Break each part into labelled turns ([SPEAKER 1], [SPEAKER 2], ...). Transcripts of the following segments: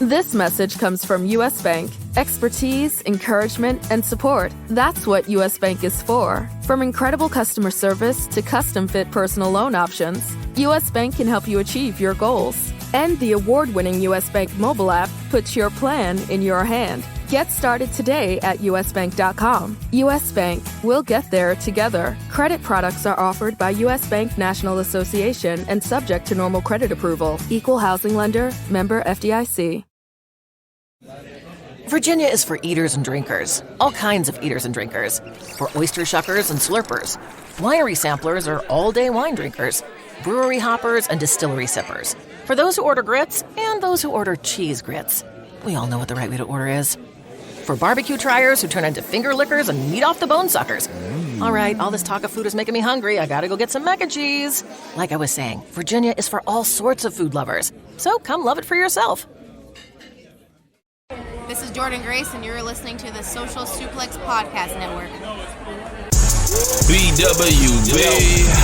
[SPEAKER 1] This message comes from U.S. Bank. Expertise, encouragement, and support. That's what U.S. Bank is for. From incredible customer service to custom-fit personal loan options, U.S. Bank can help you achieve your goals. And the award-winning U.S. Bank mobile app puts your plan in your hand. Get started today at usbank.com. U.S. Bank, we'll get there together. Credit products are offered by U.S. Bank National Association and subject to normal credit approval. Equal housing lender, member FDIC.
[SPEAKER 2] Virginia is for eaters and drinkers. All kinds of eaters and drinkers. For oyster shuckers and slurpers. Winery samplers are all-day wine drinkers. Brewery hoppers and distillery sippers. For those who order grits and those who order cheese grits. We all know what the right way to order is. For barbecue triers who turn into finger lickers and meat off the bone suckers. All right, all this talk of food is making me hungry. I gotta go get some mac and cheese. Like I was saying, Virginia is for all sorts of food lovers. So come love it for yourself.
[SPEAKER 3] This is Jordan Grace, and you're listening to the Social Suplex Podcast Network.
[SPEAKER 4] BWB,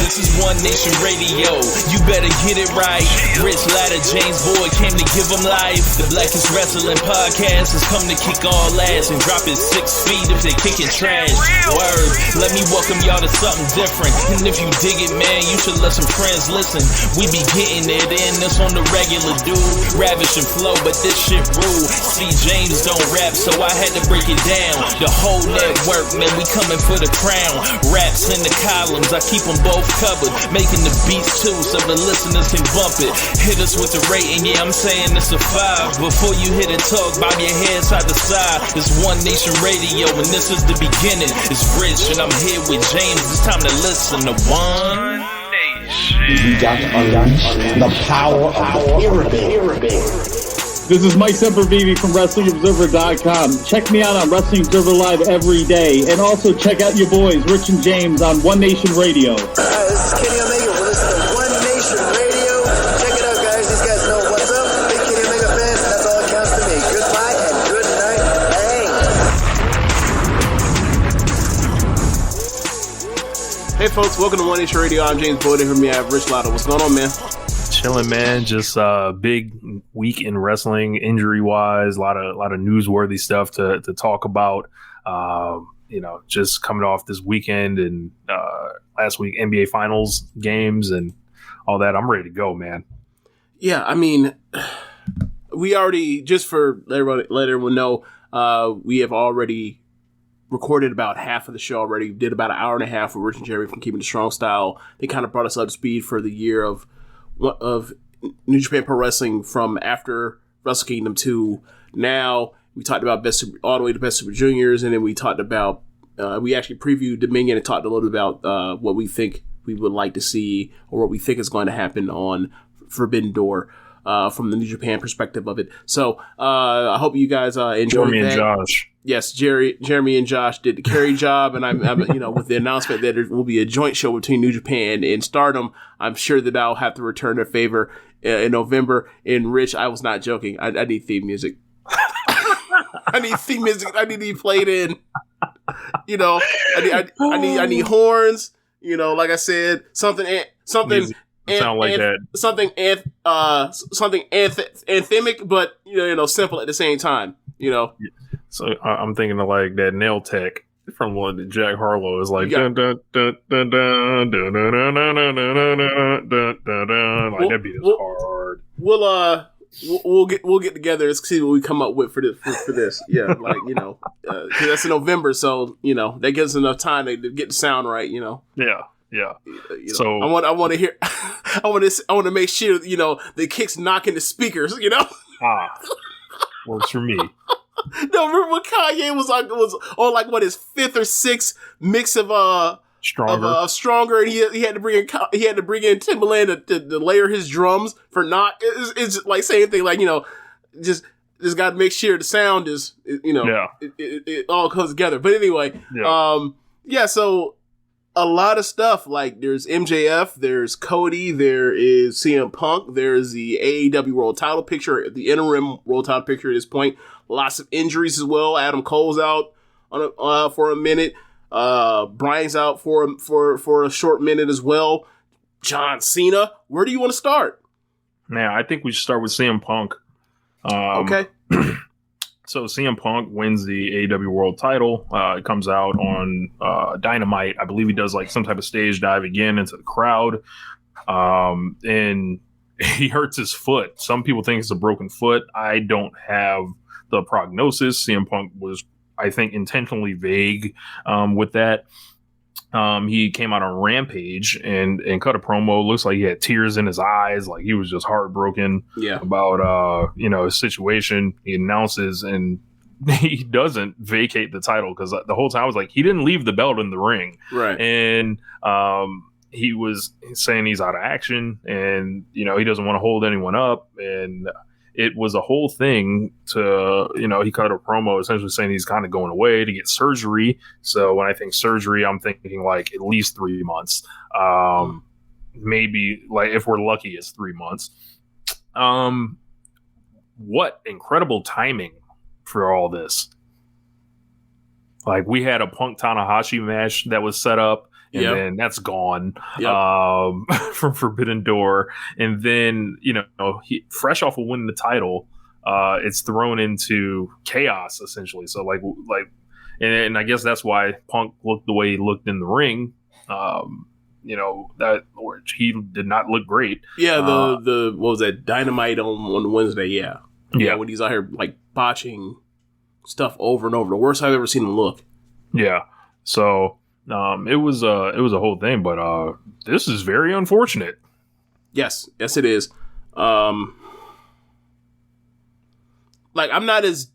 [SPEAKER 4] this is One Nation Radio. You better get it right. Rich Latta, James Boyd came to give them life. The Blackest Wrestling Podcast has come to kick all ass and drop it 6 feet if they kicking trash. Word, let me welcome y'all to something different. And if you dig it, man, you should let some friends listen. We be getting it in, this on the regular dude. Ravish and flow, but this shit rude. See, James don't rap, so I had to break it down. The whole network, man, we coming for the crown. Raps in the columns, I keep them both covered. Making the beats too, so the listeners can bump it. Hit us with the rating, yeah, I'm saying it's a 5. Before you hit it, talk, bob your head side to side. It's One Nation Radio, and this is the beginning. It's Rich, and I'm here with James. It's time to listen to One Nation.
[SPEAKER 5] We got to unleash the power of the pyramid.
[SPEAKER 6] This is Mike Sempervive from WrestlingObserver.com. Check me out on Wrestling Observer Live every day. And also check out your boys, Rich and James, on One Nation Radio.
[SPEAKER 7] This is Kenny Omega. We're listening to One Nation Radio. Check it out, guys. These guys know what's up. Big Kenny Omega fans, that's all that counts to me. Goodbye and good night. Bang.
[SPEAKER 8] Hey, folks. Welcome to One Nation Radio. I'm James Boyd. And for me, I have Rich Latta. What's going on, man?
[SPEAKER 9] Chilling, man. Just big week in wrestling, injury wise. A lot of newsworthy stuff to talk about. Just coming off this weekend and last week NBA Finals games and all that. I'm ready to go, man.
[SPEAKER 8] Yeah, I mean, we already, just for let everyone know, we have already recorded about half of the show already. Did about an hour and a half with Rich and Jerry from Keepin It Strong Style. They kind of brought us up to speed for the year of New Japan Pro Wrestling from after Wrestle Kingdom to now. We talked about all the way to Best Super Juniors, and then we talked about we actually previewed Dominion and talked a little bit about what we think we would like to see or what we think is going to happen on Forbidden Door from the New Japan perspective of it. So I hope you guys enjoyed
[SPEAKER 9] Jeremy
[SPEAKER 8] that.
[SPEAKER 9] And Josh.
[SPEAKER 8] Yes, Jeremy and Josh did the carry job, and I'm with the announcement that there will be a joint show between New Japan and Stardom, I'm sure that I'll have to return their favor in November. And Rich, I was not joking. I need theme music. I need theme music. I need to be played in. I need horns. Like I said, something
[SPEAKER 9] sound like that.
[SPEAKER 8] Something anthemic, but simple at the same time.
[SPEAKER 9] So I'm thinking of like that nail tech from one Jack Harlow is like dun dun dun dun dun dun dun dun dun dun dun dun dun. Like that beat is hard.
[SPEAKER 8] We'll get together and see what we come up with for this. Yeah, cause that's in November, so that gives us enough time to get the sound right. Yeah. So I want to hear. I want to make sure the kicks knocking the speakers.
[SPEAKER 9] Works for me.
[SPEAKER 8] No, remember when Kanye was on his 5th or 6th mix of Stronger, and he had to bring in Timbaland to layer his drums for knock. It's like same thing, just got to make sure the sound is it all comes together. But anyway, so a lot of stuff, like there's MJF, there's Cody, there is CM Punk, there's the AEW World Title picture, the interim World Title picture at this point. Lots of injuries as well. Adam Cole's out for a minute. Bryan's out for a short minute as well. John Cena. Where do you want to start?
[SPEAKER 9] Man, I think we should start with CM Punk.
[SPEAKER 8] Okay.
[SPEAKER 9] So CM Punk wins the AEW World Title. It comes out on Dynamite. I believe he does like some type of stage dive again into the crowd, and he hurts his foot. Some people think it's a broken foot. I don't have the prognosis. CM Punk was, I think, intentionally vague with that. He came out on Rampage and cut a promo. Looks like he had tears in his eyes, like he was just heartbroken about his situation. He announces and he doesn't vacate the title because the whole time I was like, he didn't leave the belt in the ring,
[SPEAKER 8] right?
[SPEAKER 9] And he was saying he's out of action and he doesn't want to hold anyone up, and it was a whole thing to, he cut a promo essentially saying he's kind of going away to get surgery. So when I think surgery, I'm thinking like at least 3 months. Maybe like if we're lucky, it's 3 months. What incredible timing for all this. Like we had a Punk Tanahashi match that was set up. And then that's gone from Forbidden Door. And then, he, fresh off of winning the title, it's thrown into chaos, essentially. So, and I guess that's why Punk looked the way he looked in the ring. That he did not look great.
[SPEAKER 8] Yeah, the what was that, Dynamite on Wednesday? Yeah, when he's out here, like, botching stuff over and over. The worst I've ever seen him look.
[SPEAKER 9] Yeah, so... it was a whole thing, but this is very unfortunate.
[SPEAKER 8] Yes, it is. I'm not as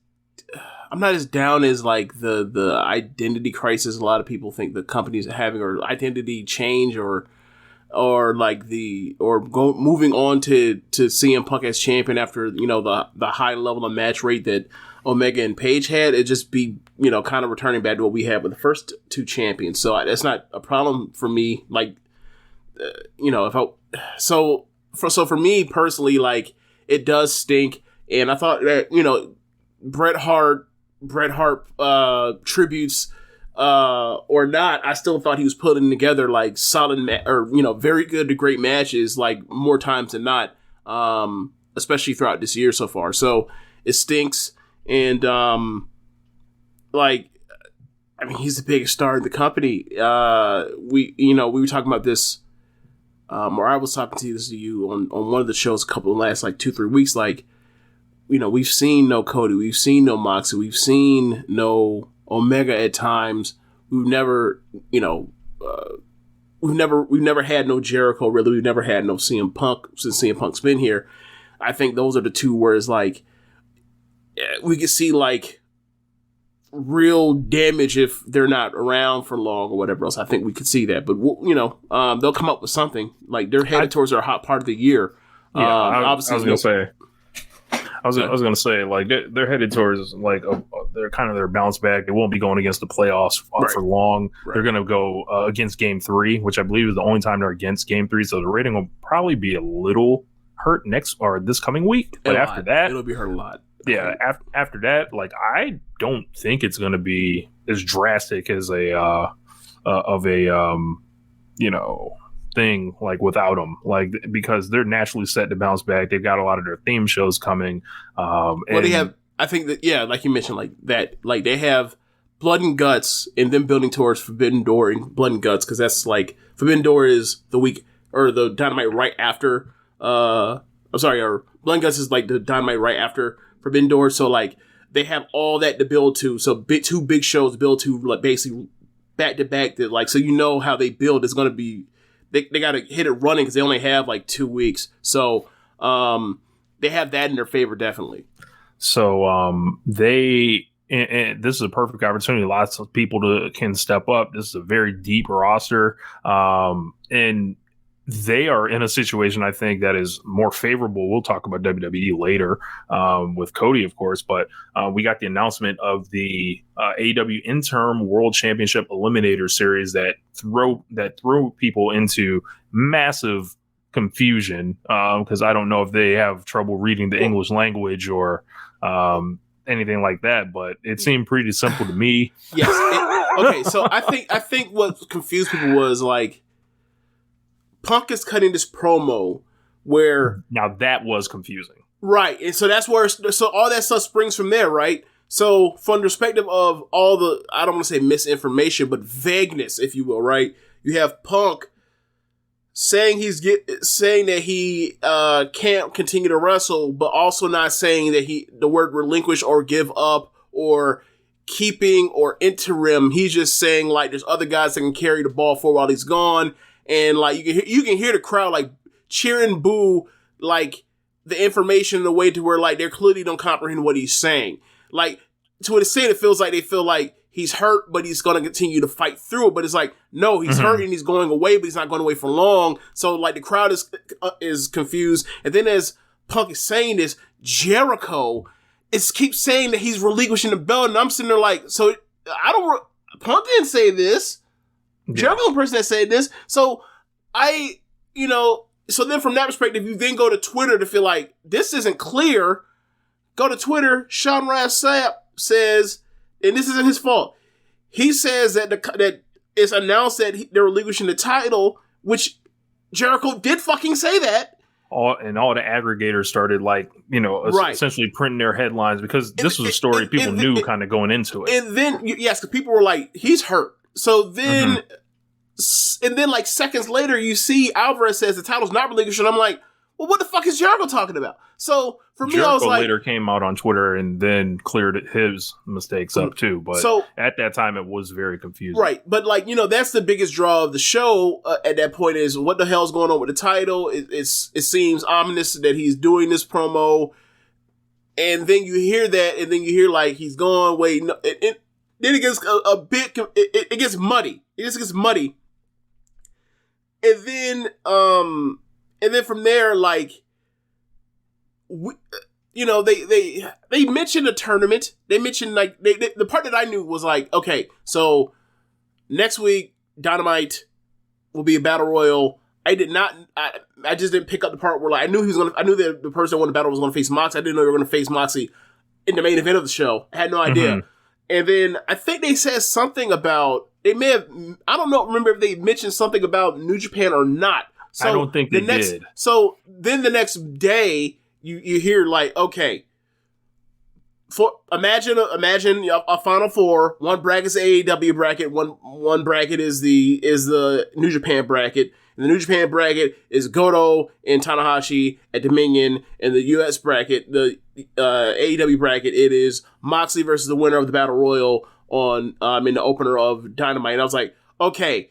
[SPEAKER 8] down as like the identity crisis a lot of people think the company's having, or identity change, or moving on to CM Punk as champion after the high level of match rate that Omega and Page had. It just be kind of returning back to what we had with the first two champions. So that's not a problem for me. Like so for me personally, like, it does stink. And I thought that Bret Hart tributes or not, I still thought he was putting together like solid very good to great matches, like more times than not, especially throughout this year so far. So it stinks. And he's the biggest star in the company. We were talking about this, or I was talking to you on one of the shows last 2-3 weeks. Like, we've seen no Cody, we've seen no Moxley, we've seen no Omega at times. We've never had no Jericho, really. We've never had no CM Punk since CM Punk's been here. I think those are the two where it's like, we could see like real damage if they're not around for long or whatever else. I think we could see that, but they'll come up with something. Like, they're headed towards their hot part of the year.
[SPEAKER 9] Yeah, I was gonna say, like, they're headed towards like they're kind of their bounce back. They won't be going against the playoffs for long. Right. They're gonna go against Game 3, which I believe is the only time they're against Game 3. So the rating will probably be a little hurt next or this coming week. But after that,
[SPEAKER 8] it'll be hurt a lot.
[SPEAKER 9] Yeah, after that, like, I don't think it's going to be as drastic as thing like without them, like, because they're naturally set to bounce back. They've got a lot of their theme shows coming.
[SPEAKER 8] They have, I think that, like you mentioned, like that, like they have Blood and Guts and then building towards Forbidden Door and Blood and Guts, because that's like Forbidden Door is the week or the Dynamite right after. Or Blood and Guts is like the Dynamite right after Forbidden Door. So like they have all that to build to. So two big shows to build to, like basically back to back. That like, so how they build is going to be. They got to hit it running because they only have like 2 weeks. So they have that in their favor, definitely.
[SPEAKER 9] So and this is a perfect opportunity. Lots of people can step up. This is a very deep roster. And they are in a situation, I think, that is more favorable. We'll talk about WWE later with Cody, of course, but we got the announcement of the AEW Interim World Championship Eliminator Series that throw people into massive confusion because I don't know if they have trouble reading the English language or anything like that, but it seemed pretty simple to me.
[SPEAKER 8] Yes. Okay, so I think what confused people was like, Punk is cutting this promo where...
[SPEAKER 9] Now that was confusing.
[SPEAKER 8] Right. And so that's where, so all that stuff springs from there, right? So from the perspective of all the, I don't want to say misinformation, but vagueness, if you will, right? You have Punk saying saying that he can't continue to wrestle, but also not saying that the word relinquish or give up or keeping or interim. He's just saying like there's other guys that can carry the ball for while he's gone, and like you can hear the crowd like cheer and boo like the information in a way to where like they clearly don't comprehend what he's saying. Like to an extent, it feels like they feel like he's hurt, but he's going to continue to fight through it. But it's like, no, he's hurt and he's going away, but he's not going away for long. So like the crowd is confused. And then as Punk is saying this, Jericho keeps saying that he's relinquishing the belt. And I'm sitting there like, so Punk didn't say this. Yeah. Jericho the person that said this. So so then from that perspective, you then go to Twitter to feel like this isn't clear. Go to Twitter. Sean Rassap says, and this isn't his fault. He says that it's announced that they're relinquishing the title, which Jericho did fucking say that.
[SPEAKER 9] All the aggregators started essentially printing their headlines because this was a story people knew kind of going into it.
[SPEAKER 8] And then, yes, because people were like, he's hurt. So then, and then like seconds later, you see Alvarez says the title's not relinquished. And I'm like, well, what the fuck is Jericho talking about? So for me, I was like,
[SPEAKER 9] later came out on Twitter and then cleared his mistakes up too. But at that time, it was very confusing.
[SPEAKER 8] Right. But that's the biggest draw of the show at that point is what the hell's going on with the title? It seems ominous that he's doing this promo. And then you hear that and then you hear like he's gone. Wait, no. Then it gets a bit, it gets muddy. It just gets muddy. And then from there, like, they mentioned a tournament. They mentioned like the part that I knew was like, okay, so next week Dynamite will be a battle royal. I just didn't pick up the part where like I knew that the person that won the battle was going to face Moxley. I didn't know they were going to face Moxley in the main event of the show. I had no idea. And then I think they said something about I don't know. Remember if they mentioned something about New Japan or not. So
[SPEAKER 9] I don't think they did.
[SPEAKER 8] So then the next day, you hear like, okay, imagine a Final Four. One bracket is AEW bracket. One bracket is the New Japan bracket. And the New Japan bracket is Goto and Tanahashi at Dominion. And the US bracket, the AEW bracket, it is Moxley versus the winner of the Battle Royal on in the opener of Dynamite. And I was like, okay.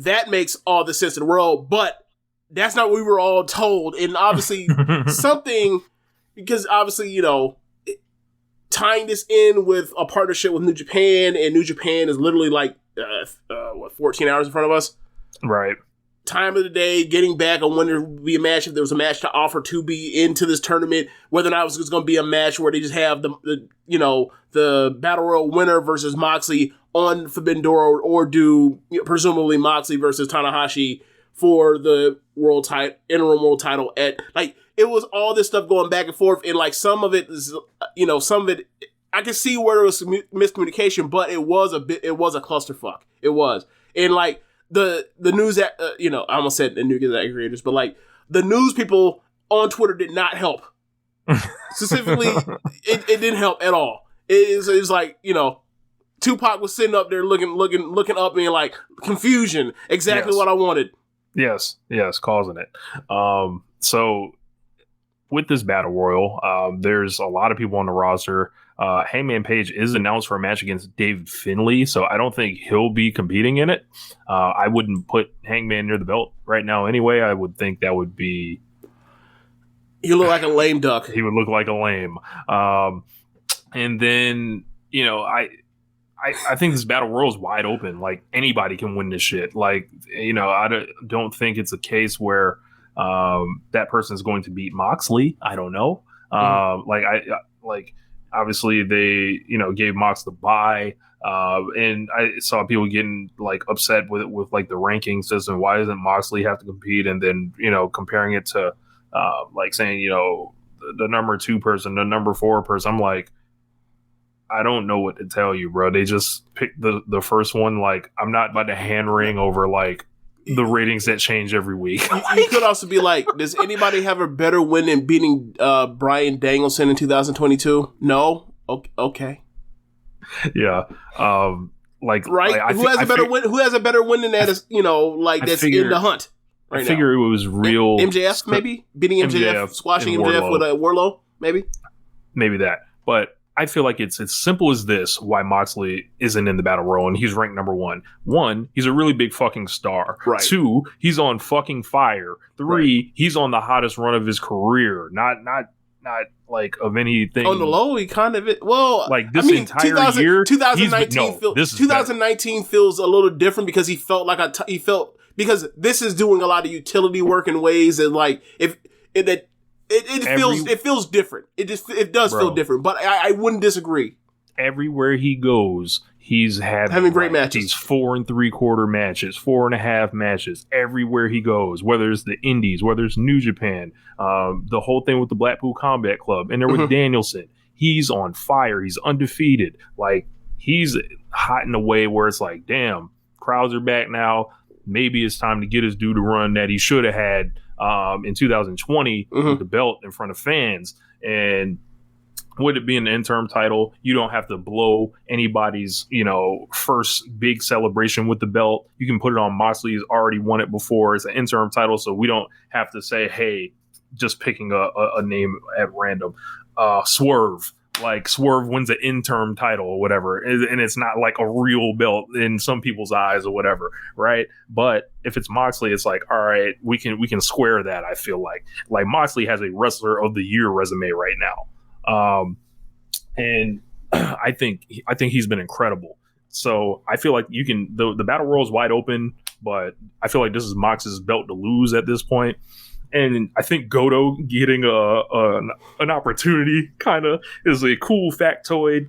[SPEAKER 8] That makes all the sense in the world, but that's not what we were all told. And obviously because obviously, tying this in with a partnership with New Japan, and New Japan is literally like, 14 hours in front of us?
[SPEAKER 9] Right.
[SPEAKER 8] Time of the day, getting back on when there would be a match, if there was a match to offer to be into this tournament, whether or not it was going to be a match where they just have the Battle Royal winner versus Moxley on Forbidden Door, or do presumably Moxley versus Tanahashi for the interim world title at like it was all this stuff going back and forth, and like some of it is some of it I can see where there was some miscommunication, but it was a clusterfuck. It was, and like the news that I almost said the news aggregators, but like the news people on Twitter did not help. Specifically, it didn't help at all. It was like Tupac was sitting up there looking up, being like, confusion, exactly what I wanted.
[SPEAKER 9] Yes, causing it. So with this battle royal, there's a lot of people on the roster. Hangman Page is announced for a match against David Finlay, so I don't think he'll be competing in it. I wouldn't put Hangman near the belt right now anyway. I would think that would be...
[SPEAKER 8] He look like a lame duck.
[SPEAKER 9] He would look like a lame. And then, I think this battle royal is wide open. Like, anybody can win this shit. Like, I don't think it's a case where that person is going to beat Moxley. I don't know. Obviously they, gave Mox the bye. And I saw people getting like upset with like the ranking system. Why doesn't Moxley have to compete? And then, comparing it to saying, the number 2 person, the number 4 person. I'm like, I don't know what to tell you, bro. They just picked the first one. Like, I'm not about to hand ring over like the ratings that change every week.
[SPEAKER 8] You could also be like, does anybody have a better win than beating Bryan Danielson in 2022? No? Okay.
[SPEAKER 9] Yeah. Right?
[SPEAKER 8] Who has a better win? Who has a better win than that? Is in the hunt. Right, I
[SPEAKER 9] figure it was real.
[SPEAKER 8] MJF maybe beating MJF, squashing MJF with a Warlow, maybe
[SPEAKER 9] that. But I feel like it's as simple as this: why Moxley isn't in the Battle Royal and he's ranked number 1. 1, he's a really big fucking star.
[SPEAKER 8] Right.
[SPEAKER 9] 2, he's on fucking fire. 3, he's on the hottest run of his career. Not like of anything.
[SPEAKER 8] On the low, he kind of
[SPEAKER 9] like this entire year.
[SPEAKER 8] 2019 feels a little different because he felt because this is doing a lot of utility work in ways that like it feels different. It does feel different, but I wouldn't disagree.
[SPEAKER 9] Everywhere he goes, he's having
[SPEAKER 8] great matches.
[SPEAKER 9] These 4 3/4 matches, 4.5 matches everywhere he goes. Whether it's the Indies, whether it's New Japan, the whole thing with the Blackpool Combat Club, and there with Danielson, he's on fire. He's undefeated. Like he's hot in a way where it's like, damn, crowds are back now. Maybe it's time to get his due to run that he should have had in 2020 with the belt in front of fans. And with it being an interim title, you don't have to blow anybody's, first big celebration with the belt. You can put it on Moxley. He's already won it before. It's an interim title, so we don't have to say, hey, just picking a name at random. Swerve. Like Swerve wins an interim title or whatever, and it's not like a real belt in some people's eyes or whatever, right? But if it's Moxley, it's like, all right, we can square that. I feel like Moxley has a Wrestler of the Year resume right now, and I think he's been incredible. So I feel like you can the battle royal is wide open, but I feel like this is Mox's belt to lose at this point. And I think Goto getting an opportunity kind of is a cool factoid.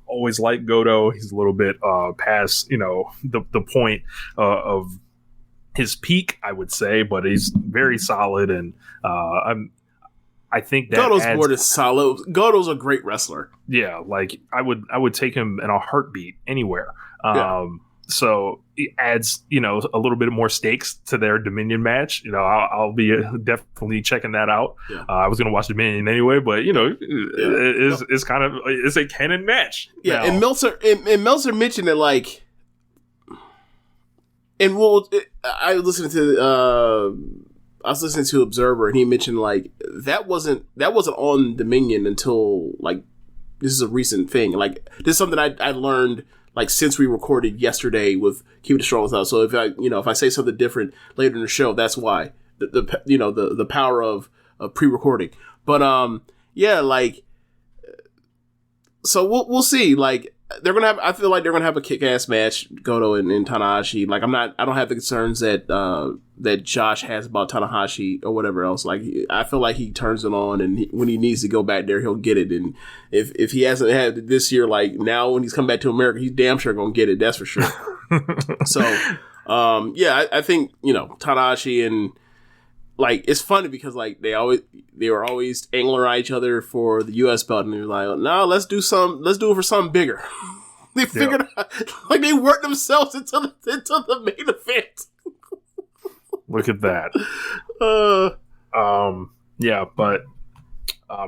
[SPEAKER 9] Always like Goto. He's a little bit past, the point of his peak, I would say, but he's very solid. And I think that
[SPEAKER 8] Goto's more than solid. Goto's a great wrestler.
[SPEAKER 9] Yeah, like I would take him in a heartbeat anywhere. So it adds, a little bit more stakes to their Dominion match. I'll be definitely checking that out. Yeah. I was going to watch Dominion anyway, but it's kind of it's a canon match.
[SPEAKER 8] Yeah, now. And Meltzer mentioned that like, and I was listening to Observer, and he mentioned like that wasn't on Dominion until like this is a recent thing. Like this is something I learned. Like since we recorded yesterday with Keepin It Strong Style, so if I say something different later in the show, that's why the power of pre-recording. But so we'll see. Like I feel like they're gonna have a kick-ass match, Goto and Tanahashi. Like I don't have the concerns that Josh has about Tanahashi or whatever else. Like I feel like he turns it on, and when he needs to go back there, he'll get it. And if he hasn't had it this year, like now when he's come back to America, he's damn sure gonna get it. That's for sure. So I think Tanahashi and like it's funny because like they were always angling at each other for the U.S. belt, and they're like, no, let's do it for something bigger. They figured out, like they worked themselves into the main event.
[SPEAKER 9] Look at that. But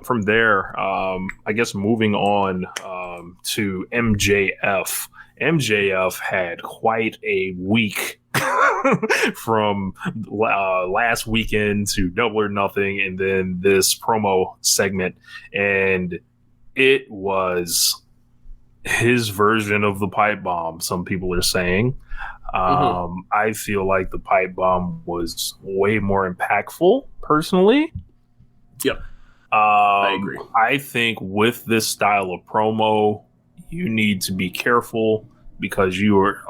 [SPEAKER 9] from there, I guess moving on to MJF. MJF had quite a week from last weekend to Double or Nothing, and then this promo segment, and it was his version of the pipe bomb, some people are saying. I feel like the pipe bomb was way more impactful, personally.
[SPEAKER 8] Yep. I agree.
[SPEAKER 9] I think with this style of promo, you need to be careful because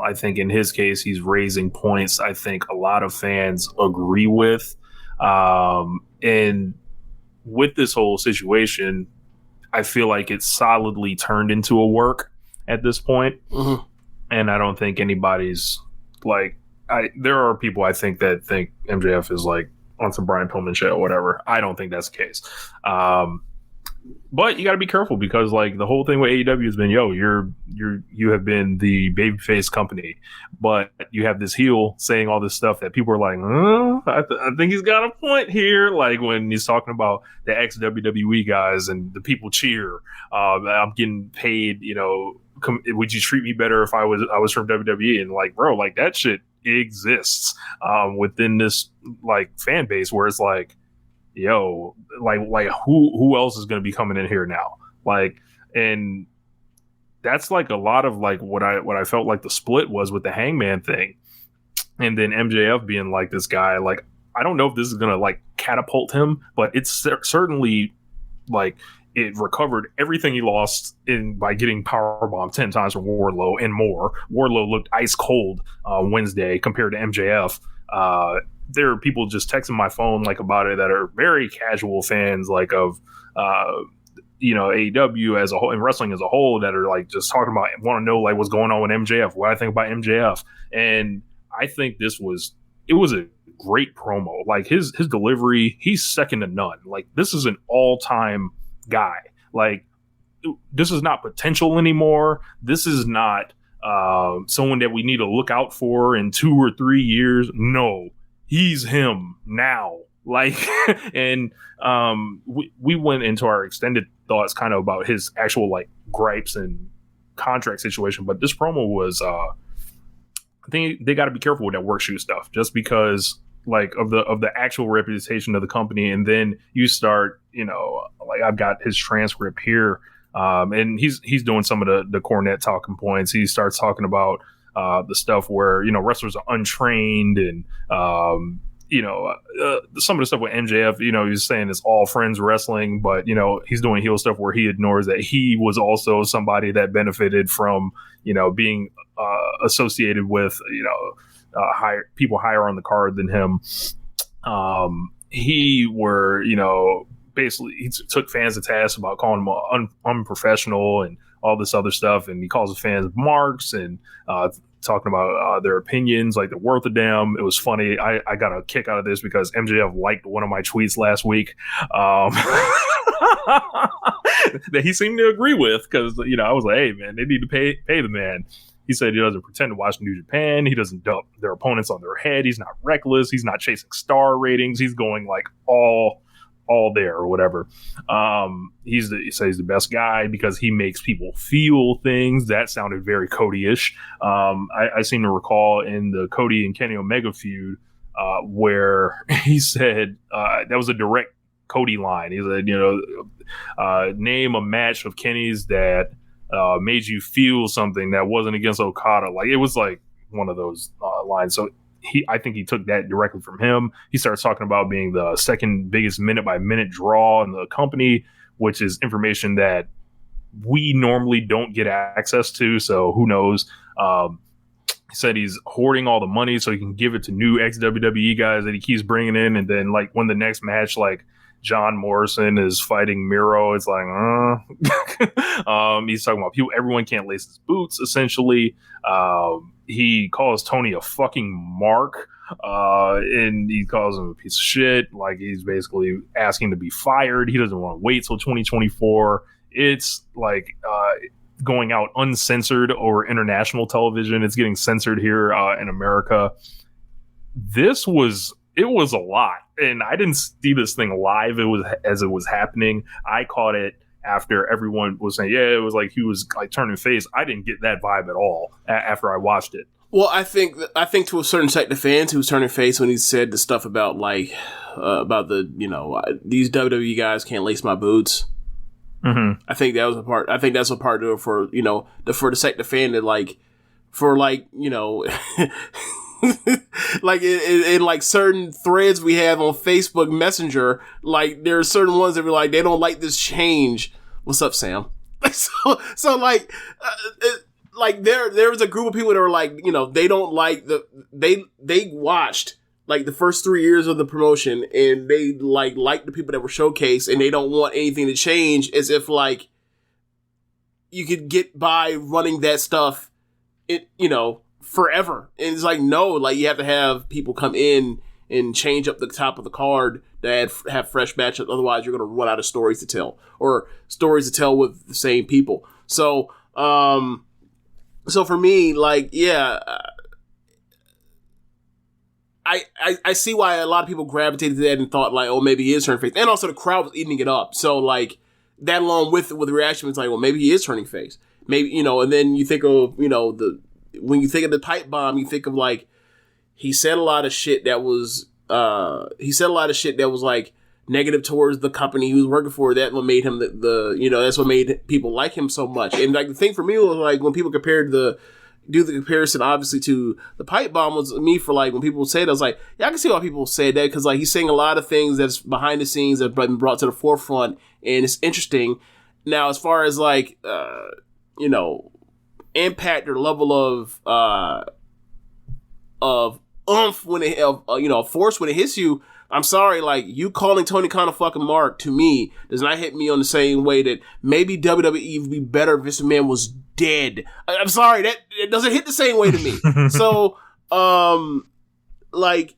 [SPEAKER 9] I think in his case, he's raising points I think a lot of fans agree with. And with this whole situation, I feel like it's solidly turned into a work at this point. And I don't think anybody's like, there are people I think that think MJF is like on some Brian Pillman shit or whatever. I don't think that's the case. But you got to be careful because like the whole thing with AEW has been, you have been the babyface company, but you have this heel saying all this stuff that people are like, I think he's got a point here. Like when he's talking about the ex WWE guys and the people cheer, I'm getting paid, would you treat me better if I was from WWE? And like, bro, like that shit exists within this like fan base where it's like, yo, like who else is going to be coming in here now? Like, and that's like a lot of like what I felt like the split was with the Hangman thing, and then MJF being like this guy. Like, I don't know if this is going to like catapult him, but it's certainly like it recovered everything he lost by getting powerbombed 10 times from Wardlow and more. Wardlow looked ice cold Wednesday compared to MJF. There are people just texting my phone like about it that are very casual fans like of AEW as a whole and wrestling as a whole that are like just talking about, want to know like what's going on with MJF, what I think about MJF. And I think it was a great promo. Like his delivery, he's second to none. Like this is an all-time guy. Like this is not potential anymore. This is not someone that we need to look out for in 2 or 3 years. No. He's him now. Like, and we went into our extended thoughts kind of about his actual like gripes and contract situation. But this promo was, I think they got to be careful with that work shoot stuff, just because like of the actual reputation of the company. And then you start, like I've got his transcript here, and he's doing some of the Cornette talking points. He starts talking about the stuff where wrestlers are untrained and some of the stuff with MJF, he's saying it's all friends wrestling, but he's doing heel stuff where he ignores that he was also somebody that benefited from being associated with higher people higher on the card than him. Basically he took fans to task about calling them unprofessional and all this other stuff, and he calls the fans marks and talking about their opinions like they're worth a damn. It was funny. I got a kick out of this because MJF liked one of my tweets last week that he seemed to agree with, because I was like, hey man, they need to pay the man. He said he doesn't pretend to watch New Japan. He doesn't dump their opponents on their head. He's not reckless. He's not chasing star ratings. He's going like all there or whatever. He says he's the best guy because he makes people feel things. That sounded very Cody-ish. I seem to recall in the Cody and Kenny Omega feud where he said that was a direct Cody line. He said, name a match of Kenny's that made you feel something that wasn't against Okada. Like it was like one of those lines. So I think he took that directly from him. He starts talking about being the second biggest minute-by-minute draw in the company, which is information that we normally don't get access to. So who knows? He said he's hoarding all the money so he can give it to new ex-WWE guys that he keeps bringing in. And then like when the next match, like John Morrison is fighting Miro, it's like, he's talking about people. Everyone can't lace his boots, essentially. He calls Tony a fucking mark, and he calls him a piece of shit. Like he's basically asking to be fired. He doesn't want to wait till 2024. It's like going out uncensored over international television. It's getting censored here in America. It was a lot, and I didn't see this thing live. It was happening. I caught it after everyone was saying, yeah, it was like he was like turning face. I didn't get that vibe at all after I watched it.
[SPEAKER 8] Well, I think to a certain sect of fans, he was turning face when he said the stuff about like about the these WWE guys can't lace my boots.
[SPEAKER 9] Mm-hmm.
[SPEAKER 8] I think that was a part. I think that's a part of it for for the sect of fan that like like in like certain threads we have on Facebook Messenger, like there are certain ones that be like they don't like this change. What's up, Sam? So like there was a group of people that were like, they don't like they watched like the first 3 years of the promotion and they like the people that were showcased and they don't want anything to change, as if like you could get by running that stuff forever. And it's like, no, like you have to have people come in and change up the top of the card to have fresh matches. Otherwise, you're going to run out of stories to tell, or stories to tell with the same people. So, so for me, like, yeah, I see why a lot of people gravitated to that and thought like, oh, maybe he is turning face, and also the crowd was eating it up. So like that, along with the reaction, was like, well, maybe he is turning face. Maybe, you know, and then you think of, you know, when you think of the pipe bomb, you think of like, he said a lot of shit that was like negative towards the company he was working for. That what made him the you know, that's what made people like him so much. And like the thing for me was like, when people do the comparison obviously to the pipe bomb, was me for like, when people say that, I was like, yeah, I can see why people say that, because like he's saying a lot of things that's behind the scenes that have been brought to the forefront, and it's interesting. Now, as far as like you know, impact or level of oomph when it you know, force when it hits you, I'm sorry, like, you calling Tony Khan a fucking mark, to me, does not hit me on the same way that maybe WWE would be better if Vince McMahon was dead. I'm sorry, that it doesn't hit the same way to me. So, like,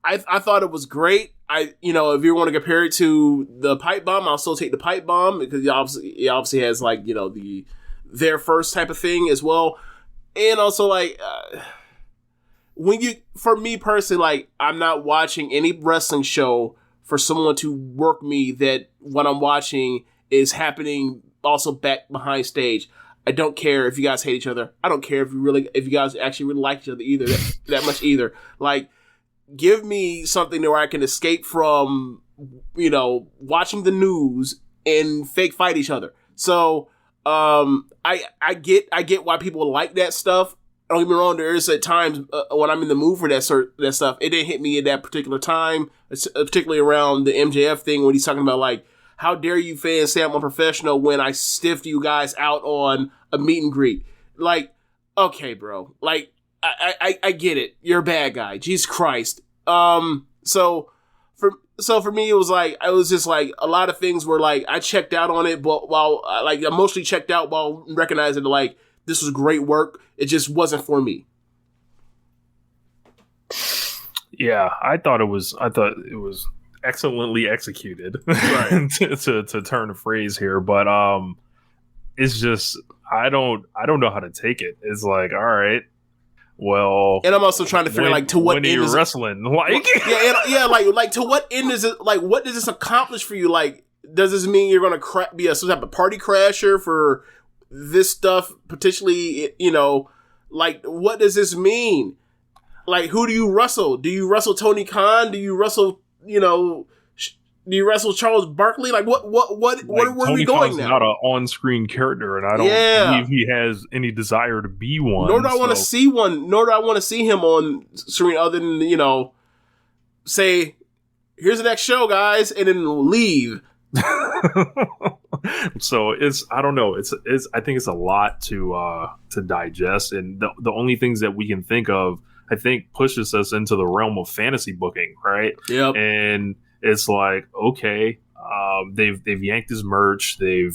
[SPEAKER 8] I thought it was great. You know, if you want to compare it to the pipe bomb, I'll still take the pipe bomb, because it obviously has, like, you know, their first type of thing as well. And also, like, for me personally, like, I'm not watching any wrestling show for someone to work me that what I'm watching is happening also back behind stage. I don't care if you guys hate each other. I don't care if you guys actually really like each other either, that much either. Like, give me something where I can escape from, you know, watching the news and fake fight each other. So, I get why people like that stuff. Don't get me wrong, there is at times when I'm in the mood for that stuff. It didn't hit me at that particular time, particularly around the MJF thing, when he's talking about, like, how dare you fans say I'm unprofessional when I stiffed you guys out on a meet and greet. Like, okay, bro. Like, I get it. You're a bad guy. Jesus Christ. So for me, it was just like a lot of things were like, I checked out on it, but while like I mostly checked out while recognizing like, this was great work. It just wasn't for me.
[SPEAKER 9] Yeah, I thought it was excellently executed, right? to turn a phrase here, but it's just I don't know how to take it. It's like, all right, well,
[SPEAKER 8] and I'm also trying to figure like to what end is
[SPEAKER 9] wrestling, like
[SPEAKER 8] like to what end is it? Like, what does this accomplish for you? Like, does this mean you're gonna be some type of party crasher for this stuff potentially? You know, like, what does this mean? Like, who do you wrestle? Do you wrestle Tony Khan? Do you wrestle, you know, do you wrestle Charles Barkley? Like, what
[SPEAKER 9] like,
[SPEAKER 8] where are we going
[SPEAKER 9] Khan's
[SPEAKER 8] now?
[SPEAKER 9] Not an on-screen character, and I don't believe he has any desire to be one.
[SPEAKER 8] Nor do I want to see one. Nor do I want to see him on screen, other than, you know, say, here's the next show, guys, and then leave.
[SPEAKER 9] So I don't know. I think it's a lot to digest, and the only things that we can think of, I think, pushes us into the realm of fantasy booking, right?
[SPEAKER 8] Yep.
[SPEAKER 9] And it's like, okay, they've yanked his merch. They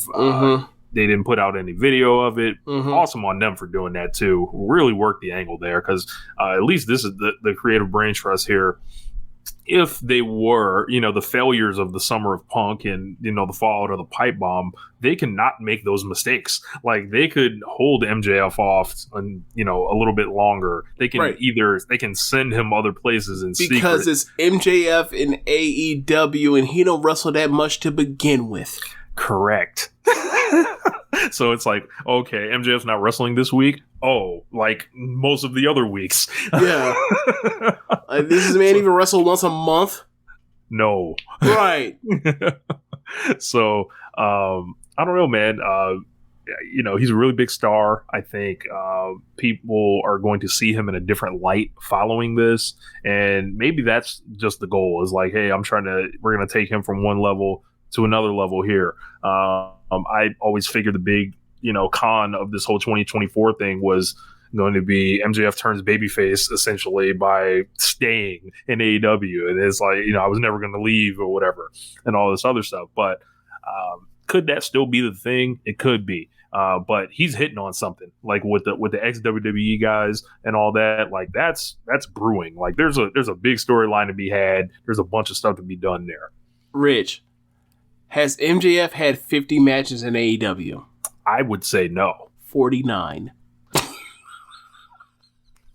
[SPEAKER 9] didn't put out any video of it. Awesome on them for doing that too. Really worked the angle there, because at least this is the creative brain trust here. If they were, you know, the failures of the Summer of Punk and, you know, the fallout of the pipe bomb, they cannot make those mistakes. Like, they could hold MJF off, and, you know, a little bit longer. They can they can send him other places in secret.
[SPEAKER 8] Because it's MJF in AEW, and he don't wrestle that much to begin with.
[SPEAKER 9] Correct. So it's like, okay, MJF's not wrestling this week. Oh, like most of the other weeks.
[SPEAKER 8] Yeah. Like, this man even wrestle once a month?
[SPEAKER 9] No.
[SPEAKER 8] Right.
[SPEAKER 9] So, I don't know, man. You know, he's a really big star. I think people are going to see him in a different light following this. And maybe that's just the goal, is like, hey, we're going to take him from one level to another level here. I always figured the big, you know, con of this whole 2024 thing was going to be MJF turns babyface essentially by staying in AEW. And it's like, you know, I was never going to leave or whatever and all this other stuff. But could that still be the thing? It could be. But he's hitting on something like with the ex WWE guys and all that. Like that's brewing. Like there's a big storyline to be had. There's a bunch of stuff to be done there.
[SPEAKER 8] Rich, has MJF had 50 matches in AEW?
[SPEAKER 9] I would say no.
[SPEAKER 8] 49.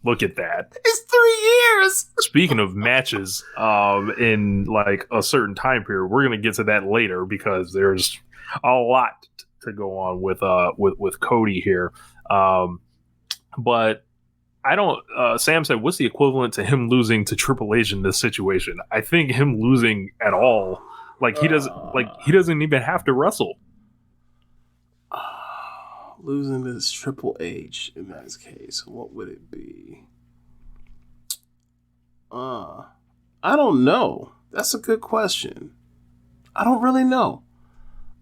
[SPEAKER 9] Look at that.
[SPEAKER 8] It's 3 years.
[SPEAKER 9] Speaking of matches, in like a certain time period, we're gonna get to that later because there's a lot to go on with Cody here. But I don't. Sam said, "What's the equivalent to him losing to Triple H in this situation?" I think him losing at all, like he doesn't even have to wrestle.
[SPEAKER 8] Losing this Triple H in that case, what would it be? I don't know. That's a good question. I don't really know.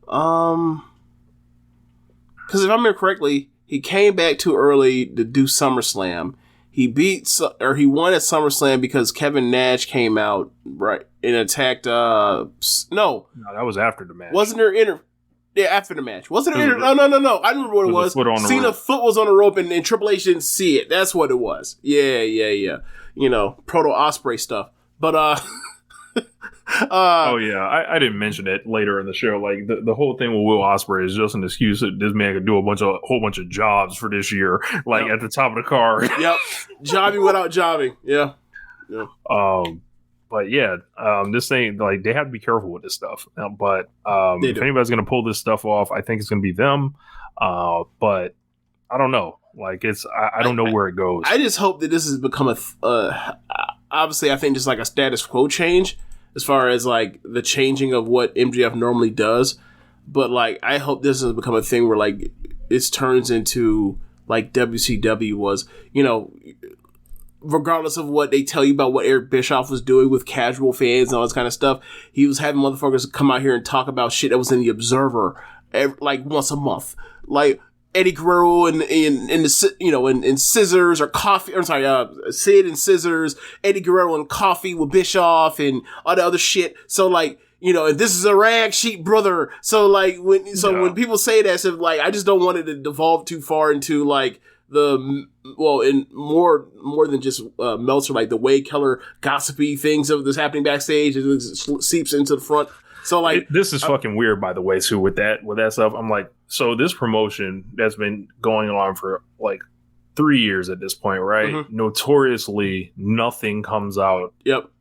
[SPEAKER 8] Because if I remember correctly, he came back too early to do SummerSlam. He won at SummerSlam because Kevin Nash came out right and attacked. No,
[SPEAKER 9] that was after the match.
[SPEAKER 8] Wasn't there Yeah, after the match. Wasn't it? No. I remember what it was. Cena's foot was on the rope and Triple H didn't see it. That's what it was. Yeah. You know, Proto Osprey stuff. But,
[SPEAKER 9] oh, yeah. I didn't mention it later in the show. Like, the whole thing with Will Ospreay is just an excuse that this man could do a whole bunch of jobs for this year. Like, at the top of the card.
[SPEAKER 8] Yep. Jobbing without jobbing. Yeah.
[SPEAKER 9] But yeah, this thing, like, they have to be careful with this stuff. But if anybody's going to pull this stuff off, I think it's going to be them. But I don't know. Like, I don't know where it goes.
[SPEAKER 8] I just hope that this has become obviously, I think just like a status quo change as far as like the changing of what MJF normally does. But like, I hope this has become a thing where like it turns into like WCW was, you know, regardless of what they tell you about what Eric Bischoff was doing with casual fans and all this kind of stuff, he was having motherfuckers come out here and talk about shit that was in the Observer like once a month. Like Eddie Guerrero and Scissors or Coffee. I'm sorry, Sid and Scissors, Eddie Guerrero and Coffee with Bischoff and all the other shit. So like, you know, and this is a rag sheet brother. So like when people say that, so like I just don't want it to devolve too far into like in more than just Meltzer, like the Wade Keller gossipy things of this happening backstage. It seeps into the front. So like
[SPEAKER 9] this is fucking weird, by the way, too, with that stuff. I'm like, so this promotion that's been going on for like 3 years at this point, right? Mm-hmm. Notoriously, nothing comes out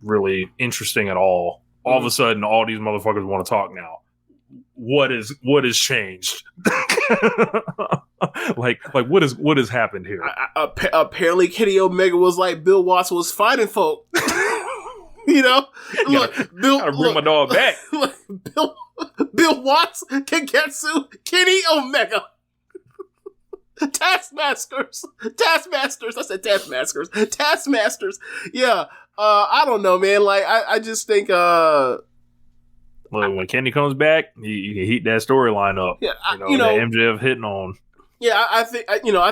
[SPEAKER 9] really interesting at all. All of a sudden, all these motherfuckers want to talk now. What is changed? like what has happened here?
[SPEAKER 8] Apparently, Kenny Omega was like Bill Watts was fighting folk. You know,
[SPEAKER 9] gotta bring my dog back.
[SPEAKER 8] Bill Watts, Kagetsu, Kenny Omega, Taskmasters. I said Taskmasters. Yeah, I don't know, man. Like, I just think,
[SPEAKER 9] when Kenny comes back, you can heat that storyline up. Yeah, that MJF hitting on.
[SPEAKER 8] Yeah, I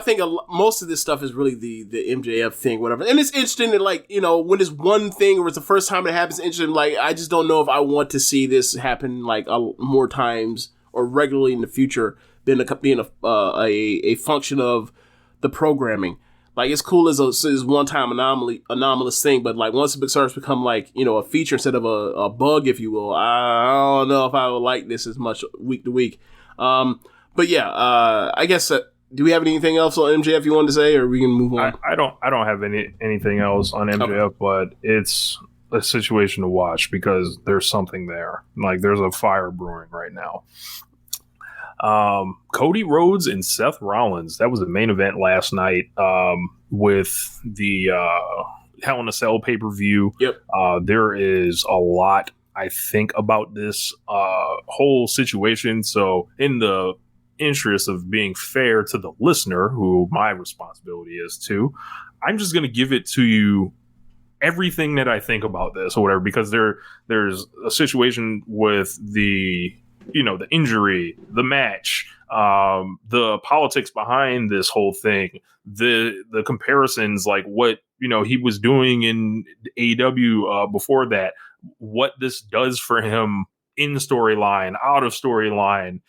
[SPEAKER 8] think most of this stuff is really the MJF thing, whatever. And it's interesting that, like, you know, when it's one thing or it's the first time it happens, interesting. Like, I just don't know if I want to see this happen like more times or regularly in the future being a function of the programming. Like, it's cool as a one-time anomalous thing, but like once it starts to become like, you know, a feature instead of a bug, if you will, I don't know if I would like this as much week to week. But yeah, I guess, do we have anything else on MJF you wanted to say, or we can move on?
[SPEAKER 9] I don't have anything else on MJF, okay. But it's a situation to watch because there's something there. Like, there's a fire brewing right now. Cody Rhodes and Seth Rollins. That was the main event last night with the Hell in a Cell pay-per-view.
[SPEAKER 8] Yep.
[SPEAKER 9] There is a lot, I think, about this whole situation. So in the interest of being fair to the listener, who my responsibility is to, I'm just going to give it to you everything that I think about this or whatever, because there's a situation with the injury, the match, the politics behind this whole thing, the comparisons, like what, he was doing in AEW before that, what this does for him in storyline, out of storyline.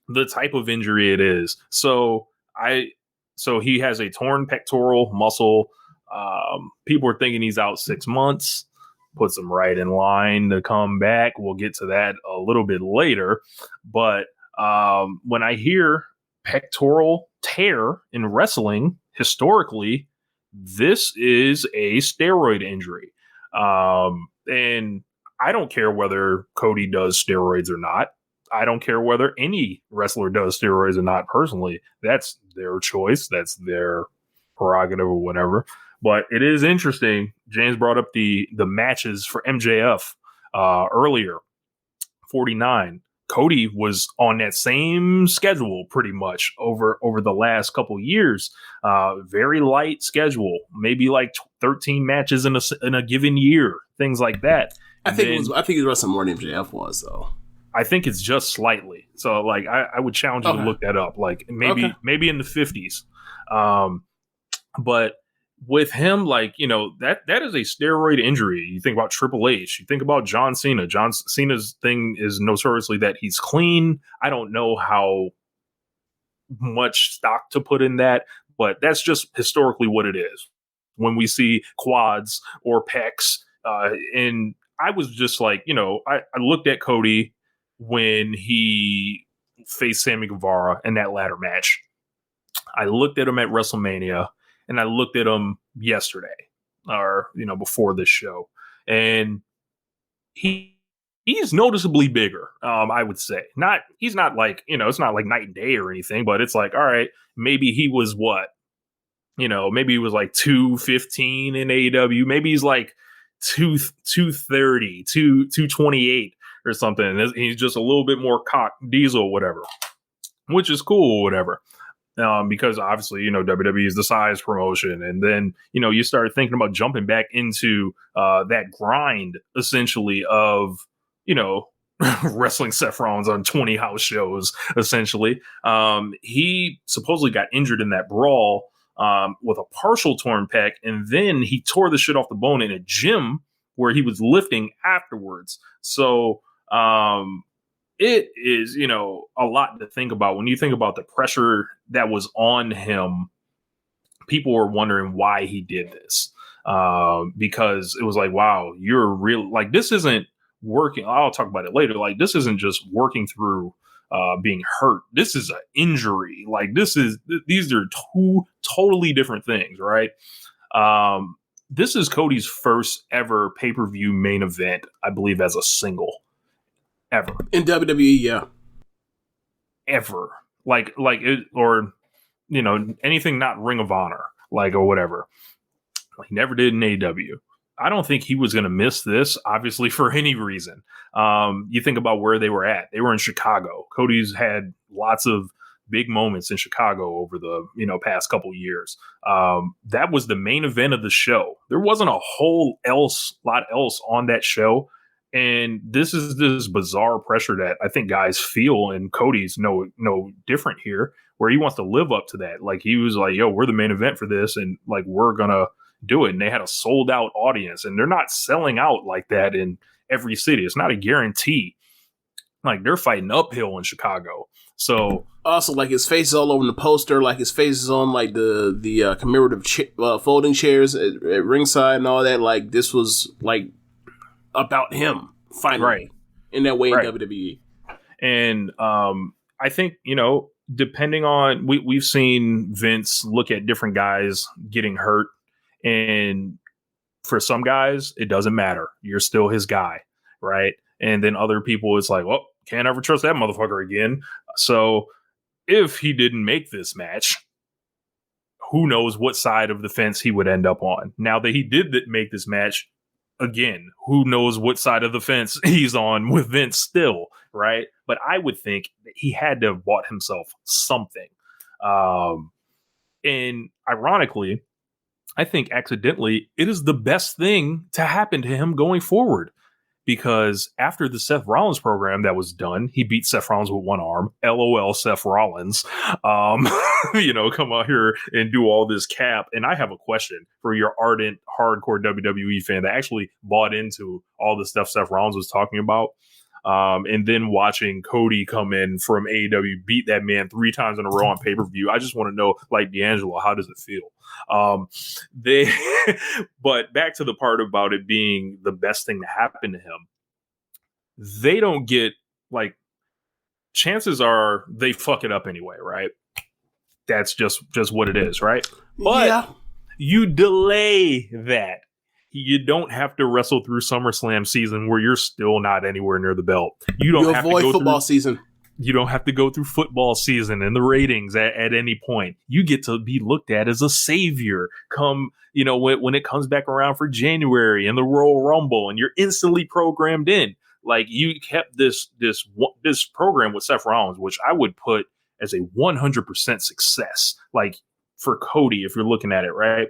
[SPEAKER 9] the type of injury it is. So he has a torn pectoral muscle. People are thinking he's out 6 months. Puts him right in line to come back. We'll get to that a little bit later. But when I hear pectoral tear in wrestling, historically, this is a steroid injury. And I don't care whether Cody does steroids or not. I don't care whether any wrestler does steroids or not personally. That's their choice. That's their prerogative or whatever. But it is interesting. James brought up the matches for MJF earlier. 49. Cody was on that same schedule pretty much over the last couple years. Very light schedule, maybe like 13 matches in a given year, things like that.
[SPEAKER 8] I think he was wrestling more than MJF was, though.
[SPEAKER 9] I think it's just slightly. So like I would challenge you to look that up. Like maybe in the 50s. But with him, like, you know, that is a steroid injury. You think about Triple H, you think about John Cena. John Cena's thing is notoriously that he's clean. I don't know how much stock to put in that, but that's just historically what it is. When we see quads or pecs, and I was just like, you know, I looked at Cody when he faced Sammy Guevara in that ladder match. I looked at him at WrestleMania. And I looked at him yesterday, or, you know, before this show, and he's noticeably bigger. I would say he's not like, you know, it's not like night and day or anything, but it's like, all right, maybe he was what, you know, maybe he was like 215 in AEW. Maybe he's like 230, 228 or something. And he's just a little bit more cock diesel, whatever, which is cool, whatever. Because obviously, you know, WWE is the size promotion. And then, you know, you start thinking about jumping back into that grind, essentially, of, you know, wrestling Seth Rollins on 20 house shows, essentially. He supposedly got injured in that brawl with a partial torn pec. And then he tore the shit off the bone in a gym where he was lifting afterwards. So, it is, you know, a lot to think about. When you think about the pressure that was on him, people were wondering why he did this. Because it was like, wow, you're real. Like, this isn't working. I'll talk about it later. Like, this isn't just working through being hurt. This is an injury. Like, these are two totally different things, right? This is Cody's first ever pay-per-view main event, I believe, as a single. Ever
[SPEAKER 8] in WWE, yeah,
[SPEAKER 9] ever like it, or, you know, anything not Ring of Honor, like, or whatever. He never did in AEW. I don't think he was going to miss this, obviously, for any reason. You think about where they were at. They were in Chicago. Cody's had lots of big moments in Chicago over the, you know, past couple years. That was the main event of the show. There wasn't a whole lot else on that show. And this is this bizarre pressure that I think guys feel, and Cody's no different here, where he wants to live up to that. Like, he was like, yo, we're the main event for this, and like, we're gonna do it. And they had a sold out audience, and they're not selling out like that in every city. It's not a guarantee. Like, they're fighting uphill in Chicago. So
[SPEAKER 8] also, like, his face is all over the poster, like his face is on like the commemorative folding chairs at ringside and all that. Like, this was like about him finally,
[SPEAKER 9] right,
[SPEAKER 8] in that way, right, in WWE.
[SPEAKER 9] And I think, you know, depending on, we've seen Vince look at different guys getting hurt, and for some guys it doesn't matter, you're still his guy, right? And then other people, it's like, well, can't ever trust that motherfucker again. So if he didn't make this match, who knows what side of the fence he would end up on. Now that he did make this match, again, who knows what side of the fence he's on with Vince still, right? But I would think that he had to have bought himself something. And ironically, I think accidentally, it is the best thing to happen to him going forward. Because after the Seth Rollins program that was done, he beat Seth Rollins with one arm. LOL, Seth Rollins. You know, come out here and do all this cap. And I have a question for your ardent, hardcore WWE fan that actually bought into all the stuff Seth Rollins was talking about. And then watching Cody come in from AEW, beat that man 3 times in a row on pay-per-view. I just want to know, like D'Angelo, how does it feel? But back to the part about it being the best thing to happen to him. They don't get, like, chances are they fuck it up anyway, right? That's just what it is, right? But you delay that. You don't have to wrestle through SummerSlam season where you're still not anywhere near the belt. You have
[SPEAKER 8] avoid
[SPEAKER 9] to go
[SPEAKER 8] football season.
[SPEAKER 9] You don't have to go through football season and the ratings at any point. You get to be looked at as a savior come, when it comes back around for January and the Royal Rumble, and you're instantly programmed in. Like, you kept this program with Seth Rollins, which I would put as a 100% success. Like, for Cody, if you're looking at it, right?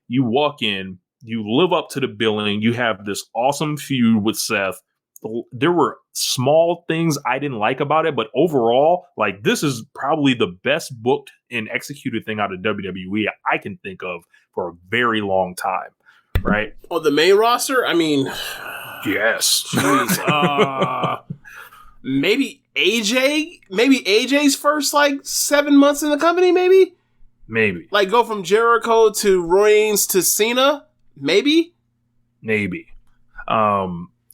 [SPEAKER 9] You walk in, you live up to the billing, you have this awesome feud with Seth. There were small things I didn't like about it, but overall, like, this is probably the best booked and executed thing out of WWE I can think of for a very long time, right?
[SPEAKER 8] On the main roster, I mean,
[SPEAKER 9] yes.
[SPEAKER 8] Maybe AJ's first, like, 7 months in the company, maybe? Like, go from Jericho to Reigns to Cena? Maybe.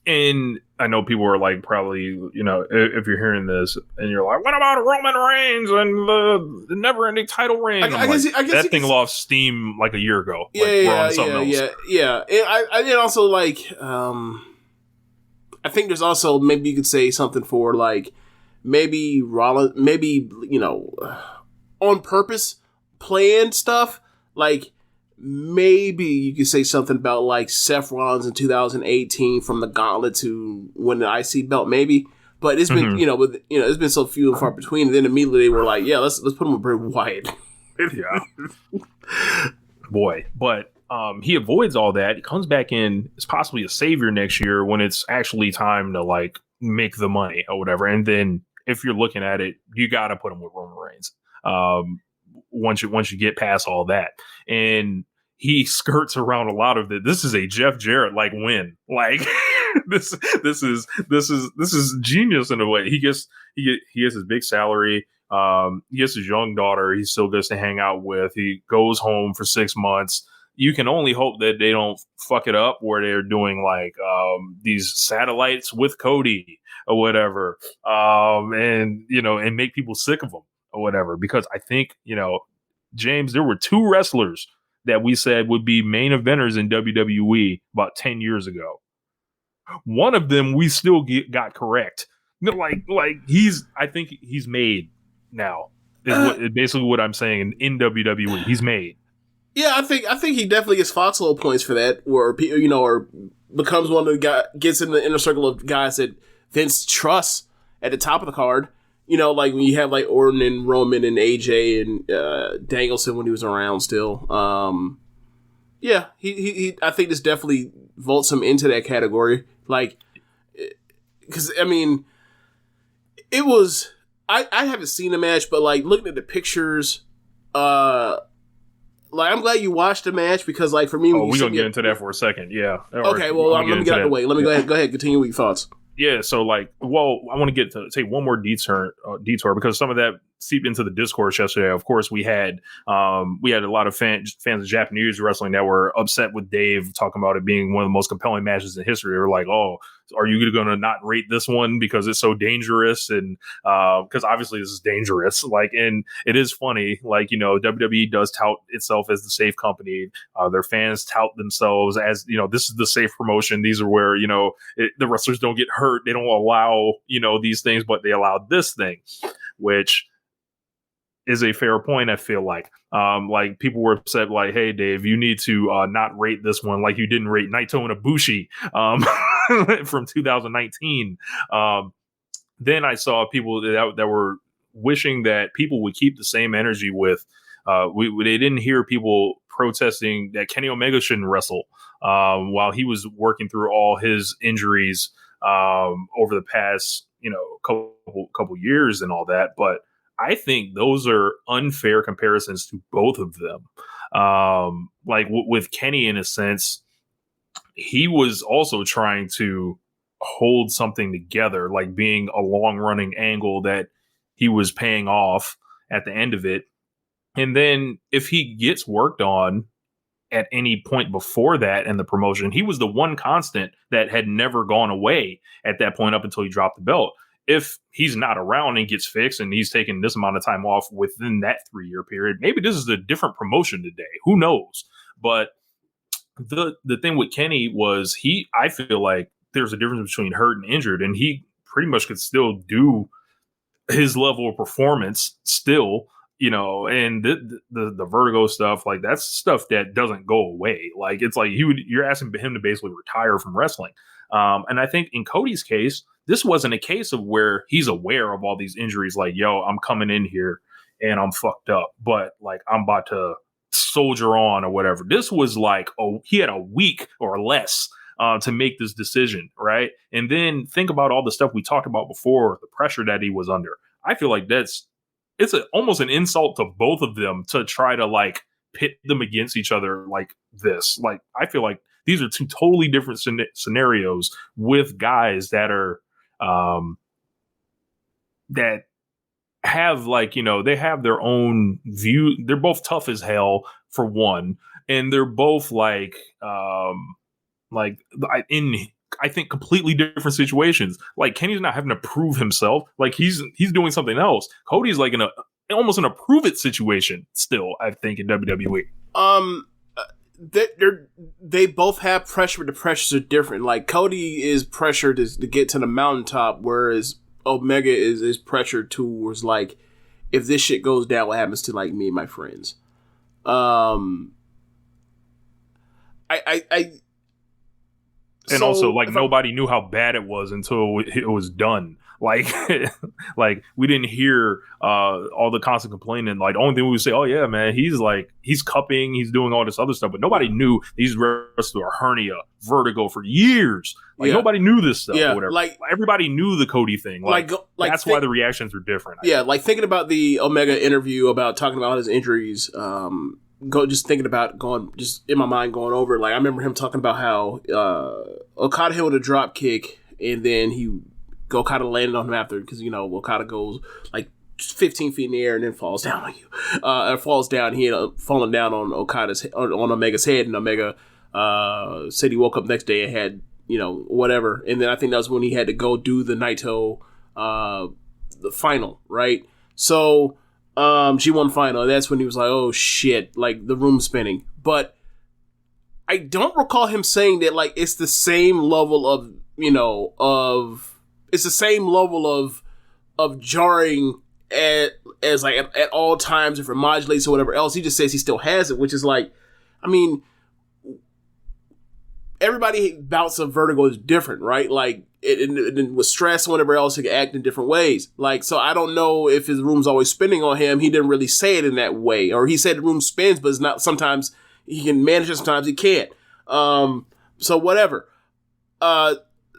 [SPEAKER 9] And I know people are like, probably, if you're hearing this and you're like, what about Roman Reigns and the never-ending title reign? I guess that thing lost steam like a year ago.
[SPEAKER 8] Yeah. And also, like, I think there's also, maybe you could say something for, like, maybe Rollins, maybe, on purpose planned stuff. Like, maybe you could say something about, like, Seth Rollins in 2018 from the Gauntlet to win the IC belt, maybe. But it's been, it's been so few and far between. And then immediately they were like, yeah, let's put him with Bray Wyatt.
[SPEAKER 9] Yeah. Boy, but he avoids all that. He comes back in as possibly a savior next year when it's actually time to, like, make the money or whatever. And then if you're looking at it, you got to put him with Roman Reigns. Once you get past all that, and he skirts around a lot of it. This is a Jeff Jarrett like win. Like, this is genius in a way. He gets his big salary. He gets his young daughter. He still gets to hang out with. He goes home for 6 months. You can only hope that they don't fuck it up where they're doing, like, these satellites with Cody or whatever, and make people sick of him or whatever. Because I think, James, there were 2 wrestlers that we said would be main eventers in WWE about 10 years ago. One of them we still got correct. I think he's made now. Is basically what I'm saying in WWE. He's made.
[SPEAKER 8] Yeah, I think he definitely gets Foxhole points for that, or or becomes one of the guys, gets in the inner circle of guys that Vince trusts at the top of the card. Like when you have, like, Orton and Roman and AJ and Danielson when he was around still. Yeah, he I think this definitely vaults him into that category. Like, because, I mean, it was, I haven't seen the match, but, like, looking at the pictures, like, I'm glad you watched the match because, like, for me,
[SPEAKER 9] we're going to get into that for a second. Yeah.
[SPEAKER 8] Okay, well, let me get out of the way. Let me go ahead, continue with your thoughts.
[SPEAKER 9] Yeah, so, like, I want to take one more detour because some of that seeped into the discourse yesterday. Of course, we had a lot of fans of Japanese wrestling that were upset with Dave talking about it being one of the most compelling matches in history. They were like, "Oh, are you going to not rate this one because it's so dangerous?" And because obviously this is dangerous. Like, and it is funny. Like, WWE does tout itself as the safe company. Their fans tout themselves as, this is the safe promotion. These are where the wrestlers don't get hurt. They don't allow these things, but they allow this thing, which is a fair point. I feel like people were upset, like, hey, Dave, you need to not rate this one like you didn't rate Naito and Ibushi from 2019. Then I saw people that were wishing that people would keep the same energy with they didn't hear people protesting that Kenny Omega shouldn't wrestle while he was working through all his injuries over the past couple years and all that. But I think those are unfair comparisons to both of them. Like with Kenny, in a sense, he was also trying to hold something together, like being a long running angle that he was paying off at the end of it. And then if he gets worked on at any point before that in the promotion, he was the one constant that had never gone away at that point up until he dropped the belt. If he's not around and gets fixed and he's taking this amount of time off within that 3-year period, maybe this is a different promotion today. Who knows? But the thing with Kenny was I feel like there's a difference between hurt and injured, and he pretty much could still do his level of performance still, and the vertigo stuff, like that's stuff that doesn't go away. Like it's like you're asking him to basically retire from wrestling. And I think in Cody's case, this wasn't a case of where he's aware of all these injuries. Like, yo, I'm coming in here and I'm fucked up, but like I'm about to soldier on or whatever. This was like, he had a week or less to make this decision, right? And then think about all the stuff we talked about before, the pressure that he was under. I feel like it's almost an insult to both of them to try to like pit them against each other like this. Like, I feel like these are two totally different scenarios with guys that are that have like, they have their own view. They're both tough as hell for one, and they're both like I think completely different situations. Like Kenny's not having to prove himself. Like he's doing something else. Cody's like in almost in a prove it situation still, I think, in WWE.
[SPEAKER 8] They both have pressure, but the pressures are different. Like Cody is pressured to get to the mountaintop, whereas Omega is pressured towards like, if this shit goes down, what happens to like me and my friends?
[SPEAKER 9] And also, like, nobody knew how bad it was until it was done. Like, we didn't hear all the constant complaining. Like, the only thing we would say, oh, yeah, man, he's cupping, he's doing all this other stuff. But nobody knew these wrestlers were hernia, vertigo for years. Like, nobody knew this stuff or whatever. Like, everybody knew the Cody thing. Like that's why the reactions were different.
[SPEAKER 8] Yeah, like, thinking about the Omega interview about talking about his injuries, just thinking about just in my mind going over, like I remember him talking about how Okada hit with a drop kick and then Okada landed on him after, because Okada goes like 15 feet in the air and then falls down on you. Falls down. He ended up falling down on on Omega's head, and Omega said he woke up next day and had whatever. And then I think that was when he had to go do the Naito the final, right? So G1 final. That's when he was like, oh shit, like the room's spinning. But I don't recall him saying that like it's the same level of it's the same level of jarring as like at all times, if it modulates or whatever else. He just says he still has it, which is like, I mean, everybody bouts of vertigo is different, right? Like it with stress or whatever else, he can act in different ways. Like, so I don't know if his room's always spinning on him. He didn't really say it in that way, or he said the room spins, but it's not. Sometimes he can manage it, sometimes he can't. So whatever.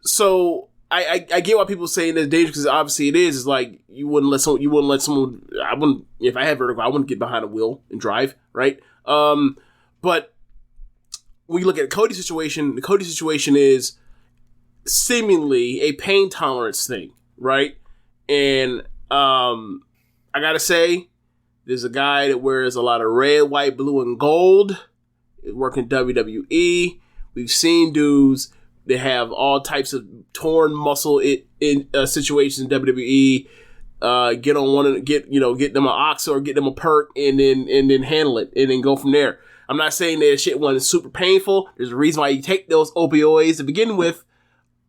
[SPEAKER 8] So I get why people saying it's dangerous, because obviously it is. It's like you wouldn't let someone. I wouldn't, if I had vertigo, I wouldn't get behind a wheel and drive, right? But when you look at Cody's situation, the Cody situation is seemingly a pain tolerance thing, right? And I gotta say, there's a guy that wears a lot of red, white, blue, and gold, working WWE. We've seen dudes that have all types of torn muscle in situations in WWE. Get on one and get them an ox or get them a perk, and then handle it and then go from there. I'm not saying that shit wasn't super painful. There's a reason why you take those opioids to begin with.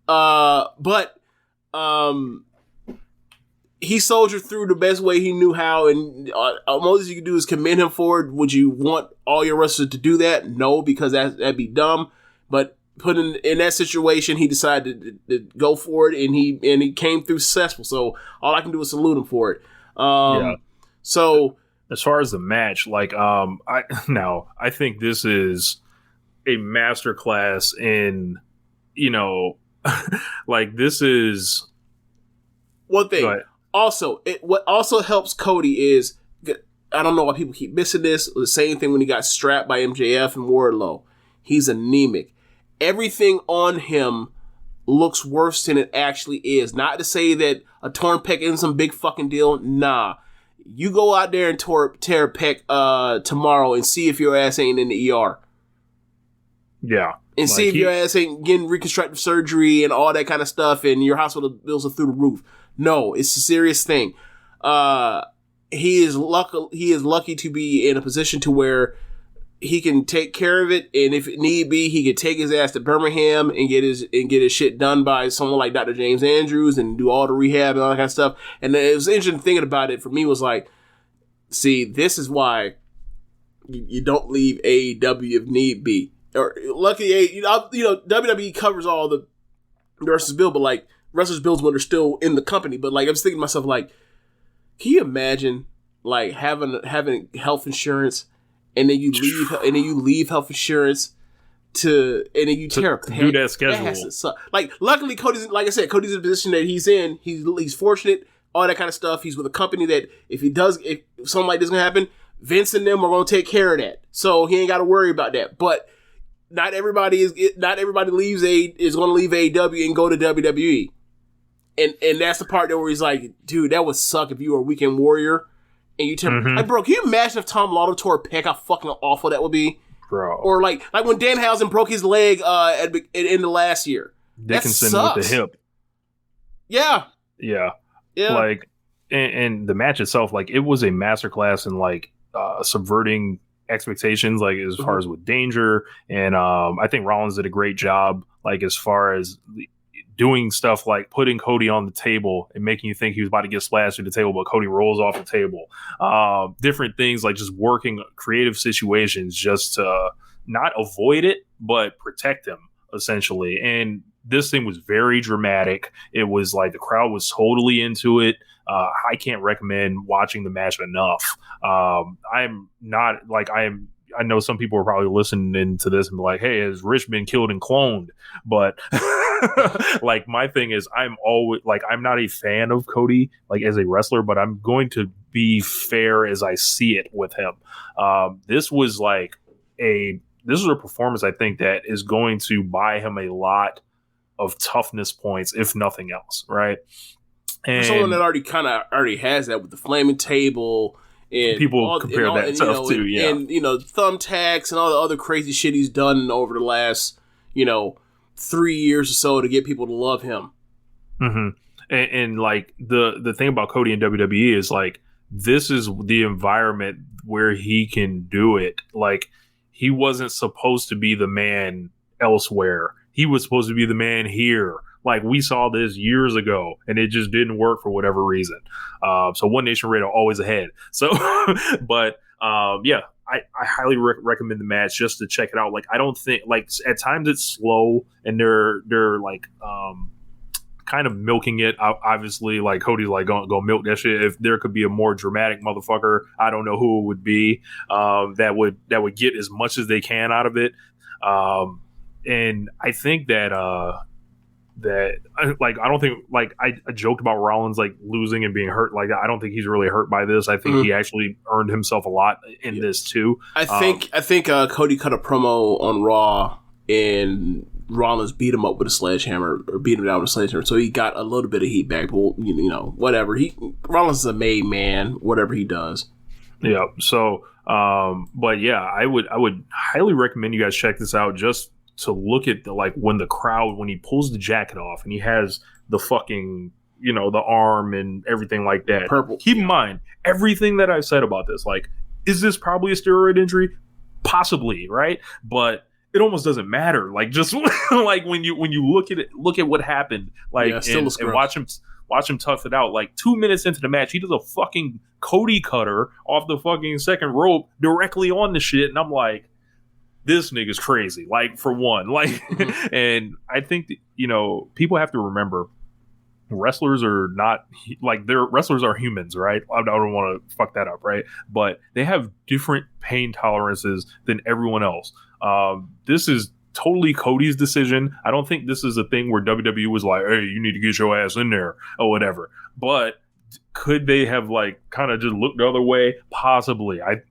[SPEAKER 8] But he soldiered through the best way he knew how, and most you can do is commend him for it. Would you want all your wrestlers to do that? No, because that'd be dumb. But put in that situation, he decided to go for it, and he came through successful. So all I can do is salute him for it. So
[SPEAKER 9] as far as the match, like I think this is a masterclass in like this is
[SPEAKER 8] one thing. Also, what also helps Cody is, I don't know why people keep missing this. The same thing when he got strapped by MJF and Wardlow. He's anemic. Everything on him looks worse than it actually is. Not to say that a torn pec isn't some big fucking deal. Nah. You go out there and tear a pec tomorrow and see if your ass ain't in the ER.
[SPEAKER 9] Yeah.
[SPEAKER 8] And see if your ass ain't getting reconstructive surgery and all that kind of stuff and your hospital bills are through the roof. No, it's a serious thing. He is lucky to be in a position to where he can take care of it, and if it need be, he could take his ass to Birmingham and get his shit done by someone like Dr. James Andrews and do all the rehab and all that kind of stuff. And it was interesting thinking about it for me was like, see, this is why you don't leave AEW if need be. Or luckily, WWE covers all the wrestlers' bill, but like wrestlers' bills when they're still in the company. But like I was thinking to myself, like, can you imagine like having health insurance? And then you leave health insurance and then you tear a
[SPEAKER 9] do that schedule.
[SPEAKER 8] Like, luckily, Cody's in a position that he's in. He's fortunate, all that kind of stuff. He's with a company that if something like this is gonna happen, Vince and them are gonna take care of that. So he ain't got to worry about that. But not everybody is gonna leave AEW and go to WWE. And that's the part there where he's like, dude, that would suck if you were a weekend warrior. And you tell me, like, bro, can you imagine if Tom Lawler tore a pec, how fucking awful that would be?
[SPEAKER 9] Bro.
[SPEAKER 8] Or like when Danhausen broke his leg at the end of last year.
[SPEAKER 9] Dickinson with the hip.
[SPEAKER 8] Yeah.
[SPEAKER 9] Yeah. Like, and the match itself, like, it was a masterclass in, like, subverting expectations, like, as far as with danger. And I think Rollins did a great job, like, as far as doing stuff like putting Cody on the table and making you think he was about to get splashed through the table, but Cody rolls off the table. Different things like just working creative situations just to not avoid it, but protect him, essentially. And this thing was very dramatic. It was like the crowd was totally into it. I can't recommend watching the match enough. I know some people are probably listening to this and be like, hey, has Rich been killed and cloned? But like, my thing is, I'm not a fan of Cody, like, as a wrestler, but I'm going to be fair as I see it with him. This was a performance, I think, that is going to buy him a lot of toughness points, if nothing else. Right. And
[SPEAKER 8] someone that already has that with the flaming table. And
[SPEAKER 9] people compare that stuff too, yeah.
[SPEAKER 8] And, thumbtacks and all the other crazy shit he's done over the last, 3 years or so to get people to love him.
[SPEAKER 9] Mm-hmm. And like, the thing about Cody and WWE is, like, this is the environment where he can do it. Like, he wasn't supposed to be the man elsewhere. He was supposed to be the man here. Like, we saw this years ago, and it just didn't work for whatever reason. So One Nation Radio always ahead. So, but yeah, I highly recommend the match just to check it out. Like, I don't think, like, at times it's slow, and they're like kind of milking it. Obviously, like, Cody's like, go milk that shit. If there could be a more dramatic motherfucker, I don't know who it would be. That would get as much as they can out of it. And I think that I don't think, like, I joked about Rollins, like, losing and being hurt. Like, I don't think he's really hurt by this. I think he actually earned himself a lot in this too.
[SPEAKER 8] I think Cody cut a promo on Raw and Rollins beat him up with a sledgehammer, or beat him down with a sledgehammer. So he got a little bit of heat back. But, whatever. Rollins is a made man, whatever he does.
[SPEAKER 9] Yeah. So, but yeah, I would highly recommend you guys check this out, just to look at when he pulls the jacket off and he has the fucking, the arm and everything like that.
[SPEAKER 8] Purple.
[SPEAKER 9] Keep in mind everything that I've said about this. Like, is this probably a steroid injury? Possibly, right? But it almost doesn't matter. Like, just like when you look at what happened, like, and watch him tough it out. Like, 2 minutes into the match, he does a fucking Cody cutter off the fucking second rope directly on the shit, and I'm like, this nigga's crazy, like, for one. Like, and I think that, people have to remember, wrestlers are not, like, wrestlers are humans, right? I don't want to fuck that up, right? But they have different pain tolerances than everyone else. This is totally Cody's decision. I don't think this is a thing where WWE was like, hey, you need to get your ass in there or whatever. But Could they have like kind of just looked the other way? Possibly. I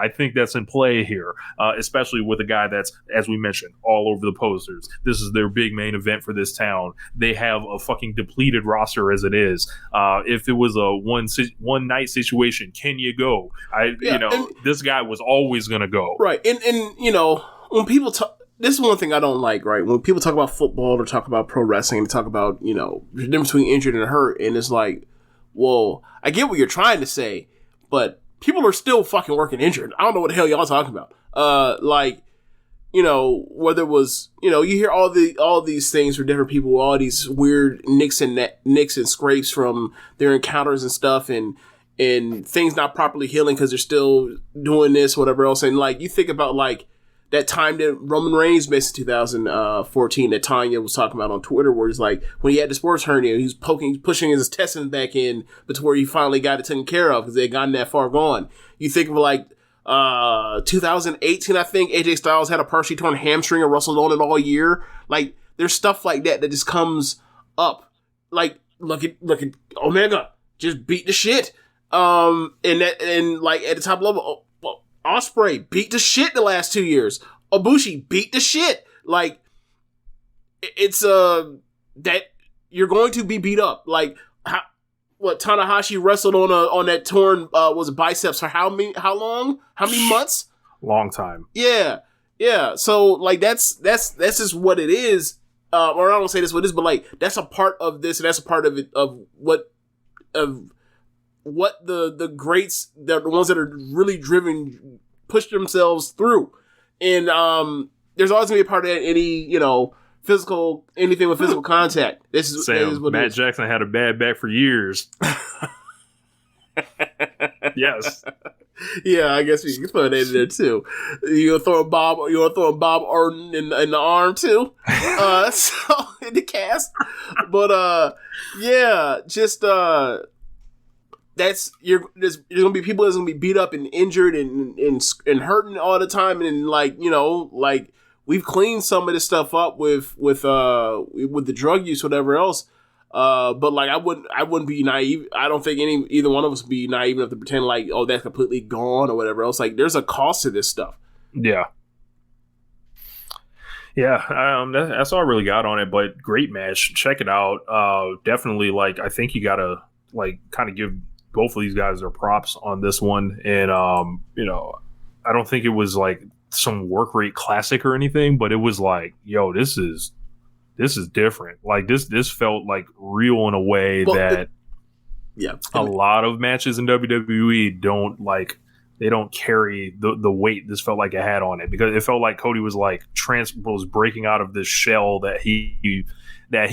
[SPEAKER 9] think that's in play here, especially with a guy that's, as we mentioned, all over the posters. This is their big main event for this town. They have a fucking depleted roster as it is. If it was a one night situation, can you go? This guy was always going to go.
[SPEAKER 8] Right. And when people talk, this is one thing I don't like, right? When people talk about football or talk about pro wrestling and talk about, the difference between injured and hurt, and it's like, well, I get what you're trying to say, but people are still fucking working injured. I don't know what the hell y'all talking about. Whether it was, you hear all these things from different people, all these weird nicks and scrapes from their encounters and stuff, and things not properly healing because they're still doing this, whatever else. And like, you think about like that time that Roman Reigns missed in 2014 that Tanya was talking about on Twitter, where he's like, when he had the sports hernia, he was pushing his intestines back in, but to where he finally got it taken care of because they had gotten that far gone. You think of like 2018, I think AJ Styles had a partially torn hamstring and wrestled on it all year. Like, there's stuff like that just comes up. Like, look at Omega just beat the shit. And like at the top level, Ospreay beat the shit the last 2 years. Ibushi beat the shit. Like, it's that you're going to be beat up. Like, Tanahashi wrestled on that torn was it biceps for how long? How many months?
[SPEAKER 9] Long time.
[SPEAKER 8] Yeah. So like that's just what it is. Or I don't say this what it is, but like that's a part of this, and that's a part of it of what the greats, the ones that are really driven, push themselves through. And there's always gonna be a part of that, anything with physical contact. This is what
[SPEAKER 9] Matt Jackson had a bad back for years. Yes.
[SPEAKER 8] Yeah, I guess you can put that in there too. You want to throw Bob Orton in the arm too? So in the cast. But yeah, just there's gonna be people that's gonna be beat up and injured and hurting all the time, and like we've cleaned some of this stuff up with the drug use, whatever else. But like I wouldn't be naive. I don't think either one of us would be naive enough to pretend like, oh, that's completely gone or whatever else. Like, there's a cost to this stuff.
[SPEAKER 9] Yeah. That's all I really got on it. But great match. Check it out. Definitely, like, I think you gotta like kind of give both of these guys their props on this one. And I don't think it was like some work rate classic or anything, but it was like, yo, this is different. Like this felt like real in a way that a lot of matches in WWE don't carry the weight this felt like it had on it, because it felt like Cody was like was breaking out of this shell that he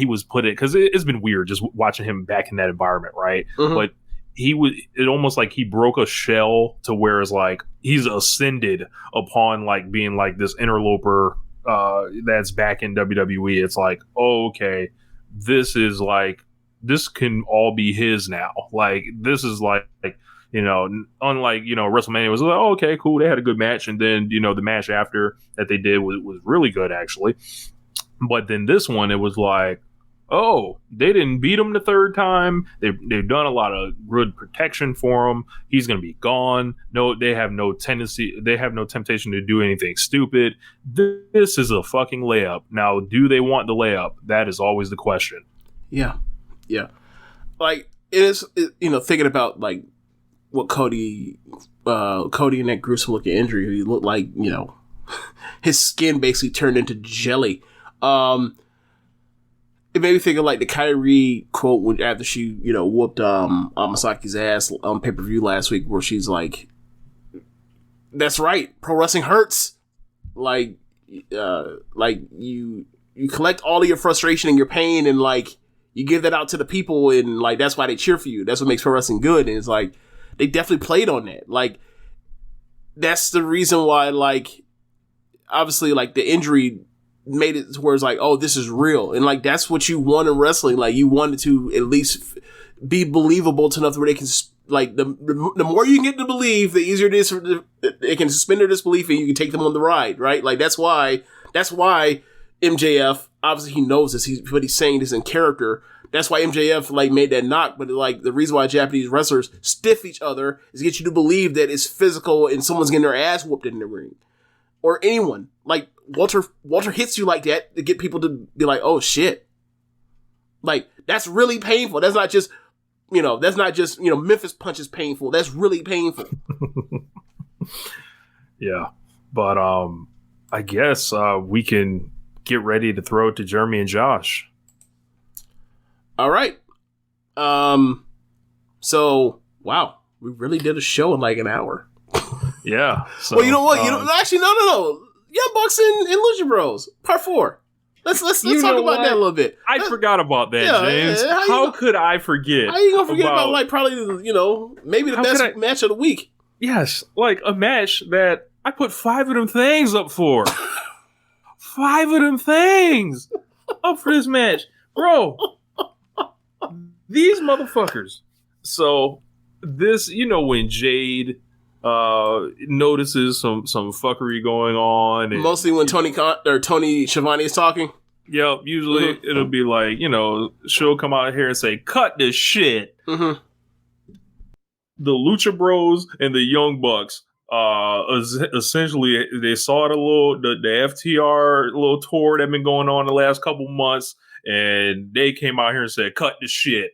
[SPEAKER 9] was put in, because it's been weird just watching him back in that environment, right? Mm-hmm. But it almost like he broke a shell to where it's like he's ascended upon like being like this interloper that's back in WWE. It's like, oh, okay, this can all be his now. Like, this is like unlike WrestleMania was like, oh, okay, cool, they had a good match, and then the match after that they did was really good actually. But then this one, it was like, oh, they didn't beat him the third time. They've done a lot of good protection for him. He's going to be gone. No, they have no temptation to do anything stupid. This is a fucking layup. Now, do they want the layup? That is always the question.
[SPEAKER 8] Yeah. Like, it is, thinking about like what Cody and that gruesome looking injury, he looked like, his skin basically turned into jelly. It made me think of like the Kyrie quote after she, whooped Masaki's ass on pay-per-view last week, where she's like, "That's right, pro wrestling hurts. Like you collect all of your frustration and your pain, and like you give that out to the people, and like that's why they cheer for you. That's what makes pro wrestling good." And it's like they definitely played on that. Like, that's the reason why, like, obviously, like the injury made it to where it's like, oh, this is real. And like, that's what you want in wrestling. Like, you want it to at least be believable to enough where they can, like, the more you can get to believe, the easier it is for they can suspend their disbelief and you can take them on the ride, right? Like, that's why MJF, obviously he knows this, but he's saying this in character. that's why MJF like made that knock. But like the reason why Japanese wrestlers stiff each other is to get you to believe that it's physical and someone's getting their ass whooped in the ring, or anyone. Like Walter hits you like that to get people to be like, oh shit, like that's really painful. That's not just Memphis Punch is painful. That's really painful.
[SPEAKER 9] Yeah, but I guess we can get ready to throw it to Jeremy and Josh.
[SPEAKER 8] All right. So, wow. We really did a show in like an hour.
[SPEAKER 9] Yeah. So,
[SPEAKER 8] well, you know what? Actually, no. Young Bucks and Lucha Bros. Part 4. Let's talk about that a little bit.
[SPEAKER 9] I forgot about that, James. How could I forget?
[SPEAKER 8] How you gonna forget about like probably maybe the best match of the week?
[SPEAKER 9] Yes, like a match that I put 5 of them things up for. 5 of them things up for this match, bro. These motherfuckers. So this, when Jade notices some fuckery going on, and,
[SPEAKER 8] mostly when Tony Schiavone is talking.
[SPEAKER 9] Yep, usually it'll be like she'll come out here and say, "Cut this shit." Mm-hmm. The Lucha Bros and the Young Bucks, essentially, they saw the FTR little tour that been going on the last couple months, and they came out here and said, "Cut the shit.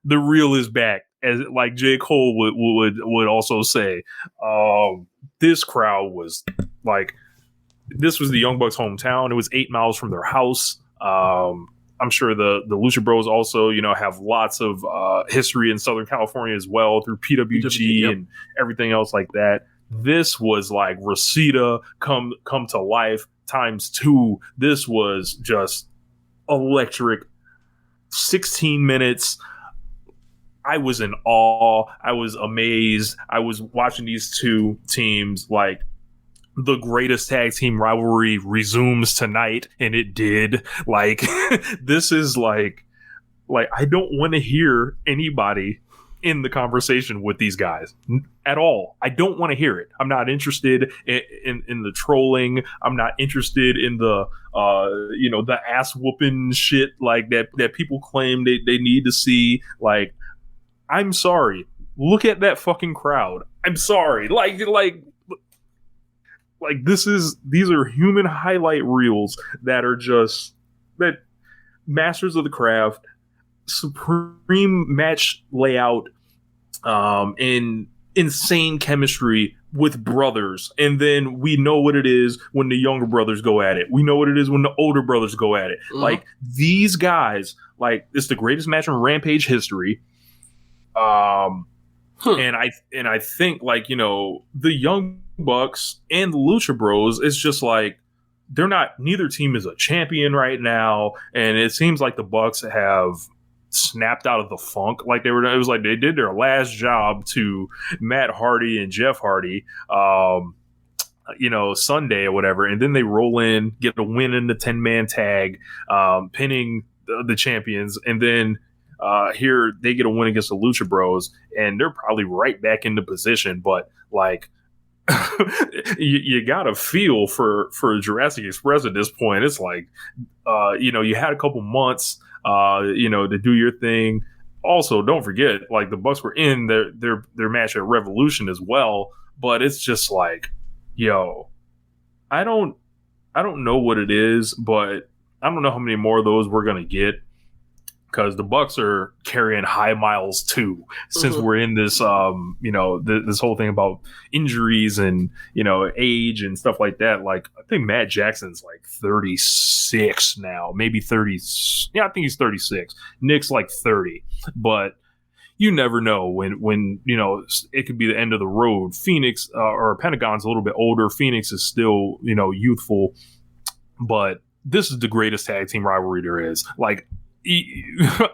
[SPEAKER 9] The real is back," as like J. Cole would also say. This crowd was like, this was the Young Bucks' hometown. It was 8 miles from their house. I'm sure the Lucha Bros also, have lots of history in Southern California as well through PWG and everything else like that. This was like Reseda come to life times 2. This was just electric. 16 minutes. I was in awe. I was amazed. I was watching these two teams like the greatest tag team rivalry resumes tonight, and it did. Like, this is like I don't want to hear anybody in the conversation with these guys at all. I don't want to hear it. I'm not interested in the trolling. I'm not interested in the the ass whooping shit like that people claim they need to see. Like, I'm sorry. Look at that fucking crowd. I'm sorry. Like these are human highlight reels that are just that masters of the craft, supreme match layout, and insane chemistry with brothers. And then we know what it is when the younger brothers go at it. We know what it is when the older brothers go at it. Mm-hmm. Like, these guys, like, it's the greatest match in Rampage history. And I think, like, the Young Bucks and the Lucha Bros, it's just like neither team is a champion right now, and it seems like the Bucks have snapped out of the funk. Like, it was like they did their last job to Matt Hardy and Jeff Hardy Sunday or whatever, and then they roll in, get a win in the 10-man tag, pinning the champions, and then here they get a win against the Lucha Bros, and they're probably right back into position. But like, you gotta feel for Jurassic Express at this point. It's like, you had a couple months, to do your thing. Also, don't forget, like, the Bucks were in their match at Revolution as well. But it's just like, I don't know what it is, but I don't know how many more of those we're gonna get. Because the Bucks are carrying high miles too, since we're in this, this whole thing about injuries and age and stuff like that. Like, I think Matt Jackson's like 36 now, maybe 30. Yeah, I think he's 36. Nick's like 30, but you never know when it could be the end of the road. Phoenix or Pentagon's a little bit older. Phoenix is still youthful, but this is the greatest tag team rivalry there is. Like,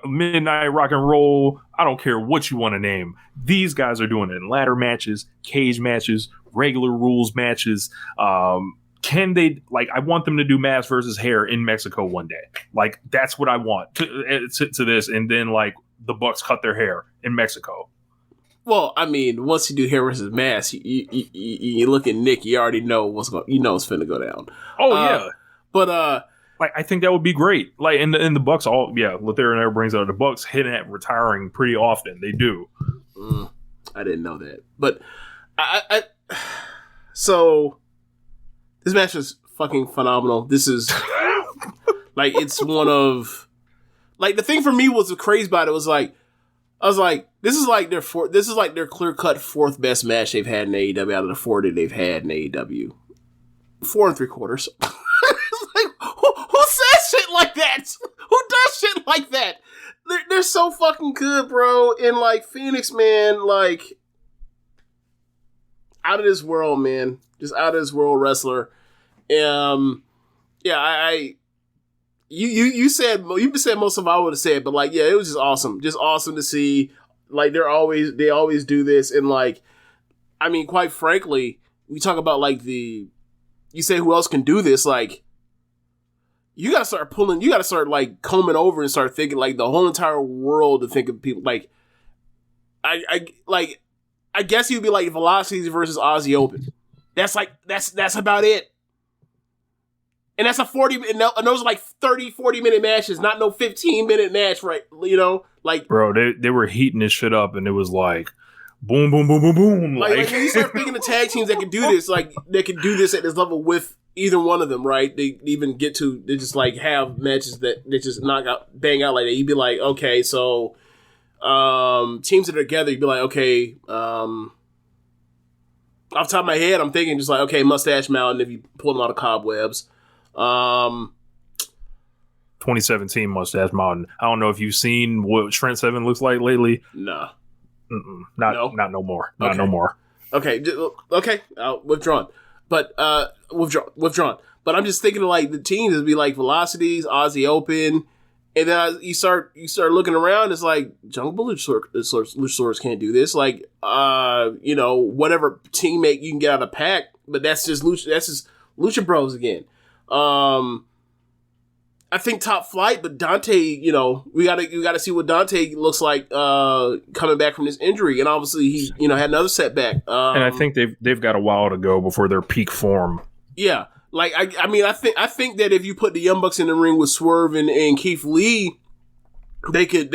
[SPEAKER 9] Midnight Rock and Roll, I don't care what you want to name. These guys are doing it in ladder matches, cage matches, regular rules matches. Can they, like, I want them to do mask versus hair in Mexico one day. Like, that's what I want to this. And then, like, the Bucks cut their hair in Mexico.
[SPEAKER 8] Well, I mean, once you do hair versus mask, you look at Nick, you already know it's finna go down.
[SPEAKER 9] Oh, yeah.
[SPEAKER 8] But
[SPEAKER 9] Like, I think that would be great. Like, in the Bucks, Lothario never brings out the Bucks hitting at retiring pretty often. They do.
[SPEAKER 8] I didn't know that, but so this match is fucking phenomenal. This is like, it's one of, like, the thing for me was crazy about it was like, I was like, this is like their clear-cut fourth best match they've had in AEW out of the 4 that they've had in AEW. 4 3/4. Like, who says shit like that? Who does shit like that? They're so fucking good, bro. And like, Phoenix, man, like, out of this world, man. Just out of this world wrestler. You said most of what I would have said, but like, yeah, it was just awesome to see. Like, they always do this, and like, I mean, quite frankly, we talk about like you say who else can do this, like, you gotta start like combing over and start thinking like the whole entire world to think of people like, I guess you'd be like Velocities versus Aussie Open. That's about it. And that's a 40, and those are like 30, 40-minute matches, not no 15-minute match, right? You know, like,
[SPEAKER 9] bro, they were heating this shit up, and it was like, boom, boom, boom, boom, boom.
[SPEAKER 8] Like when you start thinking of tag teams that can do this, like, they can do this at this level with either one of them, right? They even get to, they just like have matches that they just bang out like that. You'd be like, okay, so teams that are together, you'd be like, okay, off the top of my head, I'm thinking just like, okay, Mustache Mountain, if you pull them out of cobwebs.
[SPEAKER 9] 2017 Mustache Mountain. I don't know if you've seen what Trent Seven looks like lately.
[SPEAKER 8] Nah.
[SPEAKER 9] Not no more. Not no more.
[SPEAKER 8] Okay. Withdrawn. But withdrawn. But I'm just thinking of like the teams would be like Velocities, Aussie Open, and then you start looking around. It's like Jungle Luchasaurus can't do this. Like, whatever teammate you can get out of the pack. But that's just Lucha. That's just Lucha Bros again. I think Top Flight, but Dante, we gotta see what Dante looks like coming back from this injury, and obviously he had another setback.
[SPEAKER 9] And I think they've got a while to go before their peak form.
[SPEAKER 8] Yeah, like I think that if you put the Young Bucks in the ring with Swerve and Keith Lee, they could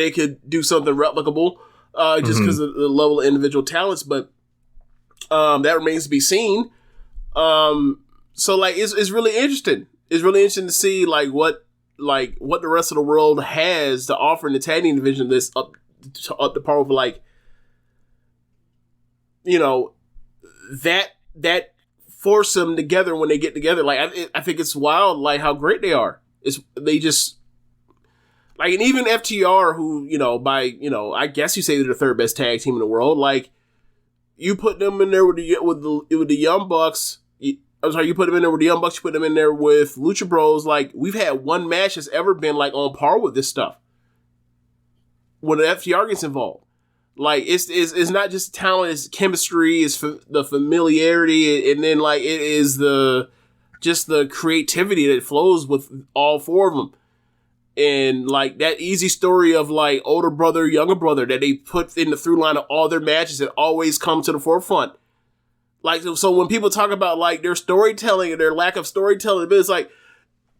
[SPEAKER 8] do something replicable, just because of the level of individual talents. But that remains to be seen. So like it's really interesting. It's really interesting to see what the rest of the world has to offer in the tag team division that's up to par with that force them together when they get together. Like I think it's wild like how great they are. They just like, and even FTR who I guess you say they're the third best tag team in the world. Like, you put them in there with the Young Bucks. I'm sorry, you put them in there with the Young Bucks, you put them in there with Lucha Bros. Like, we've had one match that's ever been, like, on par with this stuff. When the FTR gets involved. Like, it's not just talent, it's chemistry, it's the familiarity, and then, like, it is the creativity that flows with all four of them. And, like, that easy story of, like, older brother, younger brother that they put in the through line of all their matches that always come to the forefront. Like, so when people talk about, like, their storytelling and their lack of storytelling, but it's like,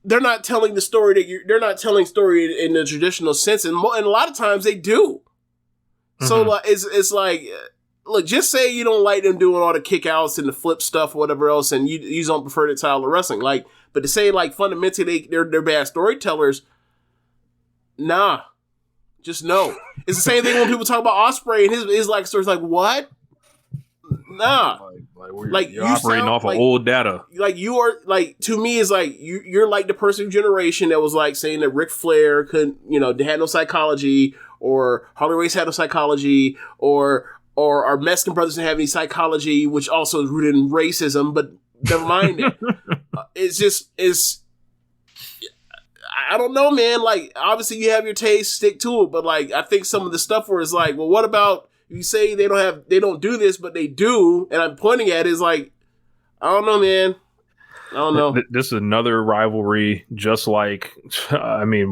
[SPEAKER 8] they're not telling the story they're not telling story in the traditional sense. And a lot of times they do. Mm-hmm. So, like, it's like, look, just say you don't like them doing all the kickouts and the flip stuff or whatever else, and you don't prefer the style of wrestling. Like, but to say, like, fundamentally they're bad storytellers, nah. Just no. It's the same thing when people talk about Ospreay and his like stories, like, what? Nah.
[SPEAKER 9] Like you're operating off of old data.
[SPEAKER 8] Like, you are, like, to me, is like you're like the person generation that was like saying that Ric Flair couldn't, they had no psychology, or Harley Race had no psychology, or our Mexican brothers didn't have any psychology, which also is rooted in racism. But never mind it. I don't know, man. Like, obviously you have your taste, stick to it. But like, I think some of the stuff where it's like, well, what about you say they don't do this, but they do, and I'm pointing at it, is like, I don't know, man. I don't know.
[SPEAKER 9] This is another rivalry, just like, I mean,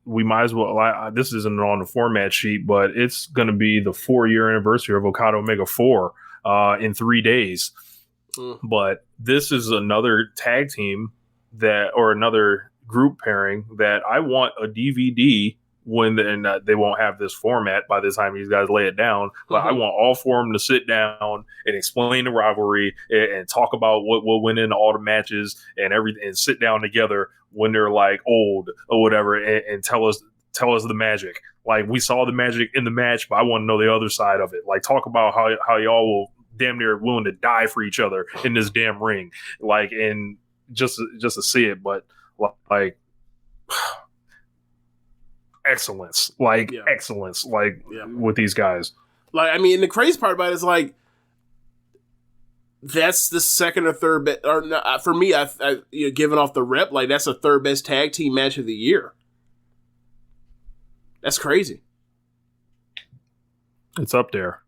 [SPEAKER 9] we might as well, this isn't on the format sheet, but it's going to be the 4-year anniversary of Okada Omega 4 in 3 days. But this is another tag team or another group pairing that I want a DVD and they won't have this format by the time these guys lay it down. But I want all four of them to sit down and explain the rivalry and talk about what went into all the matches and everything, and sit down together when they're like old or whatever, and tell us the magic. Like, we saw the magic in the match, but I want to know the other side of it. Like, talk about how y'all will damn near willing to die for each other in this damn ring. Like, and just to see it, but like excellence, excellence, with these guys.
[SPEAKER 8] Like, I mean, the crazy part about it is, like, that's the second or third best, or not, for me, I giving off the rep, like, that's the third best tag team match of the year. That's crazy.
[SPEAKER 9] It's up there.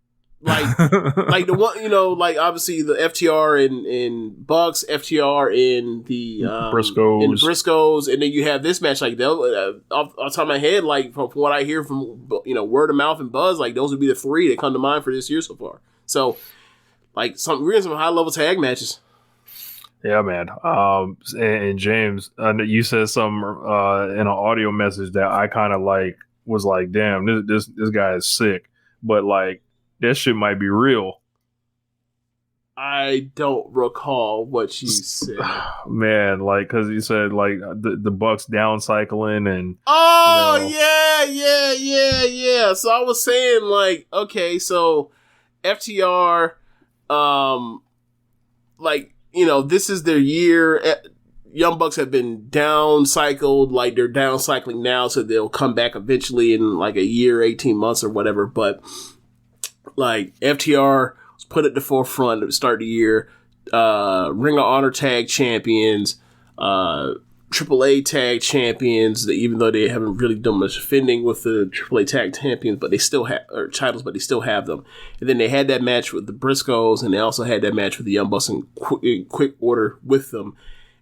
[SPEAKER 8] Like the one, like, obviously the FTR and Bucks, FTR in the Briscoes, and then you have this match. Like, they'll off the top of my head, like, from what I hear from word of mouth and buzz, like, those would be the three that come to mind for this year so far. So, like, we're in some high level tag matches.
[SPEAKER 9] Yeah, man. And James, you said something in an audio message that I kind of like was like, damn, this guy is sick, but like, that shit might be real.
[SPEAKER 8] I don't recall what you said.
[SPEAKER 9] Man, like, because you said, like, the Bucks down cycling and...
[SPEAKER 8] Oh, yeah. So I was saying, like, okay, so FTR, like, this is their year. Young Bucks have been down cycled, like, they're down cycling now, so they'll come back eventually in, like, a year, 18 months or whatever, but... Like, FTR was put at the forefront to start the year. Ring of Honor tag champions, AAA tag champions. Even though they haven't really done much defending with the AAA tag champions, but they still have titles, but they still have them. And then they had that match with the Briscoes, and they also had that match with the Young Bucks in quick order with them.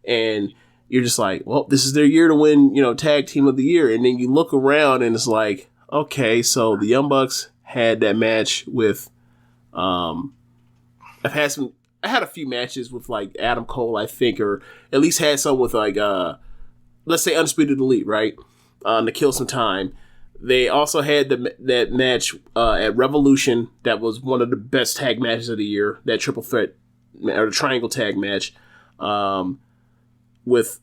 [SPEAKER 8] And you're just like, well, this is their year to win, tag team of the year. And then you look around, and it's like, okay, so the Young Bucks had that match with, I had a few matches with, like, Adam Cole, I think, or at least had some with, like, let's say Undisputed Elite, right? To kill some time. They also had that match at Revolution that was one of the best tag matches of the year, that triple threat, or the triangle tag match, with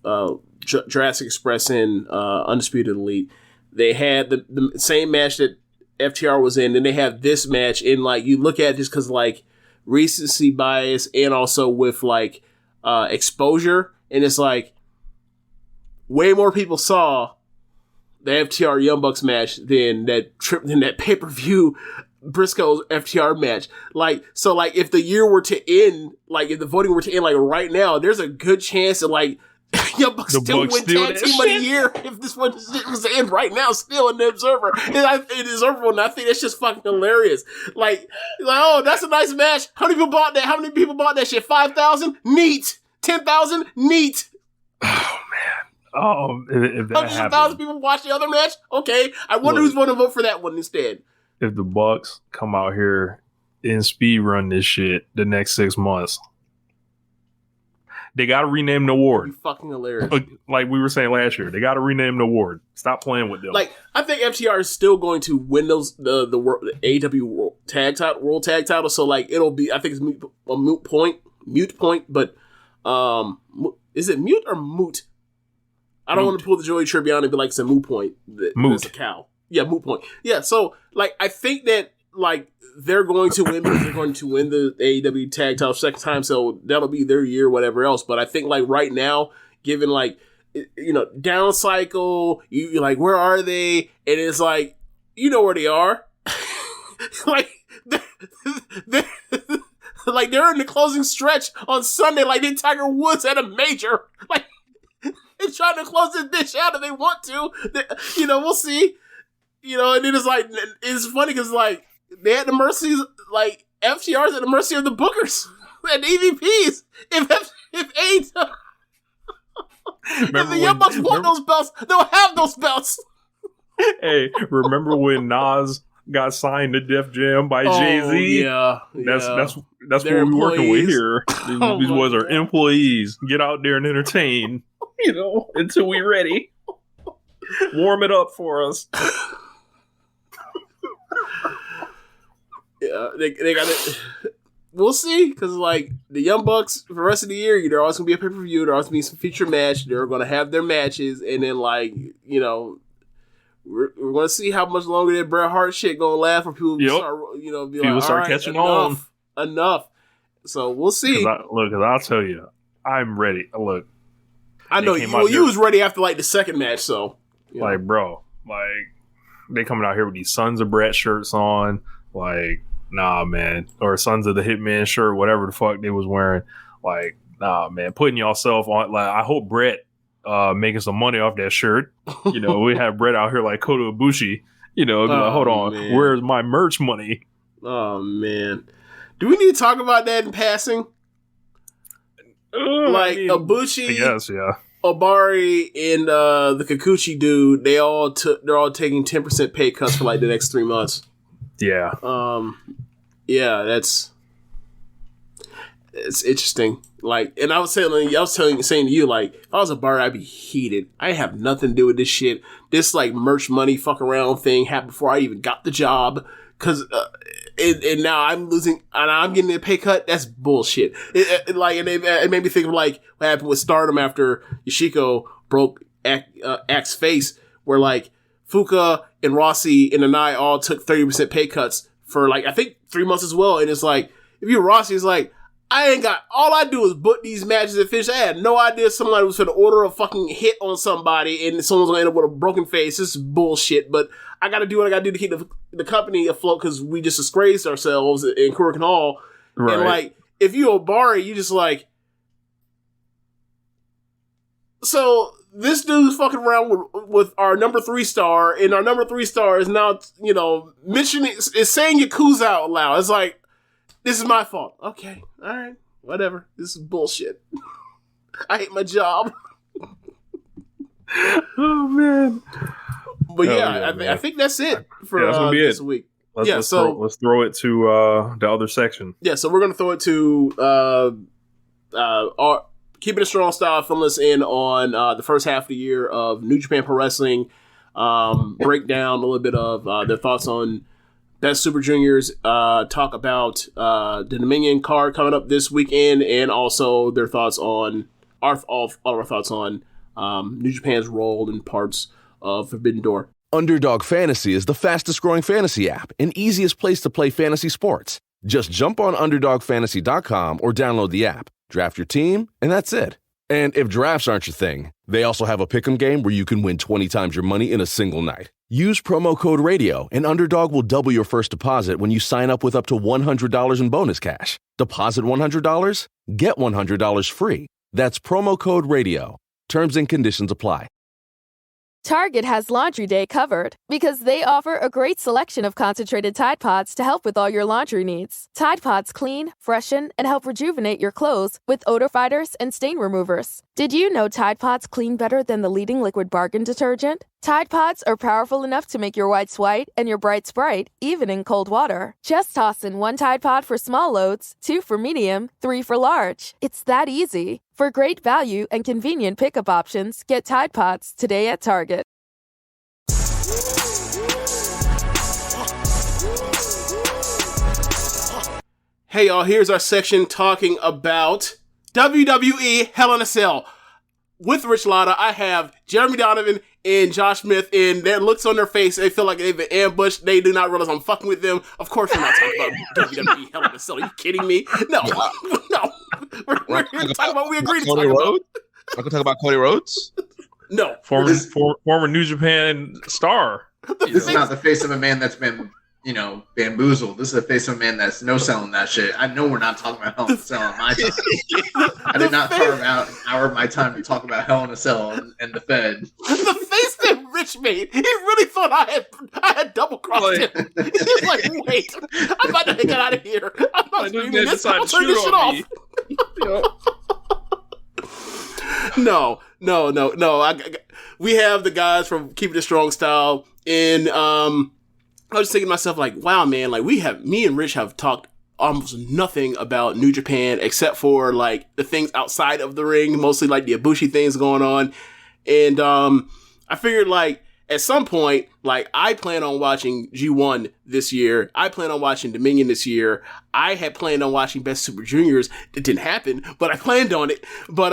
[SPEAKER 8] Jurassic Express and Undisputed Elite. They had the same match that FTR was in, and they have this match, and, like, you look at this because, like, recency bias and also with, like, exposure, and it's like way more people saw the FTR Young Bucks match than that pay-per-view Briscoe FTR match. Like, so, like, if the year were to end, like, if the voting were to end, like, right now, there's a good chance that, like, Young Bucks still win tag team of the year if this one was to end right now, still in the Observer. It is Observer, and I think that's just fucking hilarious. Like, oh, that's a nice match. How many people bought that? How many people bought that shit? 5,000? Neat. 10,000? Neat.
[SPEAKER 9] Oh, man. Oh, if that
[SPEAKER 8] hundreds of thousands of people watch the other match? Okay. I wonder who's going to vote for that one instead.
[SPEAKER 9] If the Bucks come out here and speed run this shit the next 6 months, they got to rename the award.
[SPEAKER 8] Fucking hilarious.
[SPEAKER 9] Like we were saying last year, they got to rename the award. Stop playing with them.
[SPEAKER 8] Like, I think FTR is still going to win the AEW World Tag Title. So, like, it'll be, I think it's a moot point. But is it mute or moot? I don't want to pull the Joey Tribbiani and be like, it's a moot point. It's a cow. Yeah, moot point. Yeah, so, like, I think that, like, they're going to win because they're going to win the AEW tag title second time, so that'll be their year, whatever else. But I think, like, right now, given, like, down cycle, you're like, where are they? And it's like, you know where they are. Like, they're in the closing stretch on Sunday, like they're Tiger Woods at a major. Like, they're trying to close this dish out if they want to. We'll see. And it is like, it's funny because, like, they had the mercies, like, FTR's at the mercy of the bookers and EVPs. If the Young Bucks want those belts, they'll have those belts.
[SPEAKER 9] Hey, remember when Nas got signed to Def Jam by Jay-Z?
[SPEAKER 8] Yeah.
[SPEAKER 9] That's what we're working with here. These boys are employees. Get out there and entertain. until we ready. Warm it up for us.
[SPEAKER 8] Yeah, they got it. We'll see, because like the Young Bucks for the rest of the year, they're always gonna be a pay per view. They're always gonna be some featured match. They're gonna have their matches, and then like we're gonna see how much longer that Bret Hart shit gonna last for people. Start, be
[SPEAKER 9] people
[SPEAKER 8] like,
[SPEAKER 9] start catching on.
[SPEAKER 8] Enough. So we'll see.
[SPEAKER 9] Because I'll tell you, I'm ready. Look,
[SPEAKER 8] I know you was ready after like the second match. So
[SPEAKER 9] like, bro, like they coming out here with these Sons of Bret shirts on, like. Nah, man. Or Sons of the Hitman shirt, whatever the fuck they was wearing. Like, nah, man. Putting yourself on. Like, I hope Brett making some money off that shirt. We have Brett out here like Kota Ibushi. Like, hold on. Man. Where's my merch money?
[SPEAKER 8] Oh, man. Do we need to talk about that in passing? Ibushi.
[SPEAKER 9] I guess, yeah.
[SPEAKER 8] Obari and the Kikuchi dude, they're all taking 10% pay cuts for like the next 3 months.
[SPEAKER 9] Yeah.
[SPEAKER 8] It's interesting. Like, and I was saying to you, like, if I was a bar, I'd be heated. I have nothing to do with this shit. This like merch money fuck around thing happened before I even got the job. Cause, and now I'm losing, and I'm getting a pay cut. That's bullshit. It made me think of like what happened with Stardom after Yoshiko broke Act's face, where like Fuka and Rossi and Anai all took 30% pay cuts for like, I think 3 months as well. And it's like, if you're Rossi, it's like, all I do is book these matches and finish. I had no idea somebody was going to order a fucking hit on somebody and someone's going to end up with a broken face. This is bullshit, but I got to do what I got to do to keep the company afloat because we just disgraced ourselves in Korakuen Hall. Right. And like, if you Obari, you just like, so this dude's fucking around with our number 3 star, and our number 3 star is now, is saying Yakuza out loud. It's like, this is my fault. Okay, all right, whatever. This is bullshit. I hate my job.
[SPEAKER 9] Oh, man.
[SPEAKER 8] But I think that's it for
[SPEAKER 9] that's gonna be
[SPEAKER 8] this week.
[SPEAKER 9] Let's throw it to the other section.
[SPEAKER 8] Yeah, so we're going to throw it to our Keepin It Strong Style, filling us in on the first half of the year of New Japan Pro Wrestling. Break down a little bit of their thoughts on Best Super Juniors. Talk about the Dominion card coming up this weekend, and also their thoughts on all of our thoughts on New Japan's role in parts of Forbidden Door.
[SPEAKER 10] Underdog Fantasy is the fastest growing fantasy app and easiest place to play fantasy sports. Just jump on UnderdogFantasy.com or download the app. Draft your team, and that's it. And if drafts aren't your thing, they also have a pick'em game where you can win 20 times your money in a single night. Use promo code RADIO, and Underdog will double your first deposit when you sign up with up to $100 in bonus cash. Deposit $100, get $100 free. That's promo code RADIO. Terms and conditions apply.
[SPEAKER 1] Target has Laundry Day covered because they offer a great selection of concentrated Tide Pods to help with all your laundry needs. Tide Pods clean, freshen, and help rejuvenate your clothes with odor fighters and stain removers. Did you know Tide Pods clean better than the leading liquid bargain detergent? Tide Pods are powerful enough to make your whites white and your brights bright, even in cold water. Just toss in 1 Tide Pod for small loads, 2 for medium, 3 for large. It's that easy. For great value and convenient pickup options, get Tide Pods today at Target.
[SPEAKER 8] Hey y'all, here's our section talking about WWE Hell in a Cell. With Rich Latta, I have Jeremy Donovan and Josh Smith, and their looks on their face, they feel like they've been ambushed. They do not realize I'm fucking with them. Of course we're not talking about WWE Hell in a Cell. Are you kidding me? No. No. We're here to talk about what we agreed to talk about.
[SPEAKER 11] I'm going to talk about Cody Rhodes?
[SPEAKER 8] No.
[SPEAKER 9] Former New Japan star.
[SPEAKER 11] This is not the face of a man that's been, bamboozled. This is the face of a man that's no-selling that shit. I know we're not talking about Hell in a Cell on my time. I did not carve out an hour of my time to talk about Hell in a Cell and the Fed.
[SPEAKER 8] The face that Rich made, he really thought I had double-crossed him. He's like, wait, I'm about to get out of here. I'm not doing this. I'm turning this shit off. No. We have the guys from Keepin It Strong Style, and I was just thinking to myself, like, wow, man, like me and Rich have talked almost nothing about New Japan except for like the things outside of the ring, mostly like the Ibushi things going on. And I figured like at some point, like I plan on watching G1 this year. I plan on watching Dominion this year. I had planned on watching Best Super Juniors. It didn't happen, but I planned on it. But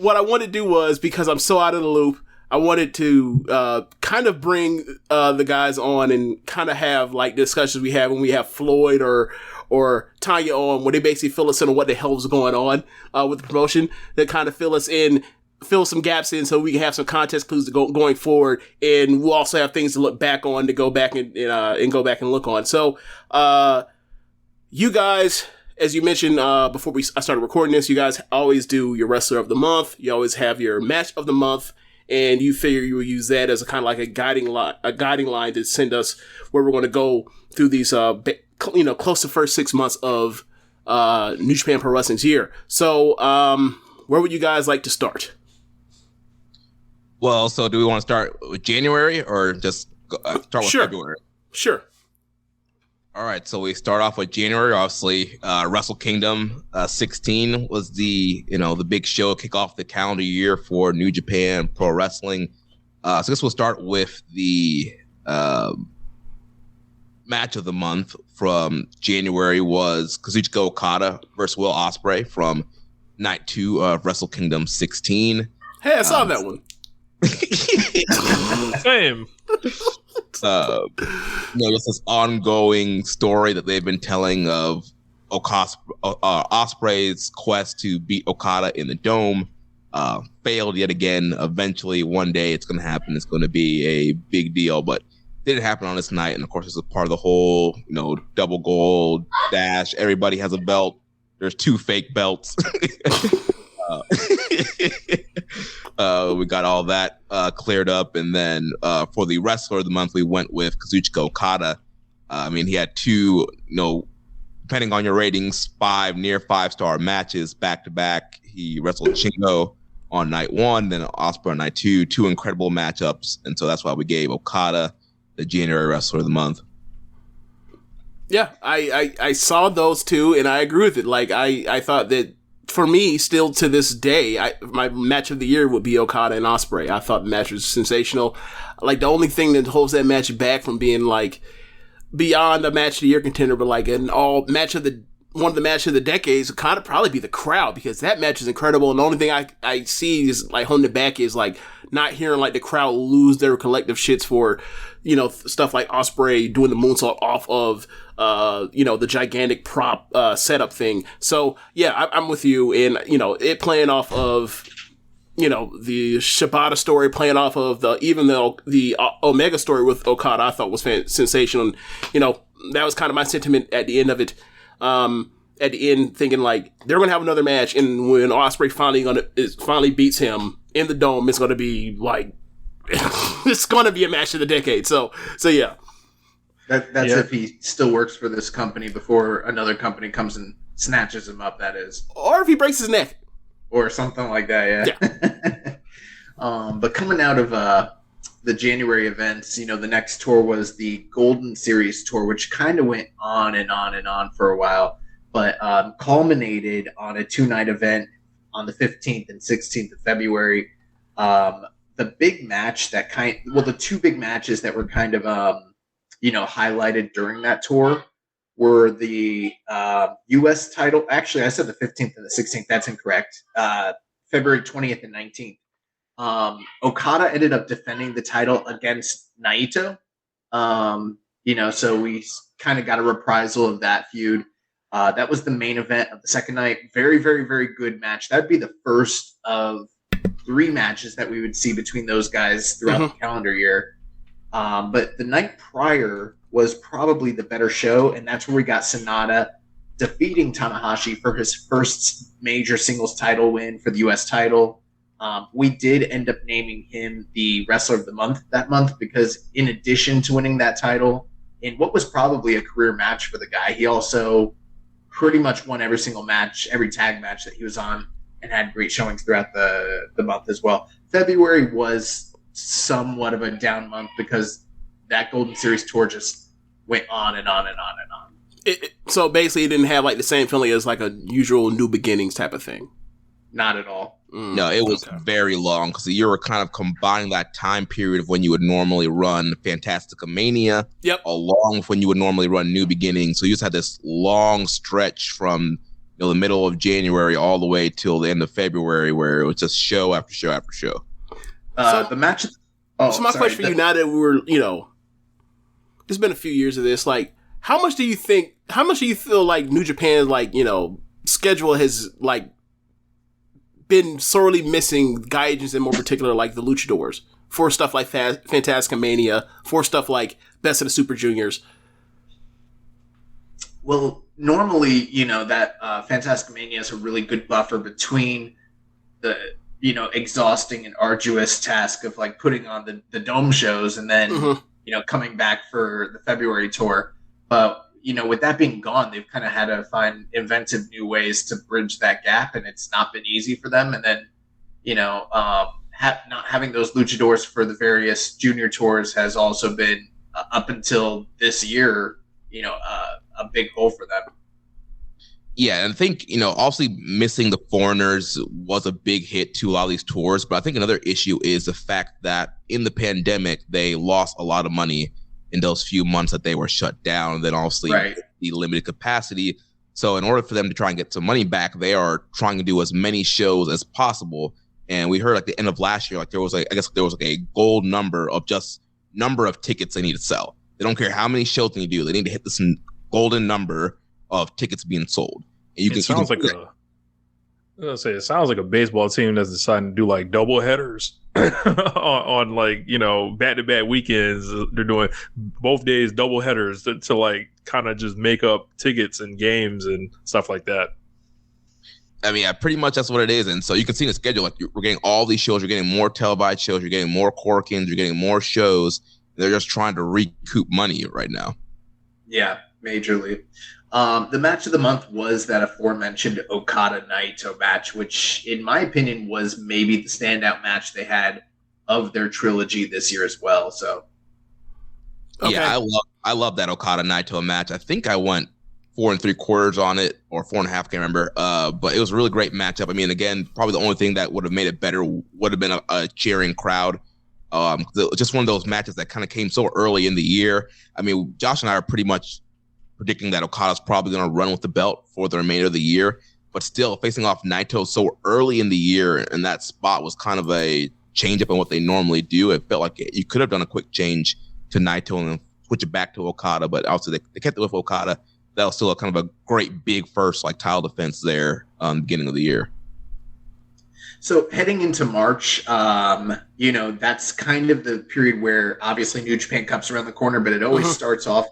[SPEAKER 8] what I wanted to do was, because I'm so out of the loop, I wanted to kind of bring the guys on and kind of have like discussions we have when we have Floyd or Tanya on, where they basically fill us in on what the hell is going on with the promotion, that kind of fill some gaps in so we can have some context clues to going forward, and we'll also have things to look back on, to go back and go back and look on. So you guys, as you mentioned before I started recording this, you guys always do your wrestler of the month. You always have your match of the month. And you figure you will use that as a kind of like a guiding line to send us where we're going to go through these, close to first 6 months of New Japan Pro Wrestling's year. So, where would you guys like to start?
[SPEAKER 12] Well, so do we want to start with January or just start with February?
[SPEAKER 8] Sure.
[SPEAKER 12] All right, so we start off with January. Obviously, Wrestle Kingdom 16 was the big show to kick off the calendar year for New Japan Pro Wrestling. So I guess we'll start with the match of the month from January was Kazuchika Okada versus Will Ospreay from night 2 of Wrestle Kingdom 16.
[SPEAKER 8] Hey, I saw that one.
[SPEAKER 9] Same.
[SPEAKER 12] Just this ongoing story that they've been telling of Ospreay's quest to beat Okada in the Dome failed yet again. Eventually, one day it's going to happen. It's going to be a big deal, but it didn't happen on this night. And of course, it's a part of the whole, double gold dash. Everybody has a belt. There's 2 fake belts. We got all that cleared up, and then for the wrestler of the month, we went with Kazuchika Okada. He had 2, depending on your ratings, 5 near 5-star matches back to back. He wrestled Shingo on night 1, then Ospreay on night 2. 2 incredible matchups, and so that's why we gave Okada the January wrestler of the month.
[SPEAKER 8] Yeah, I saw those 2, and I agree with it. Like I thought that. For me, still to this day, my match of the year would be Okada and Ospreay. I thought the match was sensational. Like, the only thing that holds that match back from being, like, beyond a match of the year contender, but, like, one of the matches of the decades would kind of probably be the crowd, because that match is incredible. And the only thing I see is, like, holding it back is, like, not hearing, like, the crowd lose their collective shits for, stuff like Ospreay doing the moonsault off of, the gigantic prop setup thing. So, yeah, I'm with you. And, it playing off of, the Shibata story, playing off of the Omega story with Okada, I thought was sensational. And, that was kind of my sentiment at the end of it. At the end, thinking like they're gonna have another match, and when Ospreay finally beats him in the Dome, it's gonna be like it's gonna be a match of the decade. So yeah.
[SPEAKER 11] That's if he still works for this company before another company comes and snatches him up. That is,
[SPEAKER 8] or if he breaks his neck,
[SPEAKER 11] or something like that. Yeah. But coming out of the January events, the next tour was the Golden Series tour, which kind of went on and on and on for a while, but culminated on a 2-night event on the 15th and 16th of February. The big match the 2 big matches that were kind of, highlighted during that tour were the U.S. title. Actually, I said the 15th and the 16th. That's incorrect. February 20th and 19th. Okada ended up defending the title against Naito. So we kind of got a reprisal of that feud. That was the main event of the second night. Very, very, very good match. That'd be the first of 3 matches that we would see between those guys throughout the calendar year. But the night prior was probably the better show, and that's where we got Sonata defeating Tanahashi for his first major singles title win for the U.S. title. We did end up naming him the Wrestler of the Month that month because in addition to winning that title, in what was probably a career match for the guy, he also pretty much won every single match, every tag match that he was on, and had great showings throughout the month as well. February was somewhat of a down month because that Golden Series tour just went on and on and on and on.
[SPEAKER 8] So basically, it didn't have like the same feeling as like a usual New Beginnings type of thing.
[SPEAKER 11] Not at all.
[SPEAKER 12] No, it was very long because you were kind of combining that time period of when you would normally run Fantasticamania, along with when you would normally run New Beginnings. So you just had this long stretch from the middle of January all the way till the end of February, where it was just show after show after show.
[SPEAKER 11] The match.
[SPEAKER 8] So my question for you now that we're it's been a few years of this, like how much do you feel like New Japan's schedule has been sorely missing guidance, and more particular like the luchadors for stuff like Fantasticamania, for stuff like Best of the Super Juniors?
[SPEAKER 11] Well, normally, that Fantasticamania is a really good buffer between the, exhausting and arduous task of like putting on the dome shows and then, coming back for the February tour. But, with that being gone, they've kind of had to find inventive new ways to bridge that gap, and it's not been easy for them. And then, not having those luchadors for the various junior tours has also been, up until this year, a big hole for them.
[SPEAKER 12] Yeah, and I think, obviously missing the foreigners was a big hit to a lot of these tours, but I think another issue is the fact that in the pandemic, they lost a lot of money in those few months that they were shut down, and then obviously the limited capacity. So in order for them to try and get some money back, they are trying to do as many shows as possible. And we heard at the end of last year, there was a gold number of just number of tickets they need to sell. They don't care how many shows they need to do. They need to hit this golden number of tickets being sold. And it sounds like
[SPEAKER 9] it sounds like a baseball team that's deciding to do like double headers on back-to-back weekends. They're doing both days double headers to like kind of just make up tickets and games and stuff like that.
[SPEAKER 12] I mean, pretty much that's what it is. And so you can see in the schedule, like we're getting all these shows, you're getting more televised shows, you're getting more Corkins, you're getting more shows. They're just trying to recoup money right now.
[SPEAKER 11] Yeah, majorly. The match of the month was that aforementioned Okada-Naito match, which, in my opinion, was maybe the standout match they had of their trilogy this year as well. So,
[SPEAKER 12] yeah, I love that Okada-Naito match. I think I went 4 3/4 on it, or 4.5, can't remember. But it was a really great matchup. I mean, again, probably the only thing that would have made it better would have been a cheering crowd. Just one of those matches that kind of came so early in the year. I mean, Josh and I are pretty much predicting that Okada's probably going to run with the belt for the remainder of the year, but still facing off Naito so early in the year, and that spot was kind of a change up in what they normally do. It felt like you could have done a quick change to Naito and then switch it back to Okada, but also they kept it with Okada. That was still a kind of a great big first title defense there beginning of the year.
[SPEAKER 11] So heading into March, that's kind of the period where obviously New Japan Cup's around the corner, but it always starts off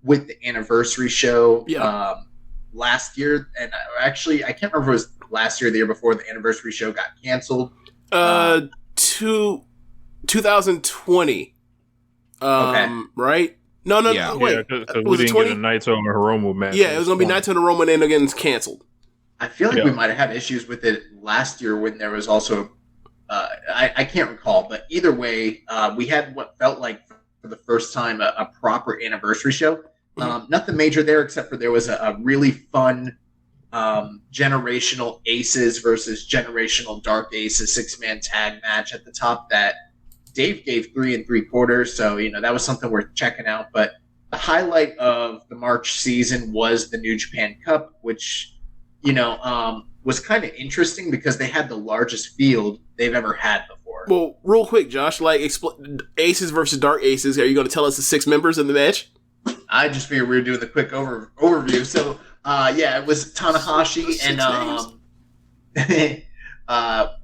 [SPEAKER 11] with the anniversary show last year. And actually, I can't remember if it was last year or the year before the anniversary show got canceled.
[SPEAKER 8] 2020. Right? No, wait.
[SPEAKER 9] Yeah, because we didn't get a Naito and Hiromu match.
[SPEAKER 8] Yeah, it was going to be Naito and Hiromu, and then again it's canceled.
[SPEAKER 11] I feel like we might have had issues with it last year when there was also, I can't recall, but either way, we had what felt like for the first time a proper anniversary show. Nothing major there, except for there was a really fun generational aces versus generational dark aces 6-man tag match at the top that Dave gave 3 3/4. So, that was something worth checking out. But the highlight of the March season was the New Japan Cup, which, was kind of interesting because they had the largest field they've ever had before.
[SPEAKER 8] Well, real quick, Josh, aces versus dark aces. Are you going to tell us the 6 members in the match?
[SPEAKER 11] I just figured we were doing the quick overview. So, it was Tanahashi and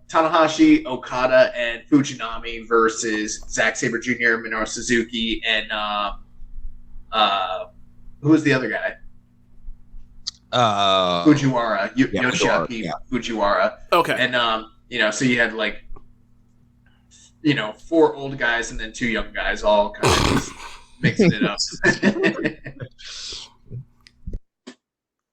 [SPEAKER 11] Tanahashi, Okada, and Fujinami versus Zack Sabre Jr., Minoru Suzuki, and who was the other guy? Fujiwara, Yoshiaki Fujiwara.
[SPEAKER 8] Okay.
[SPEAKER 11] And, so you had 4 old guys and then 2 young guys all kind of just mixing it up.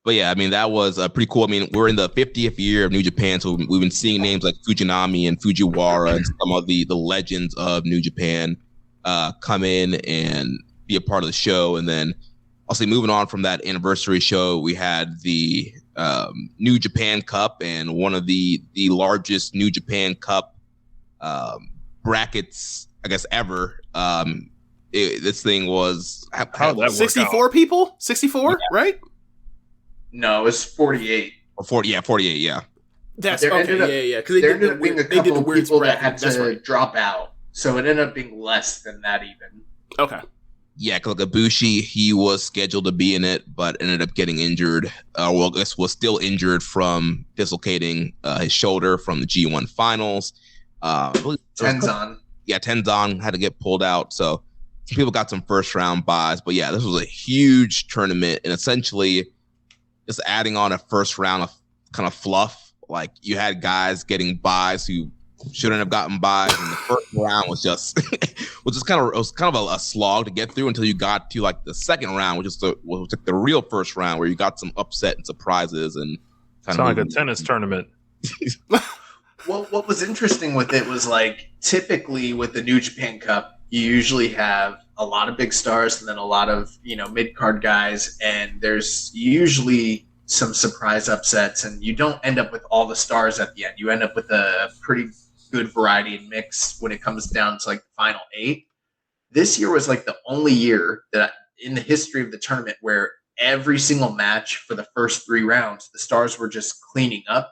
[SPEAKER 12] But yeah, I mean, that was pretty cool. I mean, we're in the 50th year of New Japan, so we've been seeing names like Fujinami and Fujiwara and some of the legends of New Japan come in and be a part of the show. And then Also, moving on from that anniversary show, we had the New Japan Cup, and one of the largest New Japan Cup brackets, I guess, ever. This thing was
[SPEAKER 8] how that 64 people, 64, right?
[SPEAKER 11] No, it was 48.
[SPEAKER 12] Or 48, yeah.
[SPEAKER 8] That's okay, yeah. Because
[SPEAKER 11] there ended up being a couple of people that had to drop out, so it ended up being less than that even.
[SPEAKER 8] Okay.
[SPEAKER 12] Yeah, because Ibushi, he was scheduled to be in it, but ended up getting injured. Well, I guess was still injured from dislocating his shoulder from the G1 finals.
[SPEAKER 11] Tenzan.
[SPEAKER 12] Yeah, Tenzan had to get pulled out. So some people got some first round buys. But yeah, this was a huge tournament. And essentially just adding on a first round of kind of fluff. Like you had guys getting buys who shouldn't have gotten buys, and the first round was just kind of a slog to get through until you got to like the second round, which is the real first round where you got some upset and surprises and
[SPEAKER 9] kind of like a tennis tournament.
[SPEAKER 11] Well, what was interesting with it was like typically with the New Japan Cup, you usually have a lot of big stars and then a lot of mid card guys, and there's usually some surprise upsets, and you don't end up with all the stars at the end. You end up with a pretty good variety and mix when it comes down to like the final 8. This year was like the only year that in the history of the tournament where every single match for the first 3 rounds, the stars were just cleaning up,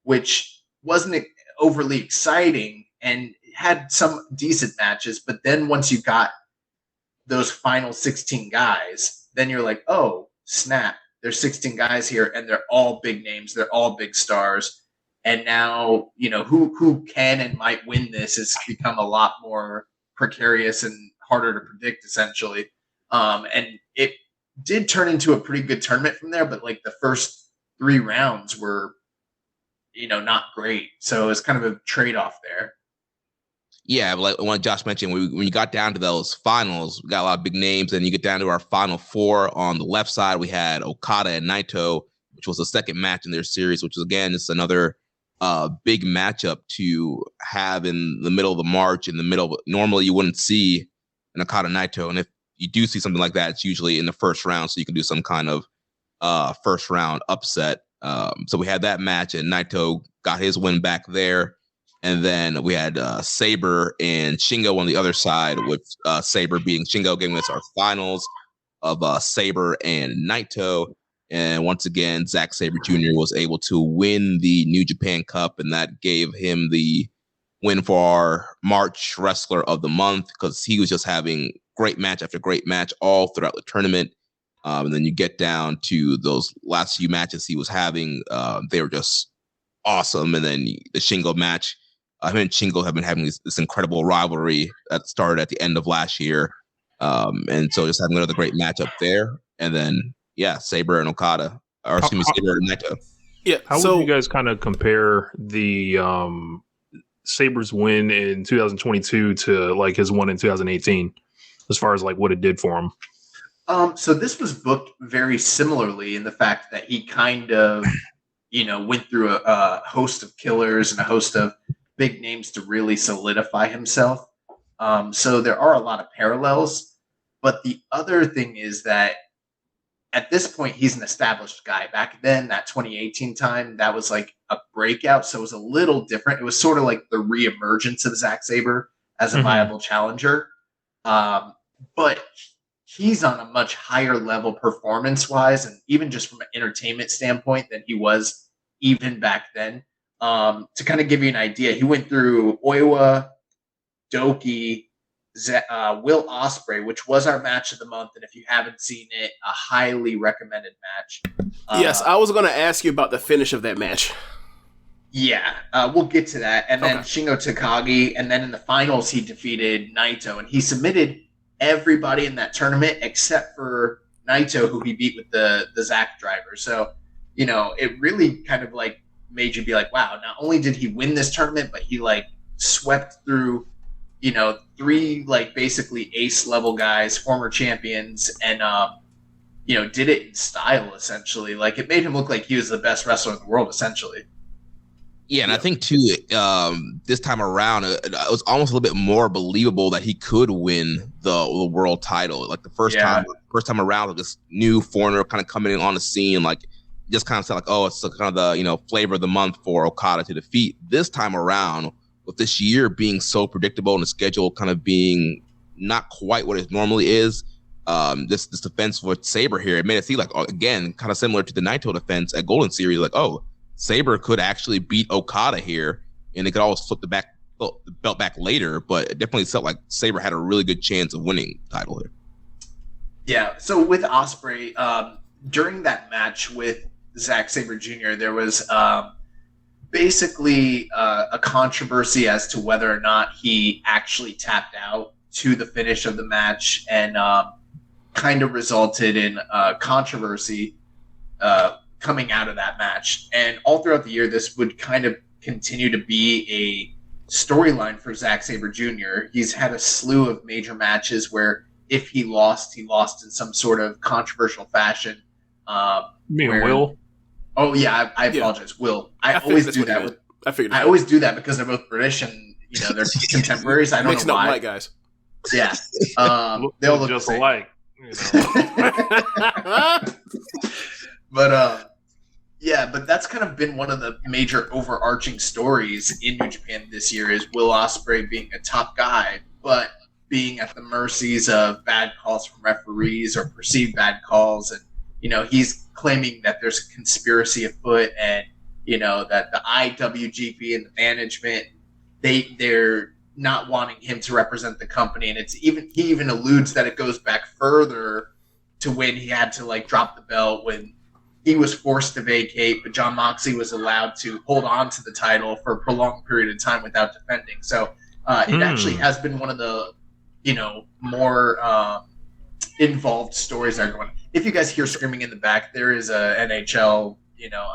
[SPEAKER 11] which wasn't overly exciting and had some decent matches. But then once you got those final 16 guys, then you're like, oh, snap. There's 16 guys here, and they're all big names. They're all big stars. And now, who can and might win this has become a lot more precarious and harder to predict, essentially. And it did turn into a pretty good tournament from there, but like the first 3 rounds were, not great. So it's kind of a trade-off there.
[SPEAKER 12] Yeah, like what Josh mentioned, when you got down to those finals, we got a lot of big names, and you get down to our final 4 on the left side, we had Okada and Naito, which was the second match in their series, which was, again, just another big matchup to have in the middle of the March, normally you wouldn't see an Okada Naito, and if you do see something like that, it's usually in the first round, so you can do some kind of first round upset. So we had that match, and Naito got his win back there. And then we had Sabre and Shingo on the other side, with Sabre beating Shingo, giving us our finals of Sabre and Naito. And once again, Zack Sabre Jr. was able to win the New Japan Cup, and that gave him the win for our March Wrestler of the Month, because he was just having great match after great match all throughout the tournament. And then you get down to those last few matches he was having. They were just awesome. And then the Shingo match, him and Shingo have been having this incredible rivalry that started at the end of last year. And so just having another great matchup there. And then, yeah, Sabre and Okada, or excuse me, Sabre and Naito.
[SPEAKER 8] Yeah.
[SPEAKER 9] How would you guys kind of compare the Sabre's win in 2022 to like his one in 2018, as far as like what it did for him?
[SPEAKER 11] So this was booked very similarly in the fact that he kind of, went through a host of killers and a host of big names to really solidify himself. So there are a lot of parallels. But the other thing is that at this point, he's an established guy. Back then, that 2018 time, that was like a breakout. So it was a little different. It was sort of like the reemergence of Zack Sabre as a viable challenger. But he's on a much higher level performance-wise, and even just from an entertainment standpoint than he was even back then. To kind of give you an idea, he went through Oiwa, Doki, Will Ospreay, which was our match of the month, and if you haven't seen it, a highly recommended match.
[SPEAKER 8] Yes, I was going to ask you about the finish of that match.
[SPEAKER 11] Yeah, we'll get to that. And then Shingo Takagi, and then in the finals, he defeated Naito, and he submitted everybody in that tournament except for Naito, who he beat with the Zack driver. So, it really kind of like made you be like, wow, not only did he win this tournament, but he like swept through, 3 like basically ace level guys, former champions, and did it in style essentially. Like it made him look like he was the best wrestler in the world essentially.
[SPEAKER 12] Yeah, and I think too, this time around, it was almost a little bit more believable that he could win the world title. Like the first first time around, like this new foreigner kind of coming in on the scene, like just kind of said like, oh, it's kind of the, you know, flavor of the month for Okada to defeat. This time around, with this year being so predictable and the schedule kind of being not quite what it normally is, this defense with Sabre here, it made it seem like, again, kind of similar to the Naito defense at Golden Series, like, oh, Sabre could actually beat Okada here, and they could always flip the belt back later, but it definitely felt like Sabre had a really good chance of winning the title here.
[SPEAKER 11] Yeah, so with Ospreay, during that match with Zack Sabre Jr., there was basically a controversy as to whether or not he actually tapped out to the finish of the match, and kind of resulted in controversy coming out of that match. And all throughout the year, this would kind of continue to be a storyline for Zack Sabre Jr. He's had a slew of major matches where if he lost in some sort of controversial fashion. You
[SPEAKER 9] mean Will?
[SPEAKER 11] Oh yeah, I apologize, Will. I always do that. I always do that because they're both British and you know they're contemporaries. I don't
[SPEAKER 8] Mixing
[SPEAKER 11] know why.
[SPEAKER 8] up white guys.
[SPEAKER 11] Yeah, they all look
[SPEAKER 9] just
[SPEAKER 11] the same.
[SPEAKER 9] alike. You know.
[SPEAKER 11] But that's kind of been one of the major overarching stories in New Japan this year is Will Ospreay being a top guy, but being at the mercies of bad calls from referees or perceived bad calls. And, you know, he's claiming that there's a conspiracy afoot and, you know, that the IWGP and the management, they're not wanting him to represent the company. And he even alludes that it goes back further to when he had to like drop the belt when he was forced to vacate, but Jon Moxley was allowed to hold on to the title for a prolonged period of time without defending. So it actually has been one of the, you know, more involved stories that are going on. If you guys hear screaming in the back, there is a NHL, you know,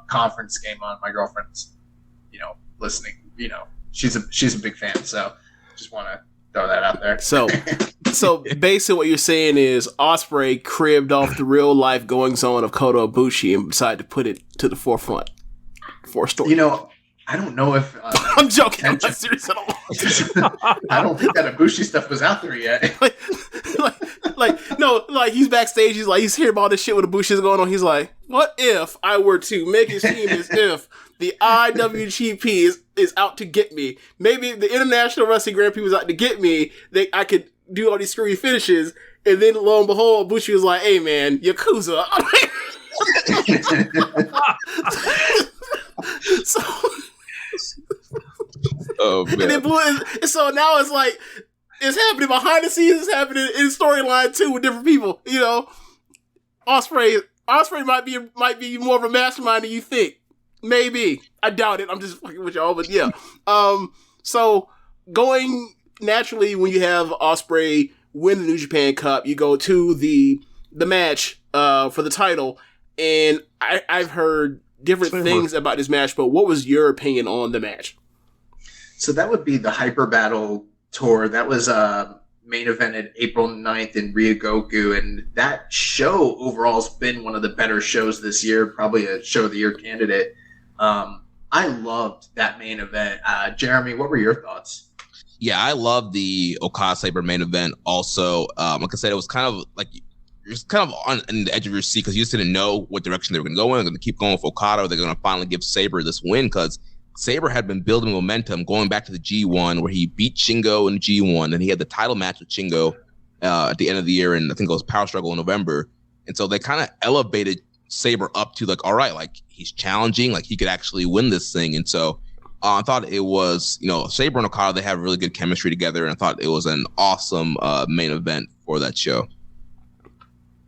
[SPEAKER 11] conference game on. My girlfriend's, you know, listening. You know, she's a big fan, so just want to throw that out there.
[SPEAKER 8] So basically what you're saying is Ospreay cribbed off the real life goings on of Kota Ibushi and decided to put it to the forefront for a story.
[SPEAKER 11] You know, I don't know if
[SPEAKER 8] I'm joking. I'm not serious at all.
[SPEAKER 11] I don't think that Ibushi stuff was out there yet.
[SPEAKER 8] like he's backstage. He's hearing about this shit with Ibushi's going on. He's like, what if I were to make it seem as if the IWGP is out to get me? Maybe the International Wrestling Grand Prix was out to get me. I could do all these screwy finishes, and then lo and behold, Ibushi was like, "Hey man, Yakuza." So,
[SPEAKER 12] oh man!
[SPEAKER 8] And so now it's like it's happening behind the scenes. It's happening in storyline too with different people. You know, Ospreay might be more of a mastermind than you think. Maybe. I doubt it. I'm just fucking with y'all, but yeah. So going naturally when you have Ospreay win the New Japan Cup, you go to the match for the title, and I've heard different things about this match, but what was your opinion on the match?
[SPEAKER 11] So that would be the Hyper Battle Tour. That was main evented April 9th in Ryogoku, and that show overall has been one of the better shows this year, probably a show of the year candidate. I loved that main event. Jeremy, what were your thoughts?
[SPEAKER 12] Yeah, I love the Okada Sabre main event also. Like I said, it was kind of like you're just kind of on the edge of your seat because you just didn't know what direction they were going to go in. They're going to keep going with Okada, or they're going to finally give Sabre this win because Sabre had been building momentum going back to the G1 where he beat Shingo in G1, and he had the title match with Shingo at the end of the year, and I think it was Power Struggle in November. And so they kind of elevated Sabre up to like, all right, like he's challenging, like he could actually win this thing. And so I thought it was, you know, Sabre and Okada, they have really good chemistry together, and I thought it was an awesome main event for that show.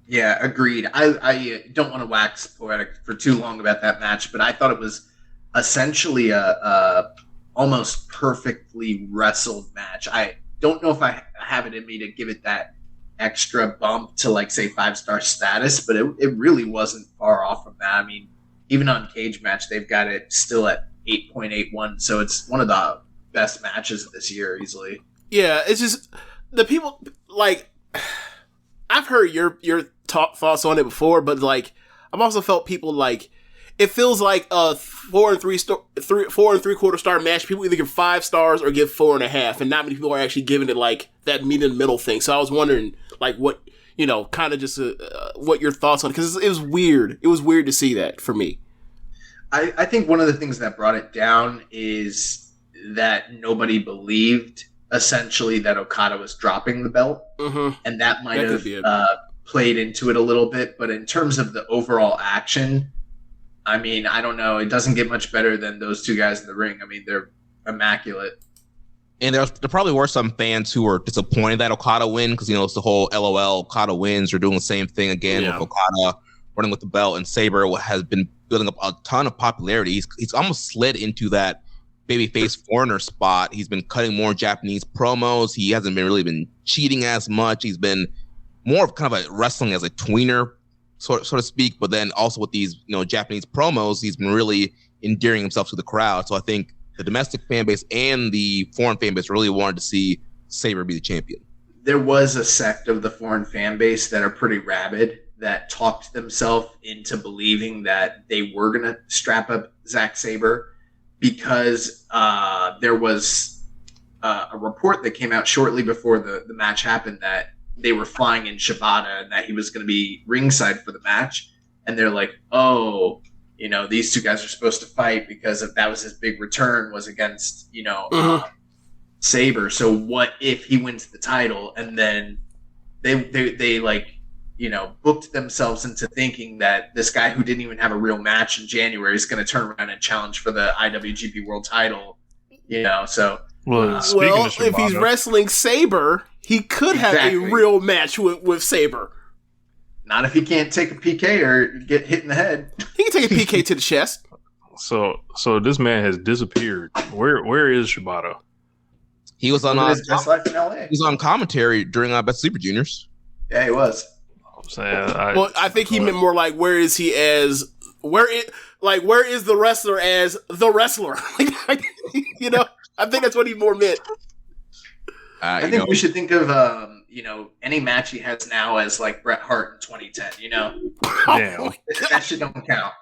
[SPEAKER 11] Yeah, agreed. I don't want to wax poetic for too long about that match, but I thought it was essentially a almost perfectly wrestled match. I don't know if I have it in me to give it that extra bump to like say 5-star status, but it really wasn't far off from that. I mean, even on Cage Match, they've got it still at 8.81, so it's one of the best matches of this year easily.
[SPEAKER 8] Yeah, it's just the people like I've heard your thoughts on it before, but like I've also felt people like it feels like a 4 3/4 star match. People either give 5 stars or give 4.5, and not many people are actually giving it like that meet in the middle thing. So I was wondering like what kind of just what your thoughts on it, because it was weird. It was weird to see that for me.
[SPEAKER 11] I think one of the things that brought it down is that nobody believed essentially that Okada was dropping the belt, and that might have played into it a little bit. But in terms of the overall action, I mean, I don't know. It doesn't get much better than those two guys in the ring. I mean, they're immaculate.
[SPEAKER 12] And there probably were some fans who were disappointed that Okada win because, it's the whole LOL, Okada wins. They're doing the same thing again with Okada running with the belt. And Sabre has been building up a ton of popularity. He's almost slid into that babyface foreigner spot. He's been cutting more Japanese promos. He hasn't really been cheating as much. He's been more of kind of a wrestling as a tweener, so to speak. But then also with these, Japanese promos, he's been really endearing himself to the crowd. So I think the domestic fan base and the foreign fan base really wanted to see Sabre be the champion.
[SPEAKER 11] There was a sect of the foreign fan base that are pretty rabid that talked themselves into believing that they were going to strap up Zack Sabre because there was a report that came out shortly before the match happened that they were flying in Shibata and that he was going to be ringside for the match. And they're like, oh, these two guys are supposed to fight because if that was his big return was against, Sabre. So what if he wins the title? And then they booked themselves into thinking that this guy who didn't even have a real match in January is going to turn around and challenge for the IWGP World Title. So
[SPEAKER 8] if he's wrestling Sabre, he could have a real match with Sabre.
[SPEAKER 11] Not if he can't take a PK or get hit in the head.
[SPEAKER 8] He can take a PK to the chest.
[SPEAKER 9] So this man has disappeared. Where is Shibata?
[SPEAKER 12] He was on
[SPEAKER 11] Best Life in LA.
[SPEAKER 12] He was on commentary during Best Super Juniors.
[SPEAKER 11] Yeah, he was.
[SPEAKER 9] I'm saying,
[SPEAKER 8] I think he meant more like where is he as where is the wrestler as the wrestler? I think that's what he more meant.
[SPEAKER 11] I think we should think of any match he has now as like Bret Hart in 2010.
[SPEAKER 9] Damn.
[SPEAKER 11] That shit don't count.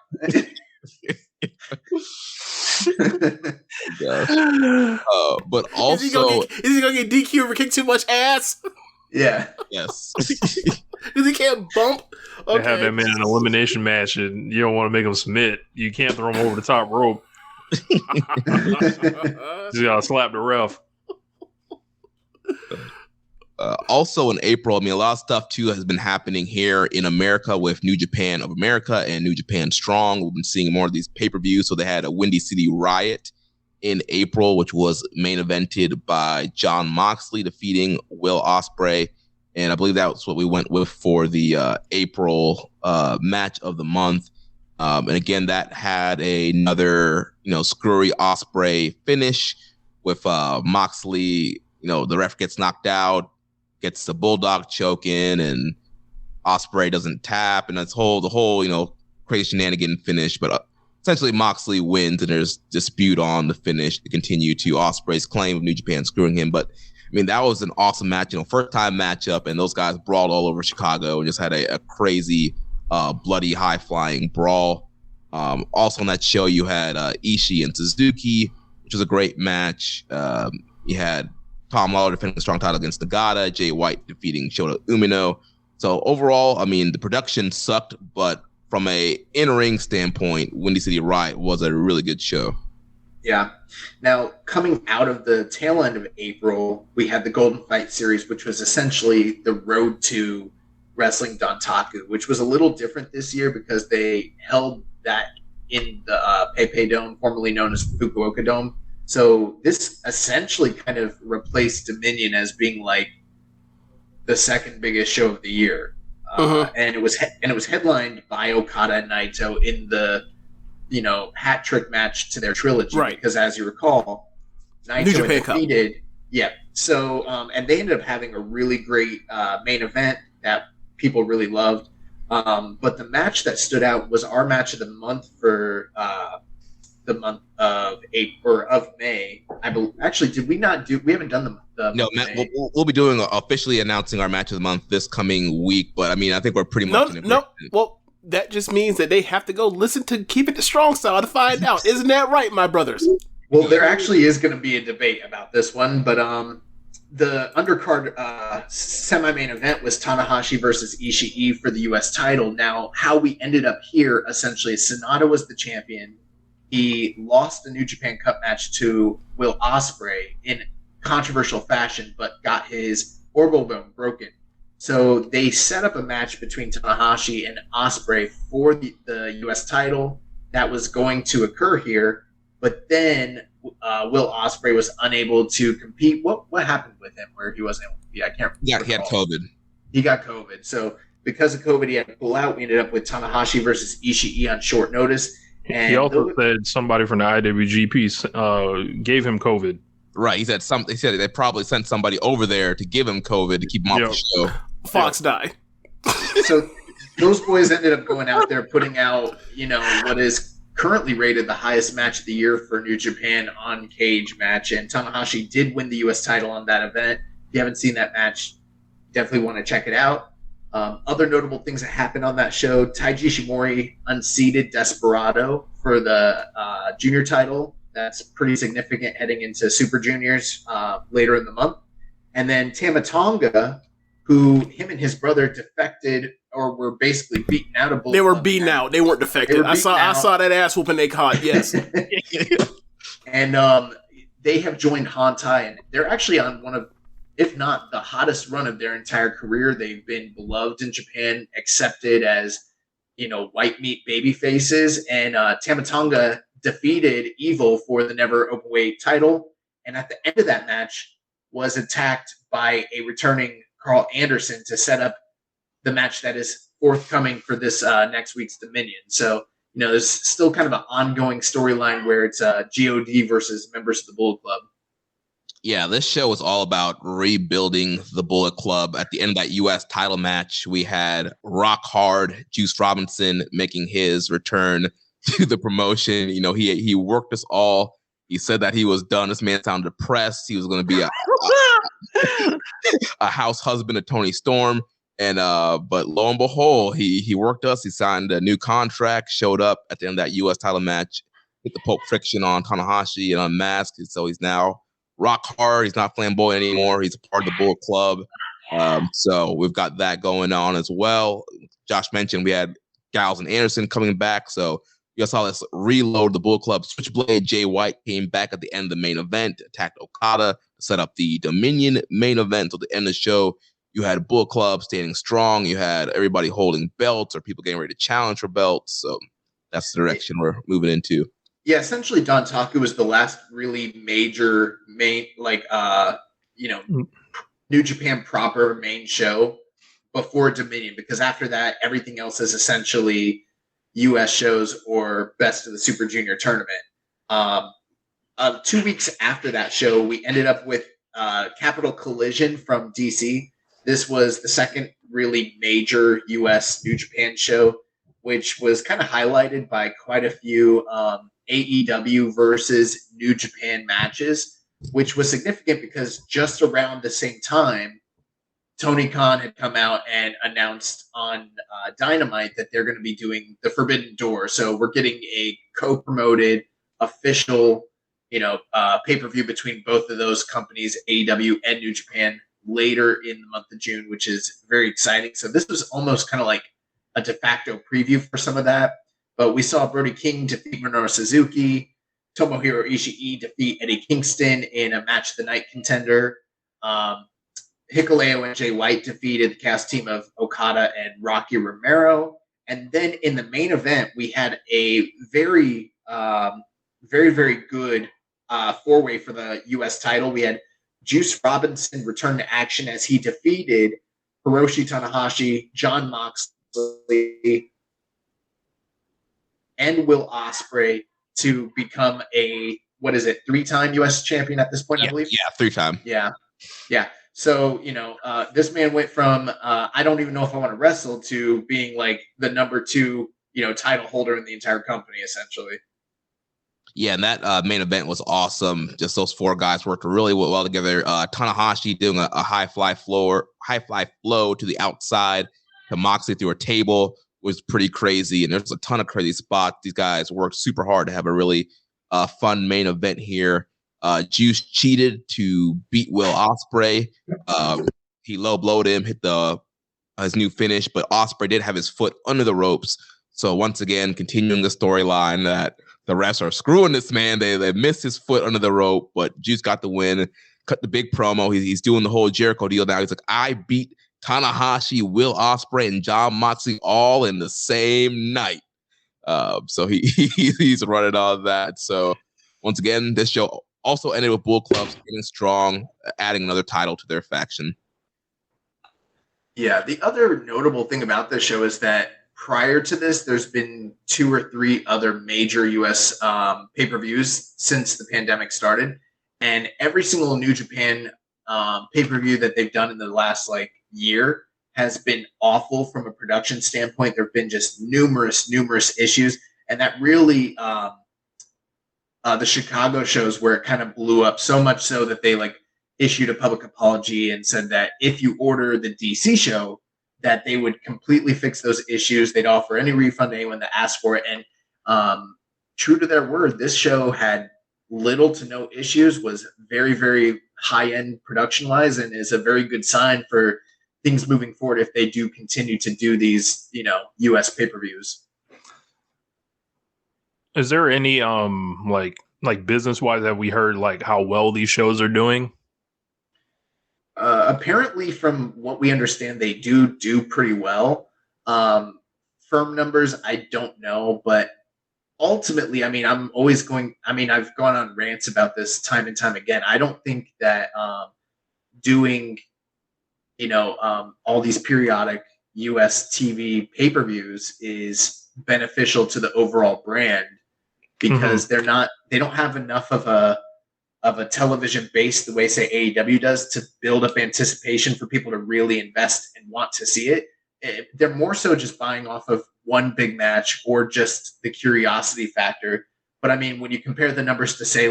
[SPEAKER 12] But also,
[SPEAKER 8] is he gonna get DQ or kick too much ass?
[SPEAKER 11] Yeah.
[SPEAKER 12] Yes.
[SPEAKER 8] Because he can't bump.
[SPEAKER 9] Okay. They have that man in an elimination match, and you don't want to make him submit. You can't throw him over the top rope. You gotta slap the ref.
[SPEAKER 12] Also in April, a lot of stuff too has been happening here in America with New Japan of America and New Japan Strong. We've been seeing more of these pay-per-views. So they had a Windy City Riot in April, which was main evented by Jon Moxley defeating Will Ospreay. And I believe that was what we went with for the April match of the month. And again, that had another, screwy Ospreay finish with Moxley. The ref gets knocked out, gets the bulldog choke in, and Ospreay doesn't tap, and the whole crazy shenanigan finish. But essentially, Moxley wins, and there's dispute on the finish to continue to Ospreay's claim of New Japan screwing him. But that was an awesome match, first time matchup, and those guys brawled all over Chicago and just had a crazy, bloody, high flying brawl. Also on that show, you had Ishii and Suzuki, which was a great match. You had Tom Lawler defending the strong title against Nagata, Jay White defeating Shota Umino. So overall, the production sucked, but from a in-ring standpoint, Windy City Riot was a really good show.
[SPEAKER 11] Yeah. Now, coming out of the tail end of April, we had the Golden Fight Series, which was essentially the road to Wrestling Dontaku, which was a little different this year because they held that in the PayPay Dome, formerly known as Fukuoka Dome. So this essentially kind of replaced Dominion as being like the second biggest show of the year, and it was headlined by Okada and Naito in the hat trick match to their trilogy, right? Because as you recall, Naito defeated, yeah. So and they ended up having a really great main event that people really loved. But the match that stood out was our match of the month for the month of April or of May. Actually, did we not do? We haven't done the
[SPEAKER 12] no. We'll be doing officially announcing our match of the month this coming week. But I think we're pretty much
[SPEAKER 8] no. Well, that just means that they have to go listen to Keep It Strong Style to find out. Isn't that right, my brothers?
[SPEAKER 11] Well, there actually is going to be a debate about this one, but the undercard semi-main event was Tanahashi versus Ishii for the U.S. title. Now, how we ended up here, essentially, Sonata was the champion. He lost the New Japan Cup match to Will Ospreay in controversial fashion, but got his orbital bone broken. So they set up a match between Tanahashi and Ospreay for the U.S. title that was going to occur here, but then Will Ospreay was unable to compete. What happened with him where he wasn't able to compete? I can't remember.
[SPEAKER 12] Yeah, he had COVID.
[SPEAKER 11] He got COVID. So because of COVID, he had to pull out. We ended up with Tanahashi versus Ishii on short notice. And
[SPEAKER 9] he also said somebody from the IWGP gave him COVID.
[SPEAKER 12] Right. He said they probably sent somebody over there to give him COVID to keep him off the show.
[SPEAKER 8] Fox die.
[SPEAKER 11] So those boys ended up going out there, putting out, what is currently rated the highest match of the year for New Japan on Cage match. And Tanahashi did win the U.S. title on that event. If you haven't seen that match, definitely want to check it out. Other notable things that happened on that show, Taiji Ishimori unseated Desperado for the junior title. That's pretty significant heading into Super Juniors later in the month. And then Tama Tonga, who him and his brother defected or were basically beaten out of Bullet
[SPEAKER 8] They were
[SPEAKER 11] Club
[SPEAKER 8] beaten out. They weren't defected. I saw that ass whooping they caught. Yes.
[SPEAKER 11] And they have joined Hantai, and they're actually on one of, if not the hottest run of their entire career. They've been beloved in Japan, accepted as, white meat baby faces. And Tama Tonga defeated Evil for the Never Openweight title. And at the end of that match was attacked by a returning Carl Anderson to set up the match that is forthcoming for this next week's Dominion. So, there's still kind of an ongoing storyline where it's GOD versus members of the Bullet Club.
[SPEAKER 12] Yeah, this show was all about rebuilding the Bullet Club. At the end of that U.S. title match, we had Rock Hard Juice Robinson making his return to the promotion. He worked us all. He said that he was done. This man sounded depressed. He was going to be a house husband to Tony Storm. And but lo and behold, he worked us. He signed a new contract, showed up at the end of that U.S. title match, hit the Pope friction on Tanahashi and unmasked. So he's now rock hard. He's not flamboyant anymore. He's a part of the Bullet Club. So we've got that going on as well. Josh mentioned we had Giles and Anderson coming back. So you saw this reload the Bullet Club. Switchblade Jay White came back at the end of the main event, attacked Okada to set up the Dominion main event. So at the end of the show, you had Bullet Club standing strong. You had everybody holding belts or people getting ready to challenge for belts. So that's the direction we're moving into.
[SPEAKER 11] Yeah, essentially Don Taku was the last really major New Japan proper main show before Dominion, because after that, everything else is essentially U.S. shows or best of the Super Junior tournament. 2 weeks after that show, we ended up with Capital Collision from DC. This was the second really major U.S. New Japan show, which was kind of highlighted by quite a few AEW versus New Japan matches, which was significant because just around the same time, Tony Khan had come out and announced on Dynamite that they're going to be doing the Forbidden Door. So we're getting a co-promoted official, pay-per-view between both of those companies, AEW and New Japan, later in the month of June, which is very exciting. So this was almost kind of like a de facto preview for some of that. But we saw Brody King defeat Minoru Suzuki, Tomohiro Ishii defeat Eddie Kingston in a match of the night contender. Hikuleo and Jay White defeated the cast team of Okada and Rocky Romero. And then in the main event, we had a very, very good four-way for the U.S. title. We had Juice Robinson return to action as he defeated Hiroshi Tanahashi, Jon Moxley, and Will Ospreay to become a, three-time U.S. champion at this point, I believe?
[SPEAKER 12] Yeah, three-time.
[SPEAKER 11] Yeah. So, this man went from, I don't even know if I want to wrestle, to being like the number 2, title holder in the entire company, essentially.
[SPEAKER 12] Yeah, and that main event was awesome. Just those four guys worked really well together. Tanahashi doing a high fly flow to the outside to Moxley through a table was pretty crazy. And there's a ton of crazy spots. These guys worked super hard to have a really fun main event here. Juice cheated to beat Will Ospreay. He low blowed him, hit his new finish, but Ospreay did have his foot under the ropes. So once again, continuing the storyline that the refs are screwing this man. They missed his foot under the rope, but Juice got the win. Cut the big promo. He's doing the whole Jericho deal now. He's like, I beat Tanahashi, Will Ospreay, and Jon Moxley all in the same night. So he's running all that. So once again, this show also ended with Bull Club getting strong, adding another title to their faction.
[SPEAKER 11] Yeah, the other notable thing about this show is that prior to this, there's been 2 or 3 other major U.S. pay-per-views since the pandemic started. And every single New Japan pay-per-view that they've done in the last year has been awful from a production standpoint. There have been just numerous issues. And that really, the Chicago shows where it kind of blew up, so much so that they issued a public apology and said that if you order the DC show, that they would completely fix those issues. They'd offer any refund to anyone that asked for it. And true to their word, this show had little to no issues, was very, very high-end production-wise, and is a very good sign for things moving forward if they do continue to do these, U.S. pay-per-views.
[SPEAKER 9] Is there any like business-wise, have we heard how well these shows are doing?
[SPEAKER 11] Apparently, from what we understand, they do pretty well. Firm numbers, I don't know, but ultimately, I've gone on rants about this time and time again. I don't think that doing, all these periodic US TV pay-per-views is beneficial to the overall brand, because they don't have enough of a television base the way, say, AEW does, to build up anticipation for people to really invest and want to see it. They're more so just buying off of one big match or just the curiosity factor. But when you compare the numbers to, say,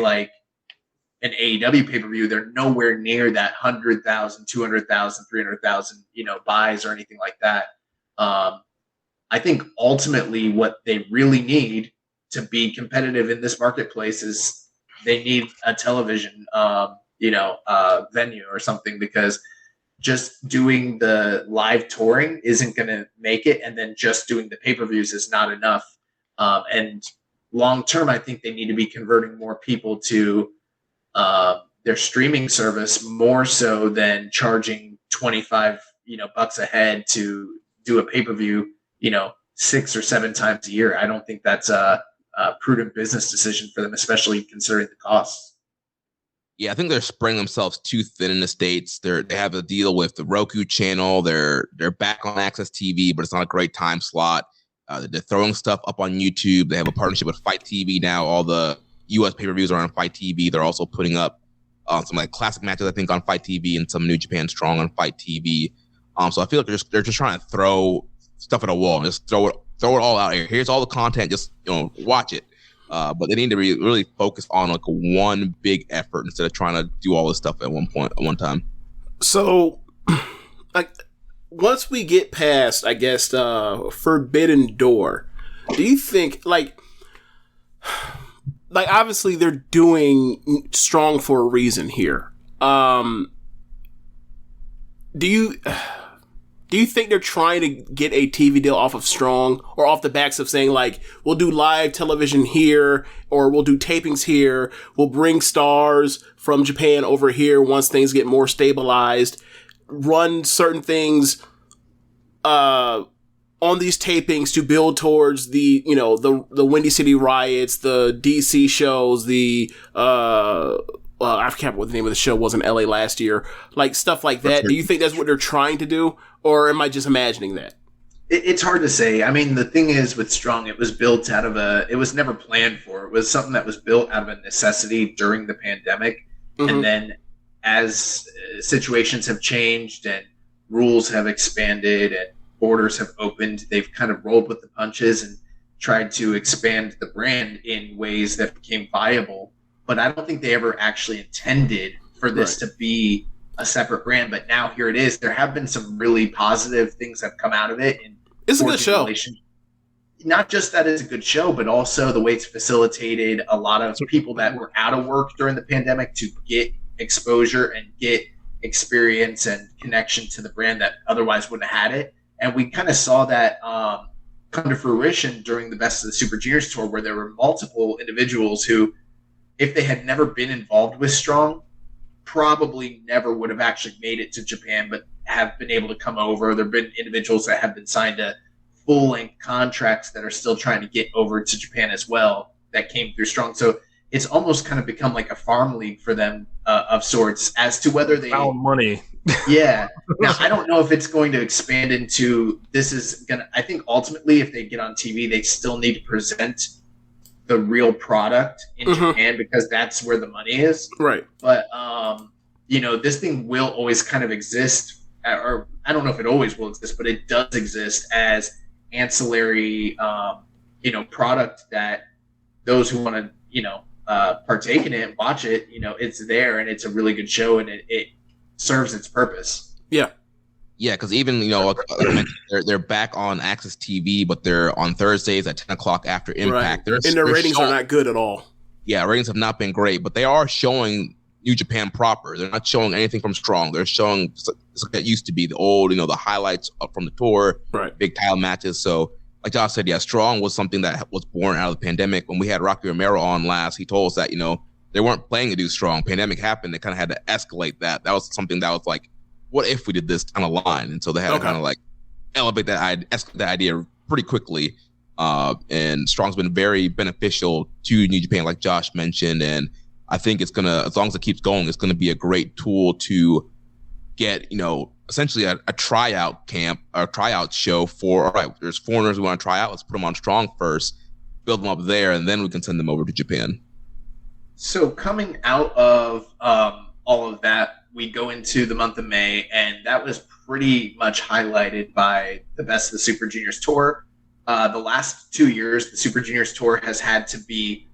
[SPEAKER 11] an AEW pay-per-view, they're nowhere near that 100,000, 200,000, 300,000, buys or anything like that. I think ultimately what they really need to be competitive in this marketplace is they need a television, venue or something, because just doing the live touring isn't going to make it. And then just doing the pay-per-views is not enough. And long-term, I think they need to be converting more people to their streaming service, more so than charging 25, bucks a head to do a pay-per-view, 6 or 7 times a year. I don't think that's a prudent business decision for them, especially considering the costs.
[SPEAKER 12] Yeah, I think they're spreading themselves too thin in the States. They have a deal with the Roku channel. They're back on Access TV, but it's not a great time slot. They're throwing stuff up on YouTube. They have a partnership with Fight TV now. All the U.S. pay-per-views are on Fight TV. They're also putting up some classic matches, I think, on Fight TV, and some New Japan Strong on Fight TV. So I feel like they're just trying to throw stuff at a wall and just throw it all out here. Here's all the content. Just watch it. But they need to really focus on one big effort instead of trying to do all this stuff at one time.
[SPEAKER 8] So, once we get past, I guess, Forbidden Door, do you think obviously they're doing Strong for a reason here? Do you think they're trying to get a TV deal off of Strong, or off the backs of saying, we'll do live television here, or we'll do tapings here, we'll bring stars from Japan over here once things get more stabilized, run certain things on these tapings to build towards the Windy City Riots, the DC shows, I can't remember what the name of the show was in LA last year, stuff like that. Do you think that's what they're trying to do, or am I just imagining that?
[SPEAKER 11] It's hard to say. The thing is with Strong, it was built out of it was never planned for. It was something that was built out of a necessity during the pandemic. Mm-hmm. And then as situations have changed and rules have expanded and borders have opened, they've kind of rolled with the punches and tried to expand the brand in ways that became viable. But I don't think they ever actually intended for this to be a separate brand. But now here it is. There have been some really positive things that have come out of it.
[SPEAKER 8] It's a good show.
[SPEAKER 11] not just that it's a good show, but also the way it's facilitated a lot of people that were out of work during the pandemic to get exposure and get experience and connection to the brand that otherwise wouldn't have had it. And we kind of saw that come to fruition during the Best of the Super Juniors tour, where there were multiple individuals who, if they had never been involved with Strong, probably never would have actually made it to Japan, but have been able to come over. There have been individuals that have been signed to full-length contracts that are still trying to get over to Japan as well, that came through Strong. So it's almost kind of become like a farm league for them of sorts as to whether they
[SPEAKER 9] found money.
[SPEAKER 11] Yeah. Now, I don't know if it's going to expand into this is going to, I think ultimately if they get on TV, they still need to present the real product in Japan, because that's where the money is.
[SPEAKER 8] Right.
[SPEAKER 11] But, this thing will always kind of exist, or I don't know if it always will exist, but it does exist as ancillary, product that those who want to, partake in it and watch it, it's there, and it's a really good show, and it serves its purpose.
[SPEAKER 8] Yeah.
[SPEAKER 12] Yeah, because even, they're back on Access TV, but they're on Thursdays at 10 o'clock after Impact.
[SPEAKER 8] Right. And their ratings are not good at all.
[SPEAKER 12] Yeah, ratings have not been great, but they are showing New Japan proper. They're not showing anything from Strong. They're showing that used to be the old, the highlights from the tour, big title matches. So, like Josh said, yeah, Strong was something that was born out of the pandemic. When we had Rocky Romero on last, he told us that, they weren't planning to do Strong. Pandemic happened. They kind of had to escalate that. That was something that was like, what if we did this down the line? And so they had to kind of like elevate escalate that idea pretty quickly. And Strong's been very beneficial to New Japan, like Josh mentioned. And I think it's going to, as long as it keeps going, it's going to be a great tool to get, essentially a tryout camp or a tryout show for, all right, there's foreigners we want to try out. Let's put them on Strong first, build them up there, and then we can send them over to Japan.
[SPEAKER 11] So coming out of all of that, we go into the month of May, and that was pretty much highlighted by the Best of the Super Juniors tour. The last 2 years, the Super Juniors tour has had to be,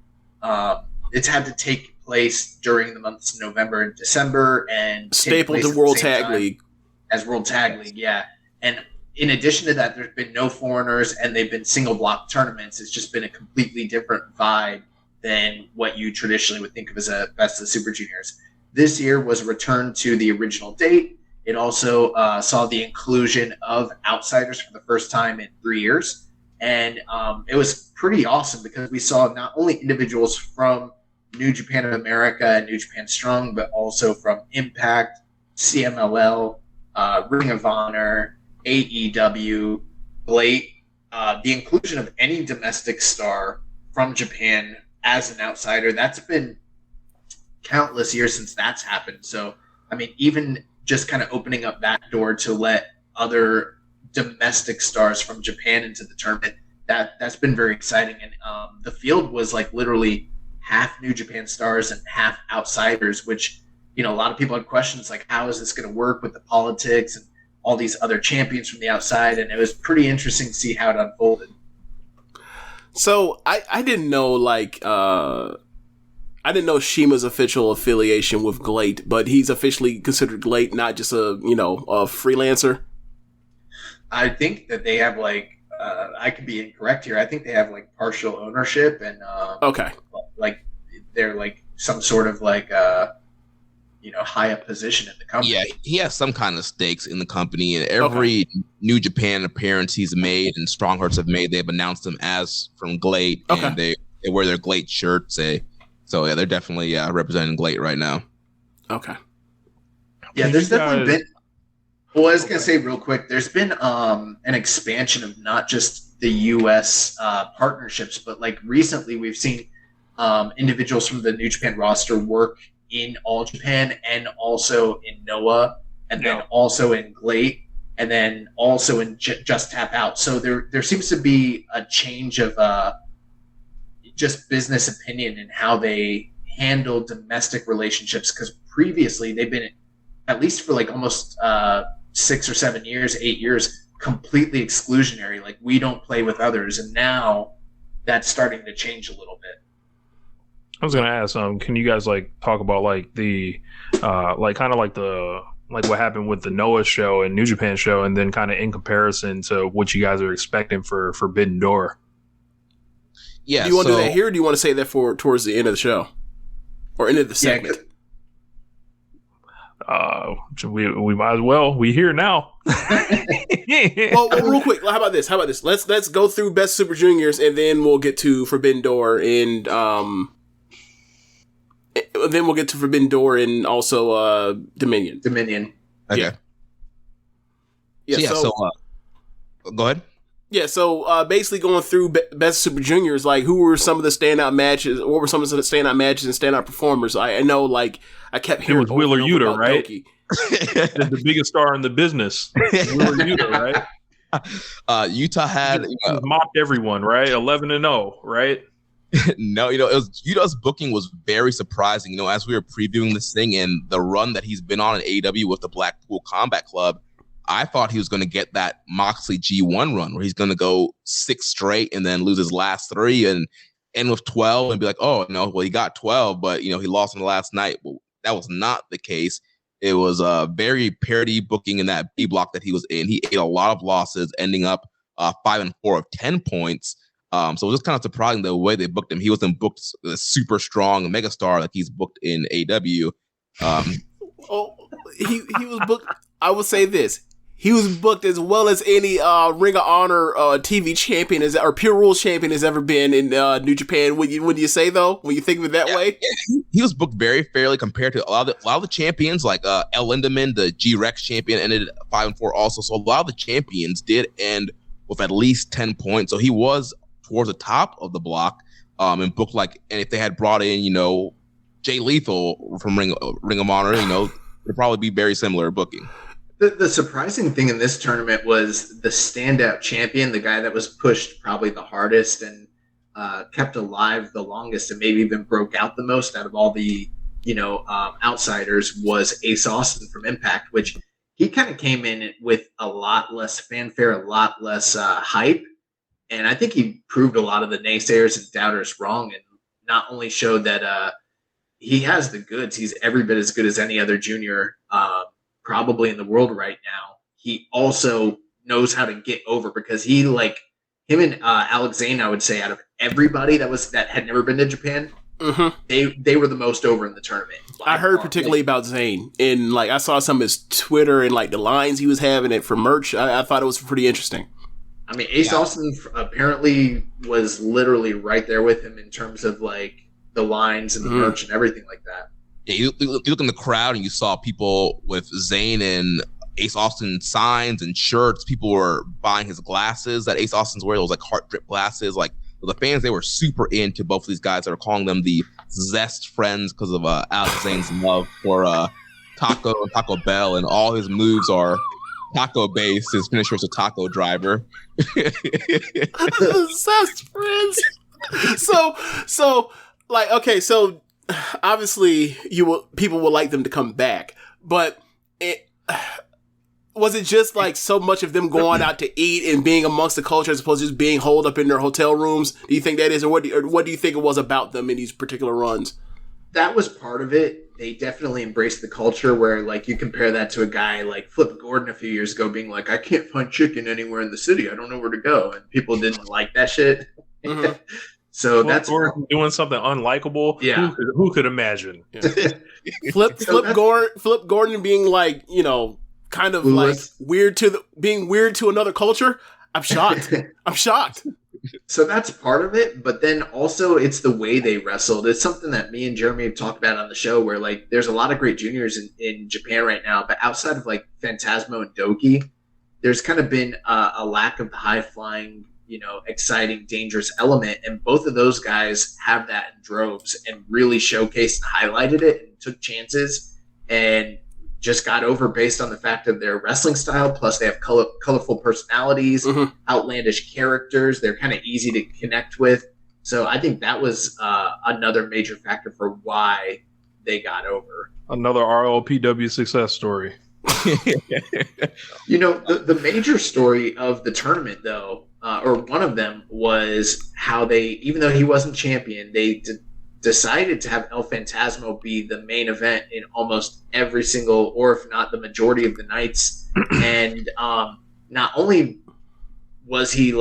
[SPEAKER 11] it's had to take place during the months of November and December, and
[SPEAKER 8] stapled to World Tag League.
[SPEAKER 11] As World Tag League, yeah. And in addition to that, there's been no foreigners, and they've been single block tournaments. It's just been a completely different vibe than what you traditionally would think of as a Best of the Super Juniors. This year was returned to the original date. It also saw the inclusion of outsiders for the first time in 3 years. And it was pretty awesome because we saw not only individuals from New Japan of America and New Japan Strong, but also from Impact, CMLL, Ring of Honor, AEW, Blade. The inclusion of any domestic star from Japan as an outsider, that's been countless years since that's happened. So, I mean, even just kind of opening up that door to let other domestic stars from Japan into the tournament, that's been very exciting. And the field was like literally half New Japan stars and half outsiders, which, a lot of people had questions like, how is this going to work with the politics and all these other champions from the outside? And it was pretty interesting to see how it unfolded.
[SPEAKER 8] So I didn't know I didn't know Shima's official affiliation with GLEAT, but he's officially considered GLEAT, not just a freelancer.
[SPEAKER 11] I think that they have I could be incorrect here. I think they have partial ownership and
[SPEAKER 8] okay,
[SPEAKER 11] they're some sort of high up position in the company.
[SPEAKER 12] Yeah, he has some kind of stakes in the company, and every New Japan appearance he's made and Stronghearts have made, they've announced them as from GLEAT, and they wear their GLEAT shirts. So yeah, they're definitely representing GLEAT right now.
[SPEAKER 8] Okay.
[SPEAKER 11] Yeah, there's definitely been. Well, I was gonna say real quick, there's been an expansion of not just the U.S. Partnerships, but recently we've seen individuals from the New Japan roster work in All Japan and also in Noah, and then also in GLEAT, and then also in Just Tap Out. So there seems to be a change of just business opinion in how they handle domestic relationships, because previously they've been, at least for almost 6 or 7 years, 8 years, completely exclusionary. We don't play with others, and now that's starting to change a little bit.
[SPEAKER 9] I was gonna ask, can you guys talk about the what happened with the Noah show and New Japan show, and then kind of in comparison to what you guys are expecting for Forbidden Door?
[SPEAKER 12] Yeah.
[SPEAKER 8] Do you want to do that here, or do you want to say that for towards the end of the show, or end of the segment?
[SPEAKER 9] We might as well. We here now.
[SPEAKER 8] well, real quick. How about this? Let's go through Best Super Juniors, and then we'll get to Forbidden Door, and then we'll get to Forbidden Door and also Dominion.
[SPEAKER 12] Okay.
[SPEAKER 8] Yeah.
[SPEAKER 12] So go ahead.
[SPEAKER 8] Yeah, so basically going through Best Super Juniors, like, who were some of the standout matches? What were some of the standout matches and standout performers? I know, like, I kept hearing
[SPEAKER 9] it was Wheeler Yuta, right?
[SPEAKER 8] The
[SPEAKER 9] biggest star in the business. Wheeler Yuta, right?
[SPEAKER 12] Utah had
[SPEAKER 9] mopped everyone, right? 11-0, right?
[SPEAKER 12] No, it was Yuta's booking was very surprising. As we were previewing this thing and the run that he's been on in AEW with the Blackpool Combat Club, I thought he was going to get that Moxley G1 run where he's going to go 6 straight and then lose his last 3 and end with 12 and be like, oh, no, well, he got 12, but, he lost in the last night. Well, that was not the case. It was a very parody booking in that B block that he was in. He ate a lot of losses, ending up 5-4 of 10 points. So it was just kind of surprising the way they booked him. He wasn't booked a super strong megastar like he's booked in AEW.
[SPEAKER 8] He was booked. I will say this. He was booked as well as any Ring of Honor TV champion or Pure Rules champion has ever been in New Japan. Would you say, though, when you think of it that way?
[SPEAKER 12] He was booked very fairly compared to a lot of the champions, like El Lindemann, the G-Rex champion, ended 5-4 also. So a lot of the champions did end with at least 10 points. So he was towards the top of the block and booked and if they had brought in, Jay Lethal from Ring of Honor, it'd probably be very similar booking.
[SPEAKER 11] The surprising thing in this tournament was the standout champion, the guy that was pushed probably the hardest and kept alive the longest and maybe even broke out the most out of all the, outsiders was Ace Austin from Impact, which he kind of came in with a lot less fanfare, a lot less hype. And I think he proved a lot of the naysayers and doubters wrong and not only showed that he has the goods, he's every bit as good as any other junior probably in the world right now. He also knows how to get over because him and Alex Zane, I would say, out of everybody that had never been to Japan, they were the most over in the tournament.
[SPEAKER 8] I heard particularly about Zane, and I saw some of his Twitter and the lines he was having it for merch. I thought it was pretty interesting.
[SPEAKER 11] I mean, Ace Austin apparently was literally right there with him in terms of the lines and the merch and everything like that.
[SPEAKER 12] Yeah, you look in the crowd and you saw people with Zayn and Ace Austin signs and shirts. People were buying his glasses that Ace Austin's wearing, those heart drip glasses. The fans, they were super into both of these guys. They were calling them the Zest friends because of Alex Zayn's love for Taco and Taco Bell, and all his moves are taco based. His finisher is a taco driver.
[SPEAKER 8] Zest friends. So obviously people would like them to come back, but was it just so much of them going out to eat and being amongst the culture as opposed to just being holed up in their hotel rooms? Do you think that is, or what do you think it was about them in these particular runs?
[SPEAKER 11] That was part of it. They definitely embraced the culture where you compare that to a guy like Flip Gordon a few years ago being I can't find chicken anywhere in the city. I don't know where to go. And people didn't like that shit. Mm-hmm. So that's
[SPEAKER 9] doing something unlikable.
[SPEAKER 11] Yeah,
[SPEAKER 9] who could imagine? Yeah.
[SPEAKER 8] Flip Gordon being kind of being weird to another culture. I'm shocked. I'm shocked.
[SPEAKER 11] So that's part of it, but then also it's the way they wrestled. It's something that me and Jeremy have talked about on the show where there's a lot of great juniors in Japan right now, but outside of Phantasmo and Doki, there's kind of been a lack of the high flying, exciting, dangerous element. And both of those guys have that in droves and really showcased and highlighted it and took chances and just got over based on the fact of their wrestling style. Plus they have colorful personalities, outlandish characters. They're kind of easy to connect with. So I think that was another major factor for why they got over.
[SPEAKER 9] Another RLPW success story.
[SPEAKER 11] The major story of the tournament, though, or one of them, was how they, even though he wasn't champion, they decided to have El Phantasmo be the main event in almost every single, or if not the majority of the nights. And not only was he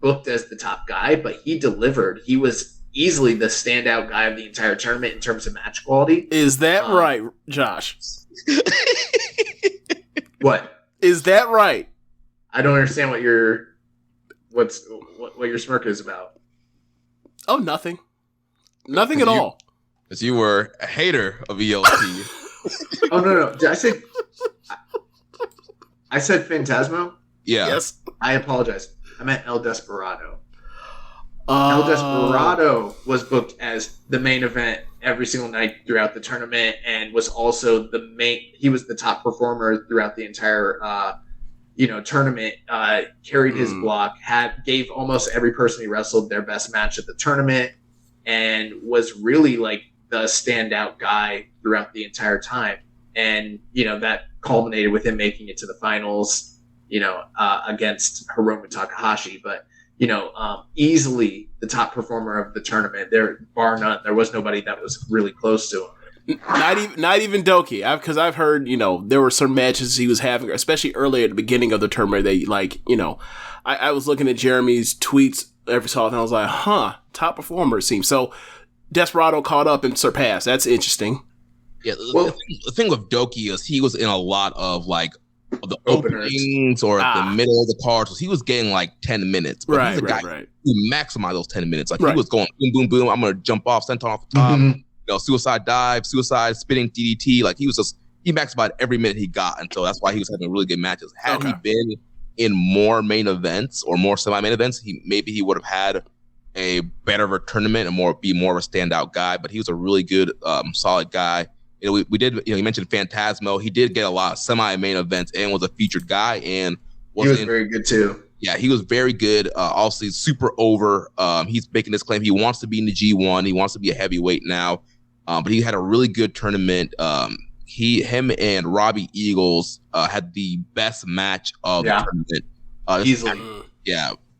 [SPEAKER 11] booked as the top guy, but he delivered. He was easily the standout guy of the entire tournament in terms of match quality.
[SPEAKER 8] Is that right, Josh?
[SPEAKER 11] What?
[SPEAKER 8] Is that right?
[SPEAKER 11] I don't understand what your smirk is about.
[SPEAKER 8] Oh, nothing. Nothing at all.
[SPEAKER 12] Because you were a hater of ELT.
[SPEAKER 11] Oh, no. Did I said Phantasmo?
[SPEAKER 12] Yeah.
[SPEAKER 8] Yes.
[SPEAKER 11] I apologize. I meant El Desperado. El Desperado was booked as the main event every single night throughout the tournament, and was also he was the top performer throughout the entire tournament. Carried his block, gave almost every person he wrestled their best match at the tournament, and was really like the standout guy throughout the entire time. And that culminated with him making it to the finals, against Hiromu Takahashi. But easily the top performer of the tournament. Bar none. There was nobody that was really close to him.
[SPEAKER 8] Not even Doki, because I've heard there were some matches he was having, especially early at the beginning of the tournament. They I was looking at Jeremy's tweets every so often. I was like, top performer it seems. So Desperado caught up and surpassed. That's interesting.
[SPEAKER 12] Yeah, the thing with Doki is he was in a lot of like the openings or at the middle of the cards. So he was getting like 10 minutes. But he's a guy who maximized those 10 minutes. Like he was going boom, boom, boom. I'm going to jump off, senton off the top. Suicide dive, suicide, spinning DDT. Like he maximized every minute he got. And so that's why he was having really good matches. Had he been in more main events or more semi-main events, he would have had a better of a tournament and be more of a standout guy. But he was a really good, solid guy. We did, you mentioned Phantasmo. He did get a lot of semi-main events and was a featured guy. And
[SPEAKER 11] he was very good too.
[SPEAKER 12] Yeah, he was very good. Also, he's super over. He's making this claim. He wants to be in the G1. He wants to be a heavyweight now. But he had a really good tournament. Him and Robbie Eagles had the best match of the tournament.
[SPEAKER 11] Easily.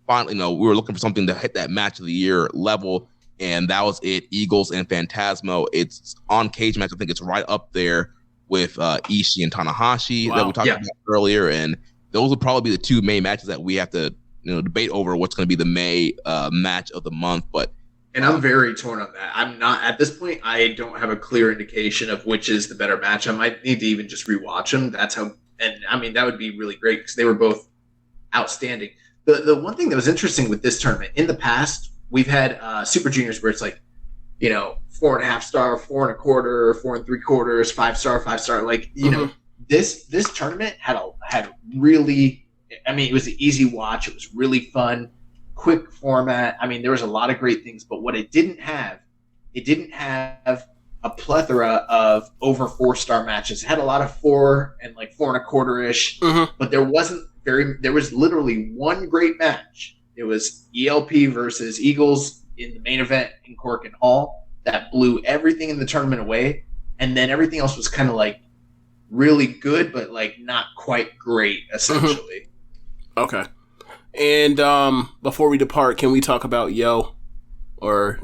[SPEAKER 12] Finally, we were looking for something to hit that match of the year level. And that was it. Eagles and Phantasmo. It's on Cage Match. I think it's right up there with Ishii and Tanahashi that we talked about earlier. And those will probably be the two main matches that we have to debate over what's going to be the May match of the month.
[SPEAKER 11] And I'm very torn on that. I'm not at this point. I don't have a clear indication of which is the better match. I might need to even just rewatch them. That's how. And I mean that would be really great because they were both outstanding. The one thing that was interesting with this tournament in the past. We've had Super Juniors where it's like, 4.5 star, 4 1/4, 4 3/4, 5 star, 5 star. Like, this tournament had really, it was an easy watch. It was really fun, quick format. I mean, there was a lot of great things, but what it didn't have a plethora of over 4-star matches. It had a lot of 4 and like 4 1/4-ish, but there was literally one great match. It was ELP versus Eagles in the main event in Cork and Hall that blew everything in the tournament away. And then everything else was kind of like really good, but like not quite great, essentially.
[SPEAKER 8] Okay. And before we depart, can we talk about Yo? Or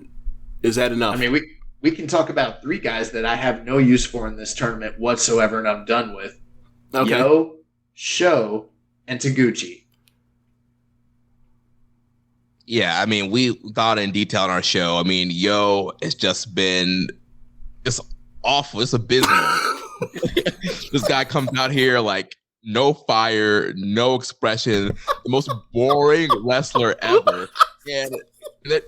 [SPEAKER 8] is that enough?
[SPEAKER 11] I mean, we can talk about 3 guys that I have no use for in this tournament whatsoever and I'm done with.
[SPEAKER 8] Okay.
[SPEAKER 11] Yo, Sho, and Taguchi.
[SPEAKER 12] Yeah, we got in detail on our show. Yo has just been awful. It's abysmal. This guy comes out here like no fire, no expression, the most boring wrestler ever. And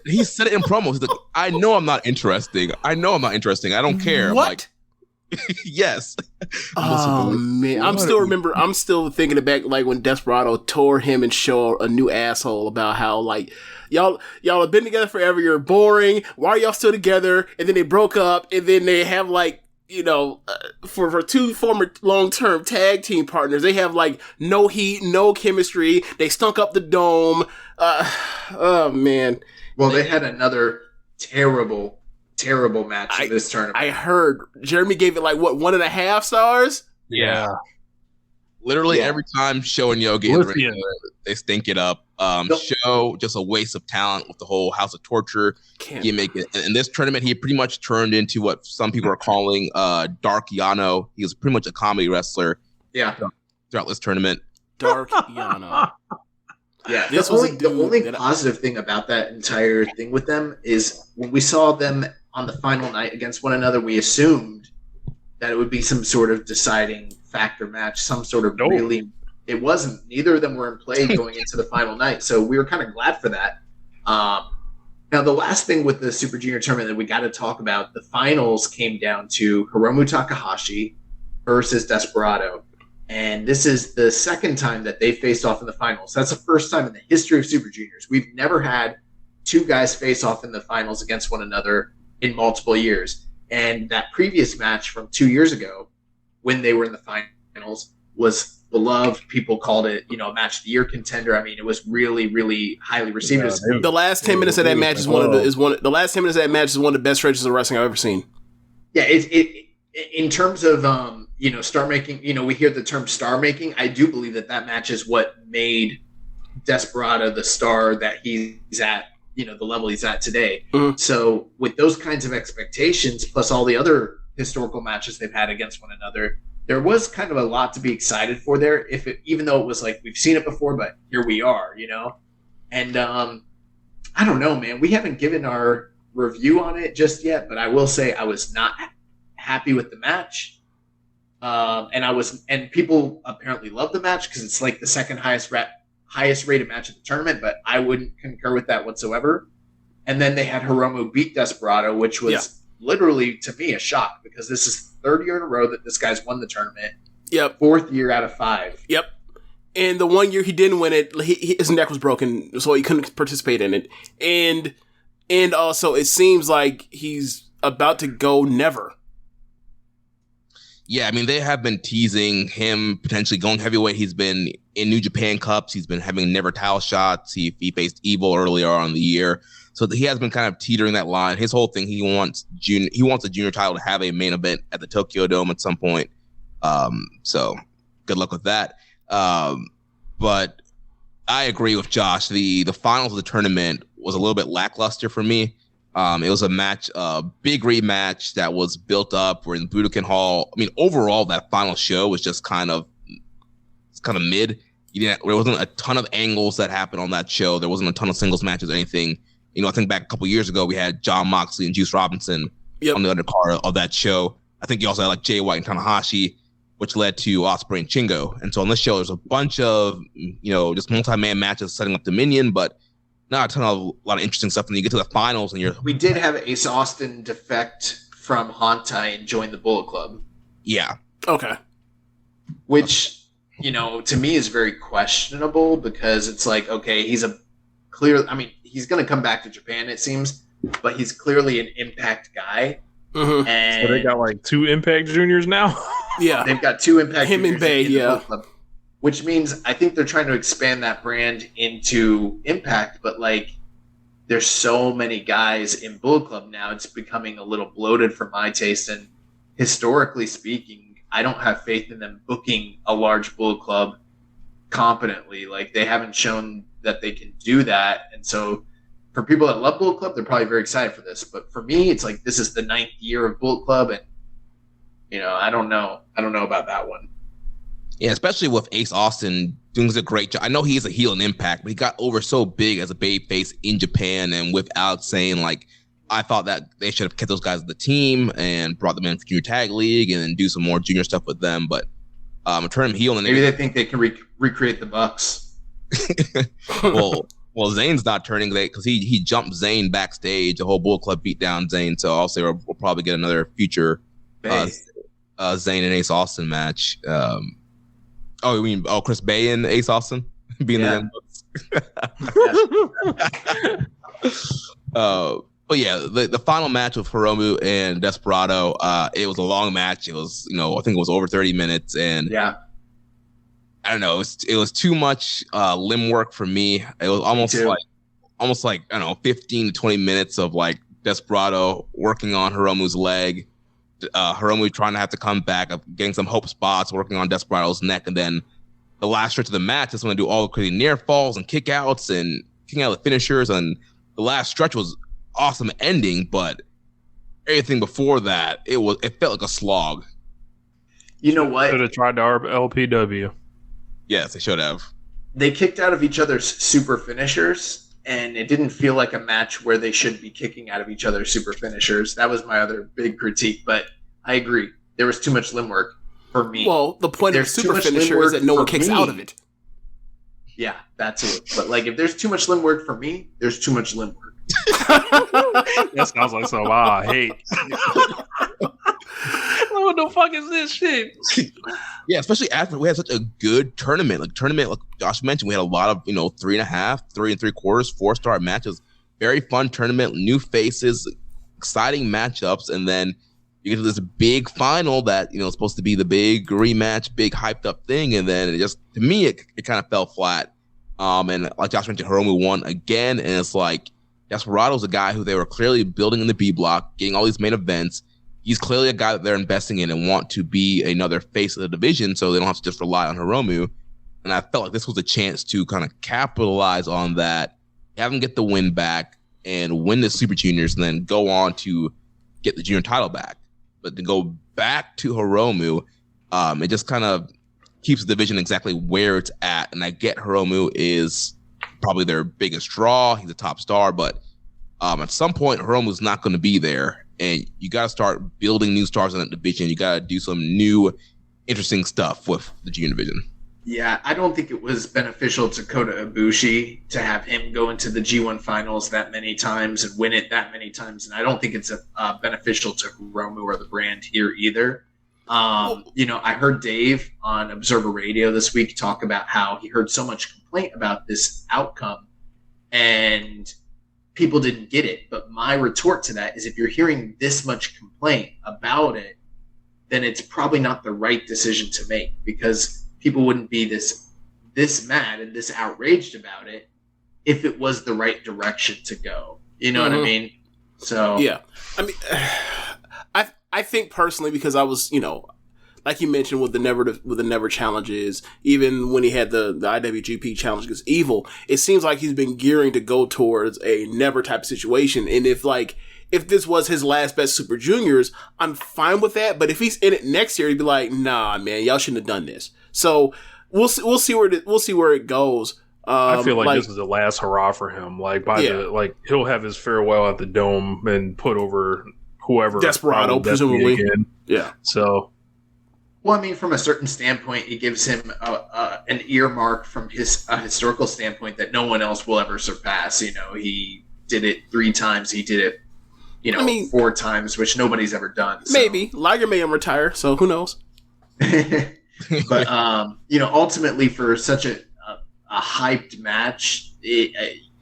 [SPEAKER 12] he said it in promos. He's like, I know I'm not interesting. I don't care.
[SPEAKER 8] What?
[SPEAKER 12] I'm like, yes.
[SPEAKER 8] Oh man, I'm still thinking back like when Desperado tore him and Show a new asshole about how like y'all have been together forever. You're boring. Why are y'all still together? And then they broke up, and then they have like for 2 former long-term tag team partners, they have like no heat, no chemistry. They stunk up the dome. Oh man.
[SPEAKER 11] Well, they had another terrible match in this tournament.
[SPEAKER 8] I heard Jeremy gave it like 1.5 stars.
[SPEAKER 12] Yeah. Literally every time Sho and Yo get in the ring, they stink it up. Sho, just a waste of talent with the whole House of Torture gimmick. In this tournament, he pretty much turned into what some people are calling Dark Yano. He was pretty much a comedy wrestler.
[SPEAKER 11] Yeah.
[SPEAKER 12] Throughout this tournament.
[SPEAKER 8] Dark Yano.
[SPEAKER 11] Yeah, the only positive thing about that entire thing with them is when we saw them on the final night against one another, we assumed that it would be some sort of deciding factor match, some sort of really. It wasn't. Neither of them were in play going into the final night, so we were kind of glad for that. Now, the last thing with the Super Junior tournament that we got to talk about, the finals came down to Hiromu Takahashi versus Desperado. And this is the second time that they faced off in the finals. That's the first time in the history of Super Juniors. We've never had two guys face off in the finals against one another in multiple years. And that previous match from 2 years ago, when they were in the finals, was beloved. People called it, a match of the year contender. I mean, it was really, really highly received.
[SPEAKER 8] Yeah, the last 10 minutes of that match is one of the last 10 minutes of that match is one of the best stretches of wrestling I've ever seen.
[SPEAKER 11] Yeah, it in terms of star making, we hear the term star making. I do believe that match is what made Desperado the star that he's at, the level he's at today. Mm-hmm. So with those kinds of expectations, plus all the other historical matches they've had against one another, there was kind of a lot to be excited for there. Even though it was like we've seen it before, but here we are, And I don't know, man. We haven't given our review on it just yet, but I will say I was not happy with the match. And people apparently love the match because it's like the second highest rated match of the tournament, but I wouldn't concur with that whatsoever. And then they had Hiromu beat Desperado, which was literally, to me, a shock because this is the third year in a row that this guy's won the tournament.
[SPEAKER 8] Yep.
[SPEAKER 11] Fourth year out of 5.
[SPEAKER 8] Yep. And the 1 year he didn't win it, his neck was broken, so he couldn't participate in it. And also, it seems like he's about to go never.
[SPEAKER 12] Yeah, I mean, they have been teasing him potentially going heavyweight. He's been in New Japan Cups. He's been having never title shots. He faced Evil earlier on in the year. So he has been kind of teetering that line. His whole thing, he wants a junior title to have a main event at the Tokyo Dome at some point. So good luck with that. But I agree with Josh. The finals of the tournament was a little bit lackluster for me. It was a match, a big rematch that was built up. We're in Budokan Hall. I mean, overall, that final show was just kind of mid. There wasn't a ton of angles that happened on that show. There wasn't a ton of singles matches or anything. I think back a couple years ago, we had John Moxley and Juice Robinson on the undercard of that show. I think you also had like Jay White and Tanahashi, which led to Ospreay and Shingo. And so on this show, there's a bunch of, just multi-man matches setting up Dominion, but not a lot of interesting stuff. And you get to the finals and
[SPEAKER 11] we did have Ace Austin defect from Hontai and join the Bullet Club.
[SPEAKER 12] Yeah.
[SPEAKER 8] Okay.
[SPEAKER 11] Which, to me is very questionable because it's like, okay, he's going to come back to Japan, it seems, but he's clearly an Impact guy.
[SPEAKER 9] Mm-hmm.
[SPEAKER 11] And
[SPEAKER 9] so they got like 2 Impact Juniors now?
[SPEAKER 8] Yeah.
[SPEAKER 11] They've got 2 Impact
[SPEAKER 8] Him
[SPEAKER 11] Juniors.
[SPEAKER 8] And Bay, yeah.
[SPEAKER 11] Which means I think they're trying to expand that brand into Impact, but like there's so many guys in Bullet Club now, it's becoming a little bloated for my taste. And historically speaking, I don't have faith in them booking a large Bullet Club competently. Like they haven't shown that they can do that. And so for people that love Bullet Club, they're probably very excited for this. But for me, it's like this is the 9th year of Bullet Club, and I don't know about that one.
[SPEAKER 12] Yeah, especially with Ace Austin doing a great job. I know he's a heel in Impact, but he got over so big as a babyface in Japan. And with Alex saying, like, I thought that they should have kept those guys on the team and brought them in for Junior Tag League and then do some more junior stuff with them. But turn him heel. And
[SPEAKER 11] maybe they think they can recreate the Bucks.
[SPEAKER 12] Well, Zayn's not turning late because he jumped Zayn backstage. The whole Bullet Club beat down Zayn. So I'll say we'll probably get another future Zayn and Ace Austin match. Chris Bay and Ace Austin being the but yeah, the final match with Hiromu and Desperado, it was a long match. It was, I think it was over 30 minutes, and I don't know, it was too much limb work for me. It was almost like I don't know, 15 to 20 minutes of like Desperado working on Hiromu's leg. Hiromu trying to have to come back, getting some hope spots, working on Desperado's neck, and then the last stretch of the match is going to do all the crazy near falls and kickouts and kicking out the finishers. And the last stretch was awesome ending, but everything before that, it felt like a slog.
[SPEAKER 11] You know what?
[SPEAKER 9] Should have tried to LPW.
[SPEAKER 12] Yes, they should have.
[SPEAKER 11] they kicked out of each other's super finishers, and it didn't feel like a match where they should be kicking out of each other's super finishers. That was my other big critique, but I agree. There was too much limb work for me.
[SPEAKER 8] Well, the point of super finisher is that no one kicks out of it.
[SPEAKER 11] Yeah, that's it. But like, if there's too much limb work for me, there's too much limb work.
[SPEAKER 9] That sounds like something I hate. What the fuck is this shit?
[SPEAKER 12] Yeah, especially after we had such a good tournament. Like Josh mentioned, we had a lot of 3.5, 3 3/4, 4-star matches. Very fun tournament, new faces, exciting matchups, and then you get to this big final that is supposed to be the big rematch, big hyped up thing, and then it just, to me, it kind of fell flat. And like Josh mentioned, Hiromu won again, and it's like Desperado's a guy who they were clearly building in the B block, getting all these main events. He's clearly a guy that they're investing in and want to be another face of the division, so they don't have to just rely on Hiromu. And I felt like this was a chance to kind of capitalize on that, have him get the win back, and win the Super Juniors, and then go on to get the junior title back. But to go back to Hiromu, it just kind of keeps the division exactly where it's at. And I get Hiromu is probably their biggest draw. He's a top star, but at some point, Hiromu's not going to be there. And you got to start building new stars in that division. You got to do some new, interesting stuff with the junior division.
[SPEAKER 11] Yeah, I don't think it was beneficial to Kota Ibushi to have him go into the G1 finals that many times and win it that many times. And I don't think it's beneficial to Hiromu or the brand here either. I heard Dave on Observer Radio this week talk about how he heard so much complaint about this outcome and people didn't get it. But my retort to that is, if you're hearing this much complaint about it, then it's probably not the right decision to make, because people wouldn't be this mad and this outraged about it if it was the right direction to go. You know what I mean? So
[SPEAKER 8] yeah, I mean, I think personally, because I was, like you mentioned with the never challenges, even when he had the IWGP challenge against Evil, it seems like he's been gearing to go towards a never type situation. And if this was his last best Super Juniors, I'm fine with that. But if he's in it next year, he'd be like, nah, man, y'all shouldn't have done this. So we'll see where it goes.
[SPEAKER 9] I feel like this is the last hurrah for him. He'll have his farewell at the Dome and put over whoever.
[SPEAKER 8] Desperado, presumably.
[SPEAKER 9] Again.
[SPEAKER 8] Yeah.
[SPEAKER 9] So.
[SPEAKER 11] Well, I mean, from a certain standpoint, it gives him an earmark from his historical standpoint that no one else will ever surpass. He did it 3 times. He did it, 4 times, which nobody's ever done. So.
[SPEAKER 8] Maybe. Liger may retire, so who knows?
[SPEAKER 11] But, ultimately for such a hyped match,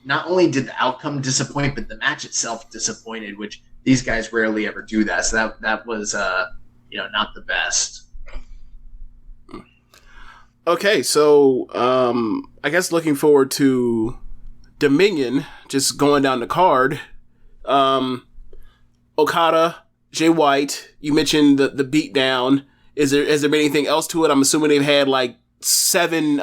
[SPEAKER 11] not only did the outcome disappoint, but the match itself disappointed, which these guys rarely ever do that. So that was, not the best.
[SPEAKER 8] Okay, so I guess looking forward to Dominion, just going down the card. Okada, Jay White, you mentioned the beatdown. Has there been anything else to it? I'm assuming they've had like 7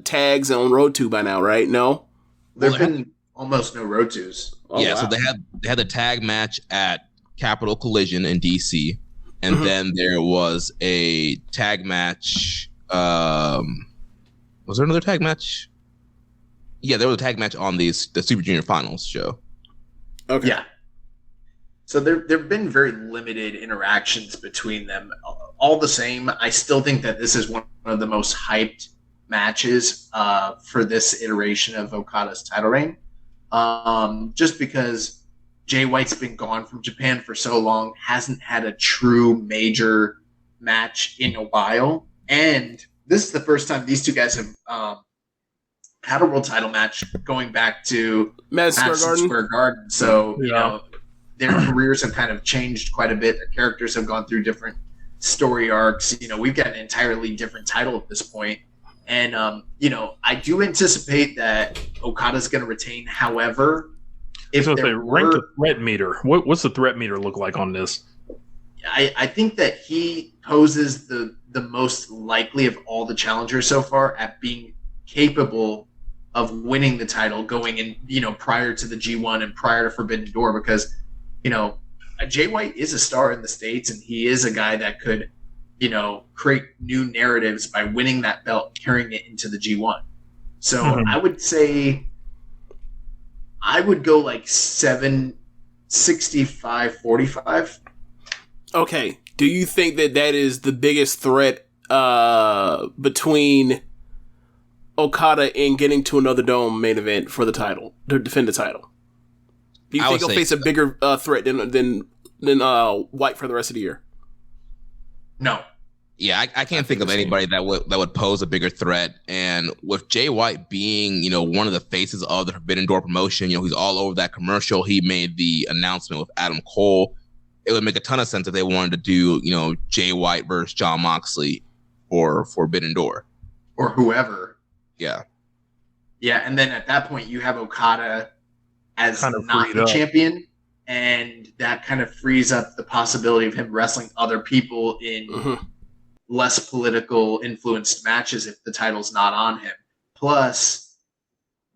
[SPEAKER 8] tags on Road 2 by now, right? No?
[SPEAKER 11] There've been almost no Road 2s.
[SPEAKER 12] Oh, yeah, wow. So they had the tag match at Capital Collision in DC, and then there was a tag match. Was there another tag match? Yeah, there was a tag match on the Super Junior Finals show.
[SPEAKER 11] Okay. Yeah. So there've been very limited interactions between them. All the same, I still think that this is one of the most hyped matches for this iteration of Okada's title reign. Just because Jay White's been gone from Japan for so long, hasn't had a true major match in a while. And this is the first time these two guys have had a world title match going back to Madison Square Garden. So, their careers have kind of changed quite a bit. Their characters have gone through different story arcs. We've got an entirely different title at this point. And, I do anticipate that Okada's going to retain. However, if
[SPEAKER 9] rank the threat meter. What's the threat meter look like on this?
[SPEAKER 11] I think that he poses the most likely of all the challengers so far at being capable of winning the title going in, prior to the G1 and prior to Forbidden Door, because, Jay White is a star in the States, and he is a guy that could, create new narratives by winning that belt, carrying it into the G1. So I would say I would go like 65-45.
[SPEAKER 8] Okay. Do you think that is the biggest threat between Okada and getting to another Dome main event for the title, to defend the title? Do you think he'll face a bigger threat than White for the rest of the year?
[SPEAKER 11] No.
[SPEAKER 12] Yeah, I can't think of anybody that would pose a bigger threat. And with Jay White being, one of the faces of the Forbidden Door promotion, he's all over that commercial. He made the announcement with Adam Cole. It would make a ton of sense if they wanted to do, Jay White versus Jon Moxley or Forbidden Door.
[SPEAKER 11] Or whoever.
[SPEAKER 12] Yeah.
[SPEAKER 11] Yeah, and then at that point you have Okada as
[SPEAKER 9] kind of
[SPEAKER 11] not the champion, and that kind of frees up the possibility of him wrestling other people in less political influenced matches if the title's not on him. Plus,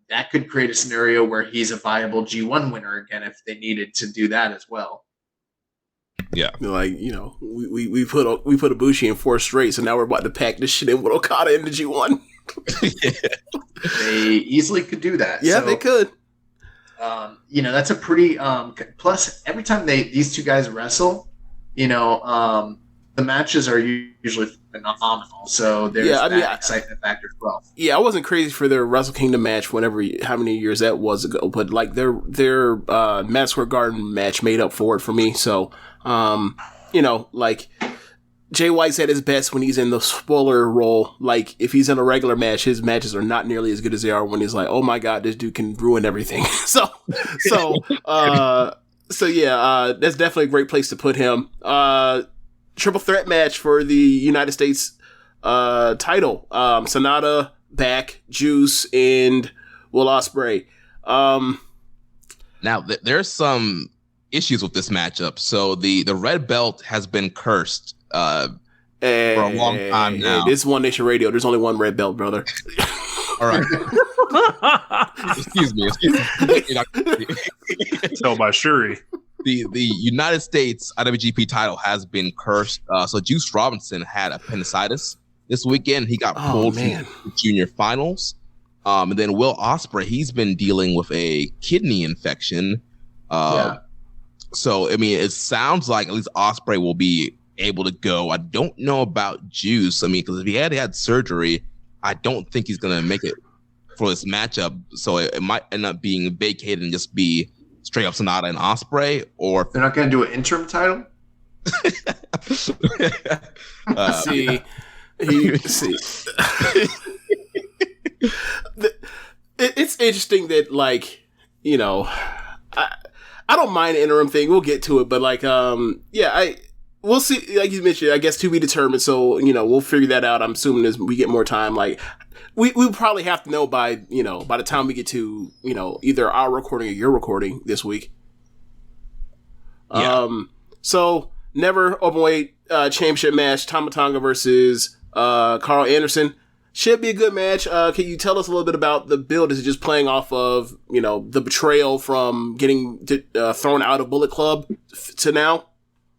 [SPEAKER 11] that could create a scenario where he's a viable G1 winner again if they needed to do that as well.
[SPEAKER 12] Yeah,
[SPEAKER 8] like we put Ibushi in 4 straight, so now we're about to pack this shit in with Okada in the G1.
[SPEAKER 11] They easily could do that.
[SPEAKER 8] Yeah, they could.
[SPEAKER 11] That's a pretty. Plus, every time these two guys wrestle, the matches are usually phenomenal. So there's that excitement factor as well. Yeah,
[SPEAKER 8] I wasn't crazy for their Wrestle Kingdom match how many years that was ago, but like their Madison Square Garden match made up for it for me. So, like Jay White's at his best when he's in the spoiler role. Like if he's in a regular match, his matches are not nearly as good as they are when he's like, oh my God, this dude can ruin everything. So that's definitely a great place to put him. Triple threat match for the United States title. Sonata, back, Juice, and Will Ospreay.
[SPEAKER 12] Now, there's some issues with this matchup. So the red belt has been cursed for a long time now.
[SPEAKER 8] This is One Nation Radio. There's only one red belt, brother.
[SPEAKER 12] All right. Excuse me.
[SPEAKER 9] Tell by Shuri.
[SPEAKER 12] The United States IWGP title has been cursed. So Juice Robinson had appendicitis this weekend. He got pulled from the junior finals. And then Will Ospreay, he's been dealing with a kidney infection. So, it sounds like at least Ospreay will be able to go. I don't know about Juice. Because if he had surgery, I don't think he's going to make it for this matchup. So it might end up being vacated and just be straight up Sonata and Ospreay, or
[SPEAKER 11] they're not going to do an interim title.
[SPEAKER 8] It's interesting that I don't mind the interim thing. We'll get to it, but we'll see. Like you mentioned, I guess to be determined. So we'll figure that out. I'm assuming as we get more time, we probably have to know by the time we get to either our recording or your recording this week.
[SPEAKER 12] Yeah.
[SPEAKER 8] So never openweight championship match, Tama Tonga versus Carl Anderson. Should be a good match. Can you tell us a little bit about the build? Is it just playing off of the betrayal from getting thrown out of Bullet Club to now?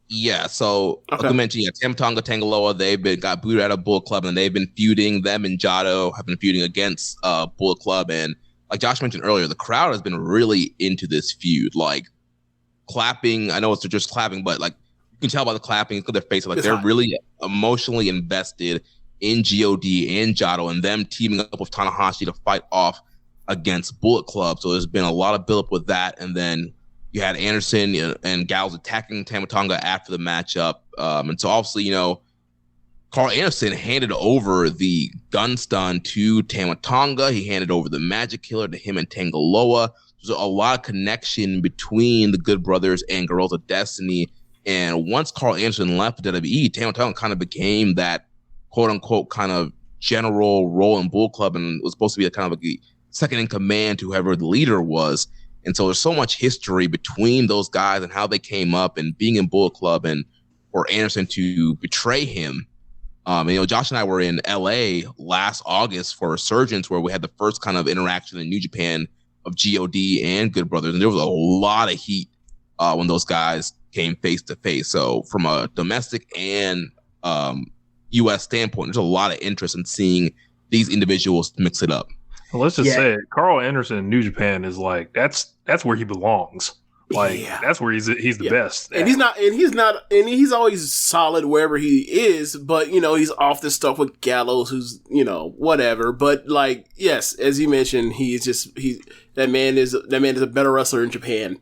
[SPEAKER 12] Yeah, so like I mentioned, Tama Tonga, Tangaloa, they've got booted out of Bullet Club, and they've been feuding. Them and Jado have been feuding against Bullet Club, and like Josh mentioned earlier, the crowd has been really into this feud, clapping. I know it's just clapping, but you can tell by the clapping, look at their faces, they're really emotionally invested in God and Jado, and them teaming up with Tanahashi to fight off against Bullet Club. So there's been a lot of build-up with that, and then you had Anderson and Gallows attacking Tama Tonga after the matchup. And so obviously, Carl Anderson handed over the gun stun to Tama Tonga. He handed over the Magic Killer to him and Tangaloa. There's a lot of connection between the Good Brothers and Girls of Destiny. And once Carl Anderson left the WWE, Tama Tonga kind of became that quote-unquote kind of general role in Bullet Club, and was supposed to be a kind of a second in command to whoever the leader was. And so there's so much history between those guys and how they came up and being in Bullet Club, and for Anderson to betray him. Josh and I were in LA last August for Resurgence, where we had the first kind of interaction in New Japan of God and Good Brothers. And there was a lot of heat when those guys came face to face. So from a domestic and US standpoint, there's a lot of interest in seeing these individuals mix it up.
[SPEAKER 9] Well, let's just say it. Carl Anderson in New Japan is like that's where he belongs. Like that's where he's the best.
[SPEAKER 8] And he's always solid wherever he is, but he's off this stuff with Gallows, who's whatever. But like, yes, as you mentioned, that man is a better wrestler in Japan.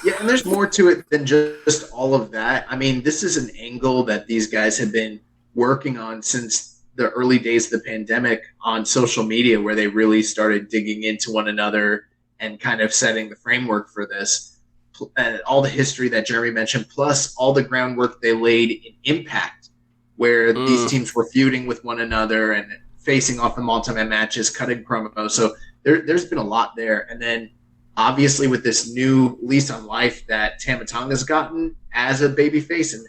[SPEAKER 11] Yeah, and there's more to it than just all of that. I mean, this is an angle that these guys have been working on since the early days of the pandemic on social media, where they really started digging into one another and kind of setting the framework for this. And all the history that Jeremy mentioned, plus all the groundwork they laid in Impact, where these teams were feuding with one another and facing off in multi-man matches, cutting promos. So there's been a lot there. And then obviously with this new lease on life that Tama Tonga's gotten as a babyface, and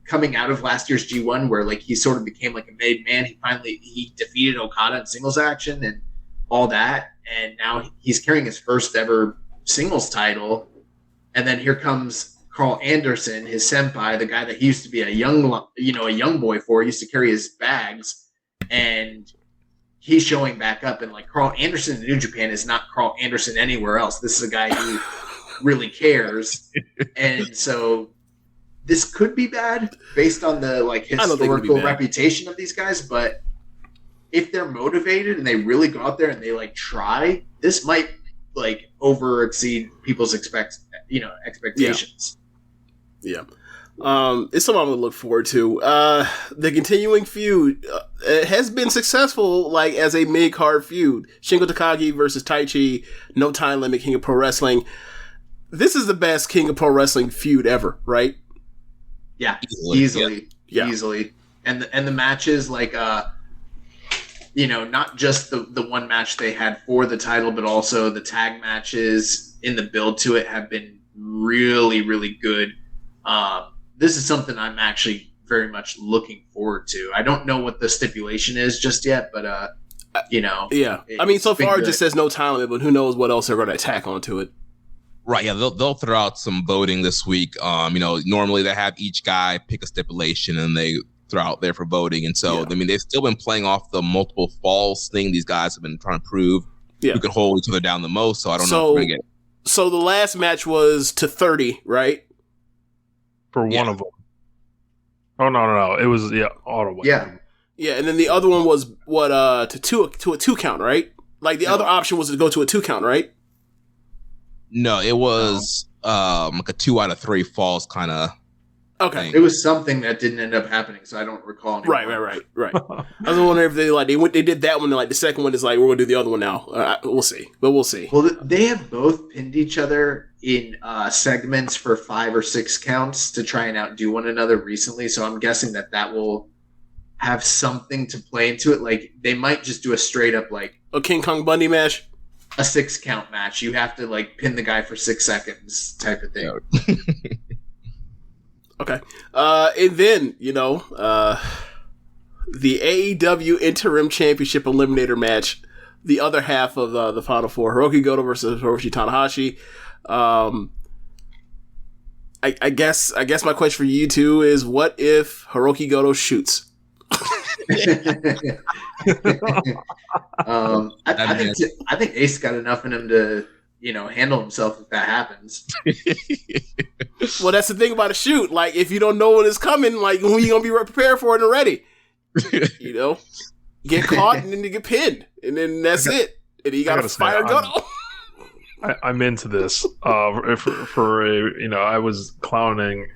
[SPEAKER 11] coming out of last year's G1, where like he sort of became like a made man. He defeated Okada in singles action and all that. And now he's carrying his first ever singles title. And then here comes Carl Anderson, his senpai, the guy that he used to be a young boy for, used to carry his bags, and he's showing back up. And like, Carl Anderson in New Japan is not Carl Anderson anywhere else. This is a guy who really cares. And so this could be bad based on the like historical reputation of these guys, but if they're motivated and they really go out there and they like try, this might like over exceed people's expectations.
[SPEAKER 8] Yeah. It's something I'm gonna look forward to. The continuing feud it has been successful, like as a mid-card feud. Shingo Takagi versus Taichi, no time limit, King of Pro Wrestling. This is the best King of Pro Wrestling feud ever, right?
[SPEAKER 11] Yeah, easily. And the matches, like not just the one match they had for the title, but also the tag matches in the build to it have been really, really good. This is something I'm actually very much looking forward to. I don't know what the stipulation is just yet, but
[SPEAKER 8] Yeah. I mean, so far it just says no time limit, but who knows what else they're going to attack onto it.
[SPEAKER 12] Right, yeah, they'll throw out some voting this week. Normally they have each guy pick a stipulation and they throw out there for voting. And so, I mean, they've still been playing off the multiple falls thing. These guys have been trying to prove who could hold each other down the most. So I don't know if we're going to get.
[SPEAKER 8] So the last match was to 30, right?
[SPEAKER 9] For one of them. Oh, no. It was, all the way.
[SPEAKER 11] Yeah.
[SPEAKER 8] Yeah, and then the other one was to a 2 count, right? Like the other option was to go to a 2 count, right?
[SPEAKER 12] No, it was like a 2 out of 3 falls kind of.
[SPEAKER 8] Okay,
[SPEAKER 11] thing. It was something that didn't end up happening, so I don't recall anymore. Right.
[SPEAKER 8] I was wondering if they did that one, and like the second one is like we're gonna do the other one now. We'll see. Well,
[SPEAKER 11] they have both pinned each other in segments for 5 or 6 counts to try and outdo one another recently. So I'm guessing that will have something to play into it. Like they might just do a straight up like
[SPEAKER 8] a King Kong Bundy match.
[SPEAKER 11] A 6 count match. You have to like pin the guy for 6 seconds type of thing.
[SPEAKER 8] Okay. And then, the AEW Interim Championship Eliminator match, the other half of the Final Four, Hiroki Goto versus Hiroshi Tanahashi. I guess my question for you two is, what if Hiroki Goto shoots?
[SPEAKER 11] I think Ace got enough in him to handle himself if that happens.
[SPEAKER 8] Well, that's the thing about a shoot. Like, if you don't know when it's coming, like, who you gonna be prepared for it and ready? Get caught and then you get pinned, and then that's it. And you gotta fire Goto.
[SPEAKER 9] I'm into this. I was clowning,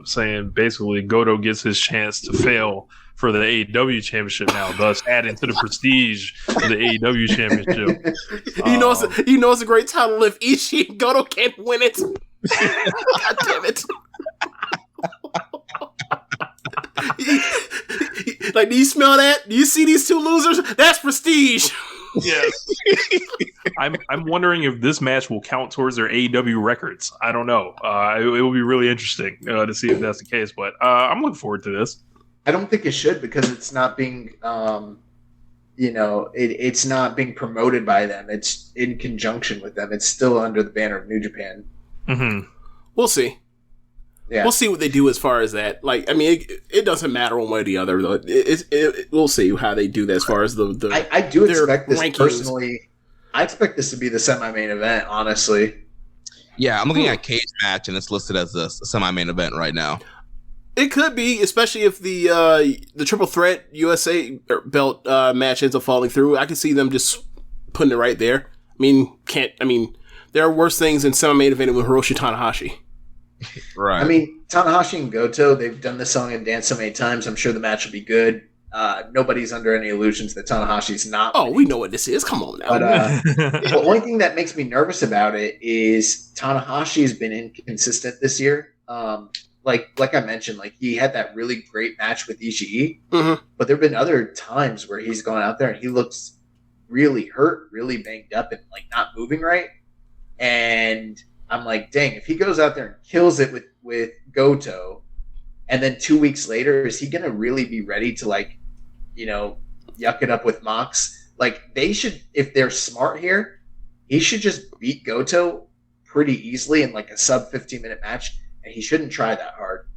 [SPEAKER 9] saying basically Goto gets his chance to fail for the AEW championship now, thus adding to the prestige of the AEW championship.
[SPEAKER 8] It's a great title if Ishii and Goto can't win it. God damn it. Like, do you smell that? Do you see these two losers? That's prestige.
[SPEAKER 9] Yes. I'm wondering if this match will count towards their AEW records. I don't know. It will be really interesting to see if that's the case, but I'm looking forward to this.
[SPEAKER 11] I don't think it should, because it's not being, it's not being promoted by them. It's in conjunction with them. It's still under the banner of New Japan.
[SPEAKER 9] Mm-hmm.
[SPEAKER 8] We'll see. We'll see what they do as far as that. Like, I mean, it doesn't matter one way or the other. Though. We'll see how they do that as far as the
[SPEAKER 11] I do expect this
[SPEAKER 8] rankings.
[SPEAKER 11] personally. I expect this to be the semi-main event, honestly.
[SPEAKER 12] Yeah, I'm looking at Cage Match, and it's listed as a semi-main event right now.
[SPEAKER 8] It could be, especially if the triple threat USA belt match ends up falling through. I can see them just putting it right there. There are worse things than semi-main event with Hiroshi Tanahashi.
[SPEAKER 12] Right.
[SPEAKER 11] I mean, Tanahashi and Goto, they've done this song and dance so many times. I'm sure the match will be good. Nobody's under any illusions that Tanahashi's not.
[SPEAKER 8] Oh, we know what this is. Come on now.
[SPEAKER 11] But the only thing that makes me nervous about it is Tanahashi has been inconsistent this year. Like I mentioned, like he had that really great match with Ishii, but there have been other times where he's gone out there and he looks really hurt, really banged up, and like not moving right. And I'm like, dang, if he goes out there and kills it with Goto, and then 2 weeks later, is he going to really be ready to like, yuck it up with Mox? Like they should, if they're smart here, he should just beat Goto pretty easily in like a sub 15-minute match, and he shouldn't try that hard.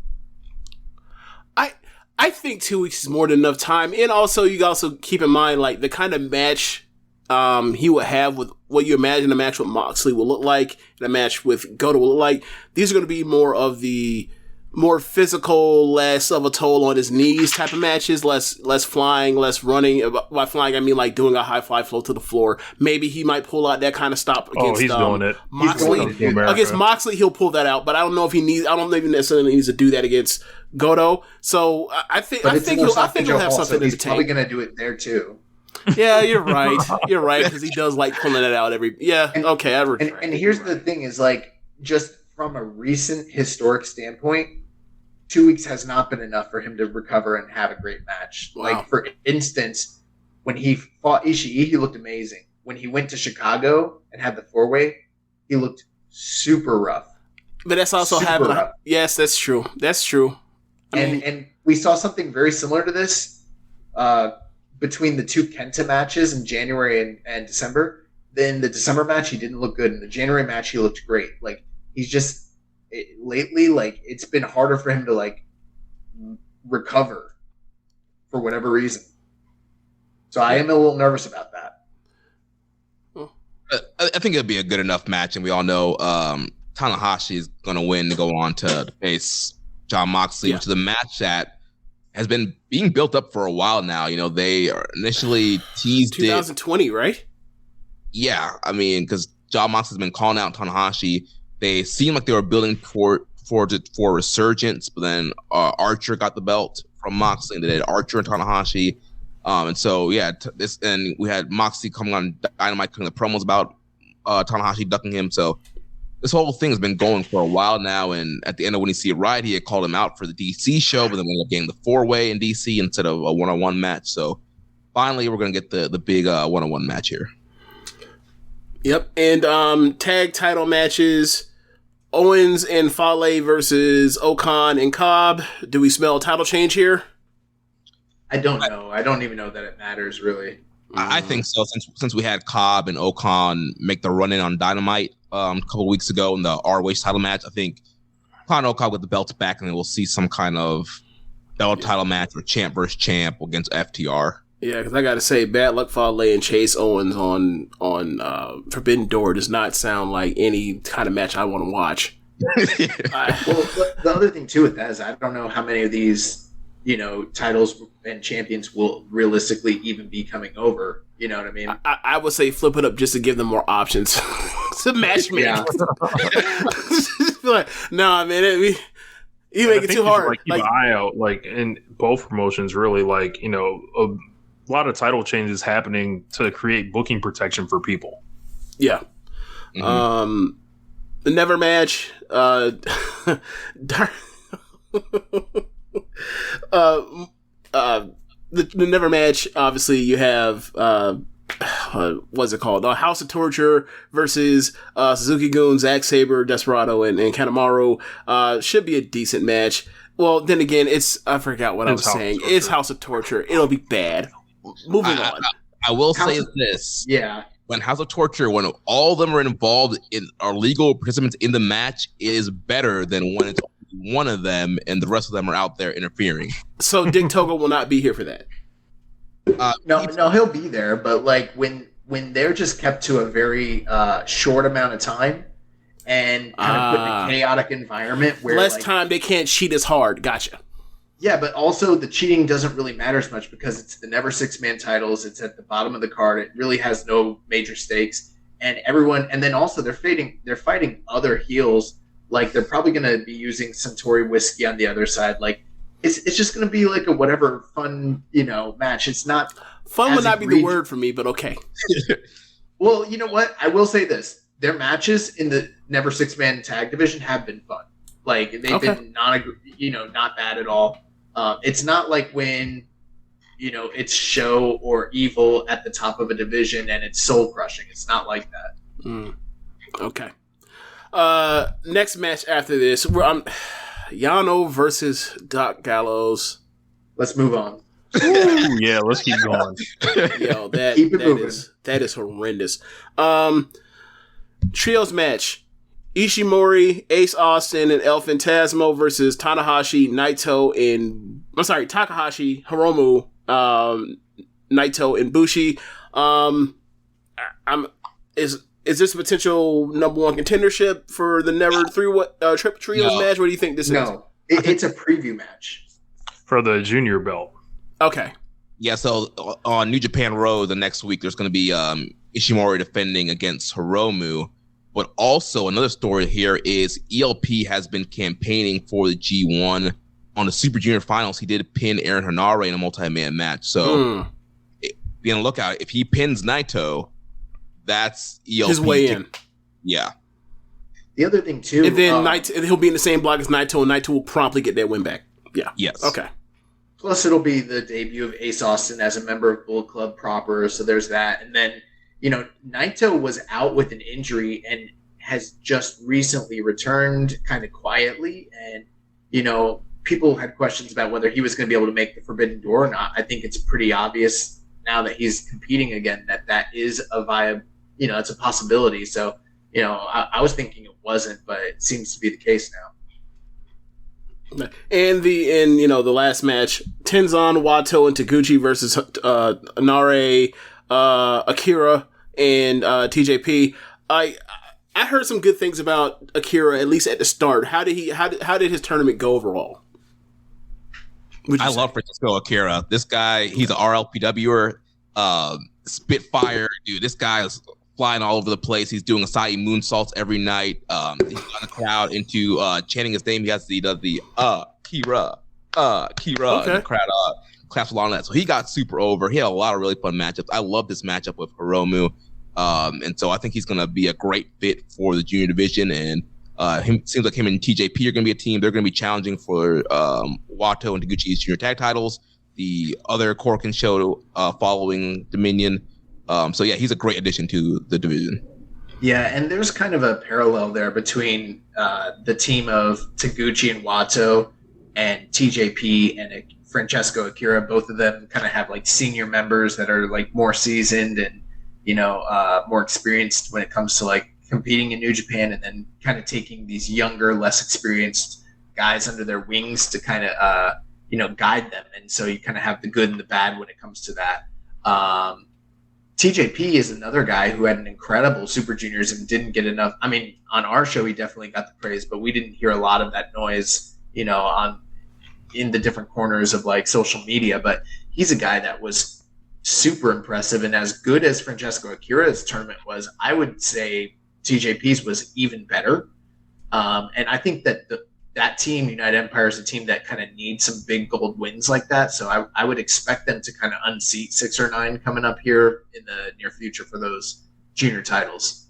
[SPEAKER 8] I think 2 weeks is more than enough time, and also you also keep in mind like the kind of match he would have with what you imagine a match with Moxley will look like, and a match with Goto will look like. These are going to be more of the more physical, less of a toll on his knees type of matches, less flying, less running. By flying, I mean like doing a high fly flow to the floor. Maybe he might pull out that kind of stop against
[SPEAKER 9] he's doing it.
[SPEAKER 8] Moxley. Against Moxley, he'll pull that out, but I don't know if he needs. I don't even necessarily needs to do that against Goto. So I think he'll have something in the tank.
[SPEAKER 11] He's probably going to do it there too.
[SPEAKER 8] Yeah, you're right. You're right, because he does like pulling it out every. Yeah, okay.
[SPEAKER 11] And here's the thing: is like just from a recent historic standpoint, 2 weeks has not been enough for him to recover and have a great match.
[SPEAKER 8] Wow.
[SPEAKER 11] Like for instance, when he fought Ishii, he looked amazing. When he went to Chicago and had the 4-way, he looked super rough.
[SPEAKER 8] But that's also having. Yes, that's true. That's true.
[SPEAKER 11] And we saw something very similar to this between the two Kenta matches in January and December. Then the December match, he didn't look good. In the January match, he looked great. Like he's just lately, like it's been harder for him to like recover for whatever reason. So I am a little nervous about that.
[SPEAKER 12] I think it'll be a good enough match, and we all know Tanahashi is going to win to go on to face Jon Moxley, which is a match that has been being built up for a while now. They are initially teased
[SPEAKER 8] 2020, right?
[SPEAKER 12] Yeah, I mean, because Jon Moxley has been calling out Tanahashi. They seemed like they were building for resurgence, but then Archer got the belt from Moxley, and they did Archer and Tanahashi. And so, and we had Moxley coming on Dynamite cutting the promos about Tanahashi ducking him. So this whole thing has been going for a while now, and at the end of When You See It Right, he had called him out for the DC show, but then we ended up getting the 4-way in DC instead of a one-on-one match. So finally, we're going to get the big one-on-one match here.
[SPEAKER 8] Yep, and tag title matches, Owens and Fale versus Okan and Cobb. Do we smell a title change here?
[SPEAKER 11] I don't know. I don't even know that it matters, really.
[SPEAKER 12] I think so, since we had Cobb and Okan make the run-in on Dynamite a couple of weeks ago in the ROH title match. I think Okan and Okan with the belts back, and then we'll see some kind of belt title match or champ versus champ against FTR.
[SPEAKER 8] Yeah, because I got to say, Bad Luck Fale and Chase Owens on Forbidden Door does not sound like any kind of match I want to watch.
[SPEAKER 11] Well, the other thing too with that is I don't know how many of these titles and champions will realistically even be coming over. You know what I mean?
[SPEAKER 8] I would say flip it up just to give them more options to match me. Yeah. Nah, man, you make it too hard.
[SPEAKER 9] Keep an eye out, in both promotions, really. A lot of title changes happening to create booking protection for people.
[SPEAKER 8] Yeah. Mm-hmm. The Never match. The Never match. Obviously, you have what's it called? House of Torture versus Suzuki Gun, Zack Sabre, Desperado, and Kanemaru. Should be a decent match. Well, then again, I forgot what I was saying. It's House of Torture. It'll be bad. Moving on.
[SPEAKER 12] I will say this.
[SPEAKER 11] Yeah.
[SPEAKER 12] When House of Torture, when all of them are involved in are legal participants in the match, it is better than when it's one of them, and the rest of them are out there interfering.
[SPEAKER 8] So Dick Togo will not be here for that.
[SPEAKER 11] No, he'll be there, but like when they're just kept to a very short amount of time and kind of put in a chaotic environment where
[SPEAKER 8] less time, they can't cheat as hard. Gotcha.
[SPEAKER 11] Yeah, but also the cheating doesn't really matter as much because it's the never 6-man titles. It's at the bottom of the card. It really has no major stakes, and then also they're fighting other heels. Like they're probably going to be using Suntory Whiskey on the other side. Like it's just going to be like a whatever fun match. It's not
[SPEAKER 8] fun would not be the word for me, but okay.
[SPEAKER 11] Well, you know what? I will say this: their matches in the never 6-man tag division have been fun. Like they've been not bad at all. It's not like when, it's Show or Evil at the top of a division and it's soul crushing. It's not like that.
[SPEAKER 8] Okay. Next match after this, Yano versus Doc Gallows.
[SPEAKER 11] Let's move on.
[SPEAKER 9] Ooh, yeah, let's keep going.
[SPEAKER 8] Yo, that is horrendous. Trios match. Ishimori, Ace Austin, and El Phantasmo versus Takahashi, Hiromu, Naito, and Bushi. Is this a potential number one contendership for the Never Trios match? What do you think this is?
[SPEAKER 11] No, it's a preview match
[SPEAKER 9] for the junior belt.
[SPEAKER 8] Okay.
[SPEAKER 12] Yeah, so on New Japan Road the next week, there's going to be Ishimori defending against Hiromu. But also another story here is ELP has been campaigning for the G1 on the Super Junior Finals. He did pin Aaron Henare in a multi-man match. So be on the lookout. If he pins Naito, that's ELP.
[SPEAKER 8] His way in.
[SPEAKER 12] Yeah.
[SPEAKER 11] The other thing too,
[SPEAKER 8] and then he'll be in the same block as Naito, and Naito will promptly get that win back. Yeah.
[SPEAKER 12] Yes.
[SPEAKER 8] Okay.
[SPEAKER 11] Plus, it'll be the debut of Ace Austin as a member of Bullet Club proper. So there's that, and then. Naito was out with an injury and has just recently returned kind of quietly. And, people had questions about whether he was going to be able to make the Forbidden Door or not. I think it's pretty obvious now that he's competing again that is it's a possibility. So, I was thinking it wasn't, but it seems to be the case now.
[SPEAKER 8] And the last match, Tenzan, Wato, and Taguchi versus Nare, Akira, and TJP. I heard some good things about Akira, at least at the start. How did his tournament go overall?
[SPEAKER 12] I love Francisco Akira. This guy, he's an RLPWer, Spitfire, dude. This guy is flying all over the place. He's doing Acai moonsaults every night. He's got the crowd into chanting his name. He has the Akira, and the crowd claps along that. So he got super over. He had a lot of really fun matchups. I love this matchup with Hiromu. And so I think he's going to be a great fit for the junior division. And seems like him and TJP are going to be a team. They're going to be challenging for Wato and Taguchi's junior tag titles. The other Corkin show following Dominion. So yeah, he's a great addition to the division.
[SPEAKER 11] Yeah, and there's kind of a parallel there between the team of Taguchi and Wato and TJP and Francesco Akira. Both of them kind of have like senior members that are like more seasoned and more experienced when it comes to like competing in New Japan, and then kind of taking these younger, less experienced guys under their wings to kind of guide them. And so you kind of have the good and the bad when it comes to that. TJP is another guy who had an incredible Super Juniors and didn't get enough. I mean, on our show, he definitely got the praise, but we didn't hear a lot of that noise, in the different corners of like social media. But he's a guy that was super impressive, and as good as Francesco Akira's tournament was, I would say TJP's was even better. And I think that that team, United Empire, is a team that kind of needs some big gold wins like that. So I would expect them to kind of unseat 6 or 9 coming up here in the near future for those junior titles.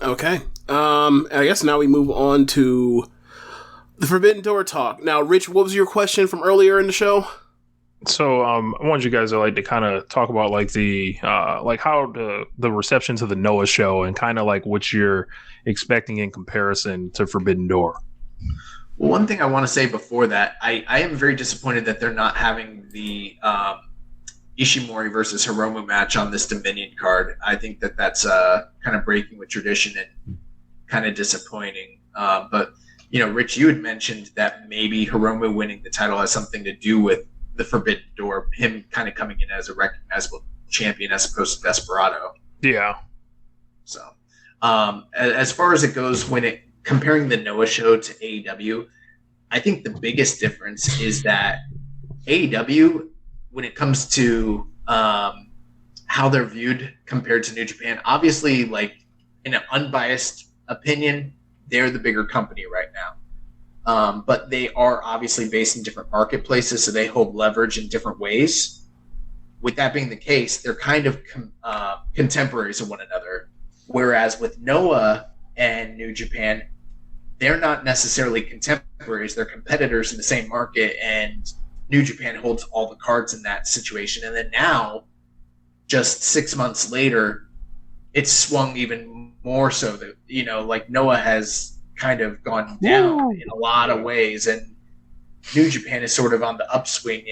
[SPEAKER 8] Okay. I guess now we move on to the Forbidden Door talk. Now, Rich, what was your question from earlier in the show?
[SPEAKER 9] So I want you guys to kind of talk about like the how the reception to the Noah show and kind of like what you're expecting in comparison to Forbidden Door.
[SPEAKER 11] Well, one thing I want to say before that, I am very disappointed that they're not having the Ishimori versus Hiromu match on this Dominion card. I think that that's kind of breaking with tradition and kind of disappointing. But Rich, you had mentioned that maybe Hiromu winning the title has something to do with the Forbidden Door, him kind of coming in as a recognizable champion as opposed to Desperado.
[SPEAKER 9] Yeah.
[SPEAKER 11] So, as far as it goes, comparing the Noah show to AEW, I think the biggest difference is that AEW, when it comes to how they're viewed compared to New Japan, obviously, like in an unbiased opinion, they're the bigger company right now. But they are obviously based in different marketplaces, so they hold leverage in different ways. With that being the case, they're kind of contemporaries of one another. Whereas with Noah and New Japan, they're not necessarily contemporaries. They're competitors in the same market, and New Japan holds all the cards in that situation. And then now, just 6 months later, it's swung even more so that, like Noah has kind of gone down in a lot of ways, and New Japan is sort of on the upswing,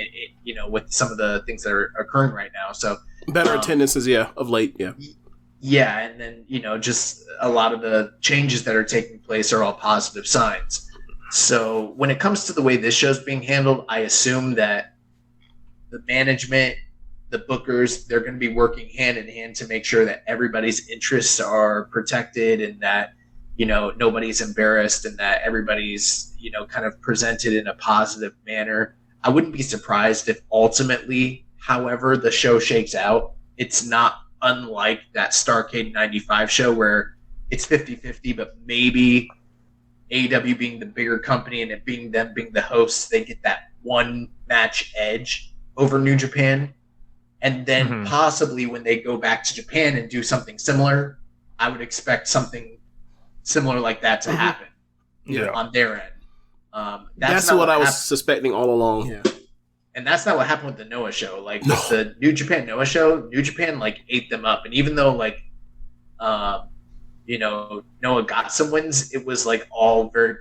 [SPEAKER 11] with some of the things that are occurring right now. So
[SPEAKER 8] better attendances, of late, yeah.
[SPEAKER 11] Yeah, and then, just a lot of the changes that are taking place are all positive signs. So when it comes to the way this show's being handled, I assume that the management, the bookers, they're going to be working hand in hand to make sure that everybody's interests are protected and that, nobody's embarrassed and that everybody's, kind of presented in a positive manner. I wouldn't be surprised if ultimately, however the show shakes out, it's not unlike that Starrcade 95 show where it's 50-50, but maybe AEW being the bigger company and it being them being the hosts, they get that one match edge over New Japan. And then possibly when they go back to Japan and do something similar, I would expect something similar like that to happen on their end.
[SPEAKER 8] That's what I was suspecting all along. Yeah.
[SPEAKER 11] And that's not what happened with the Noah show. Like with the New Japan Noah show, New Japan like ate them up. And even though like, Noah got some wins, it was like all very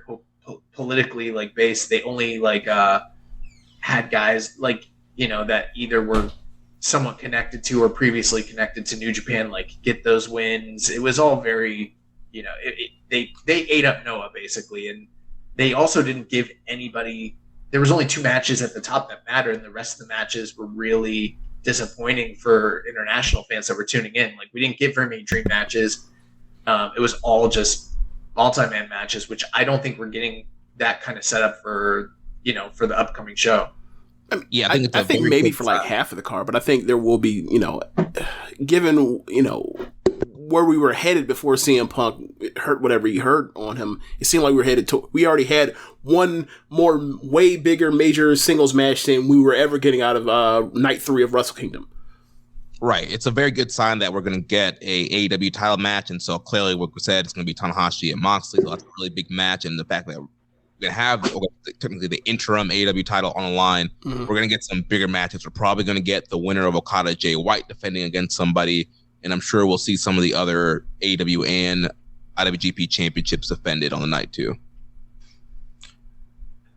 [SPEAKER 11] politically like based. They only like had guys like, that either were somewhat connected to or previously connected to New Japan, like get those wins. It was all very, they ate up Noah basically. And they also didn't give anybody. There was only 2 matches at the top that mattered, and the rest of the matches were really disappointing for international fans that were tuning in. Like we didn't get very many dream matches. It was all just multi-man matches, which I don't think we're getting that kind of setup for the upcoming show.
[SPEAKER 8] I think maybe for like half of the card, but I think there will be, given where we were headed before CM Punk hurt whatever he hurt on him, it seemed like we were headed to. We already had one more way bigger major singles match than we were ever getting out of Night 3 of Wrestle Kingdom.
[SPEAKER 12] Right. It's a very good sign that we're going to get a AEW title match, and so clearly, what we said, it's going to be Tanahashi and Moxley. So that's a really big match, and the fact that we're going to have technically the interim AEW title on the line, we're going to get some bigger matches. We're probably going to get the winner of Okada, Jay White, defending against somebody. And I'm sure we'll see some of the other AEW and IWGP championships defended on the night too.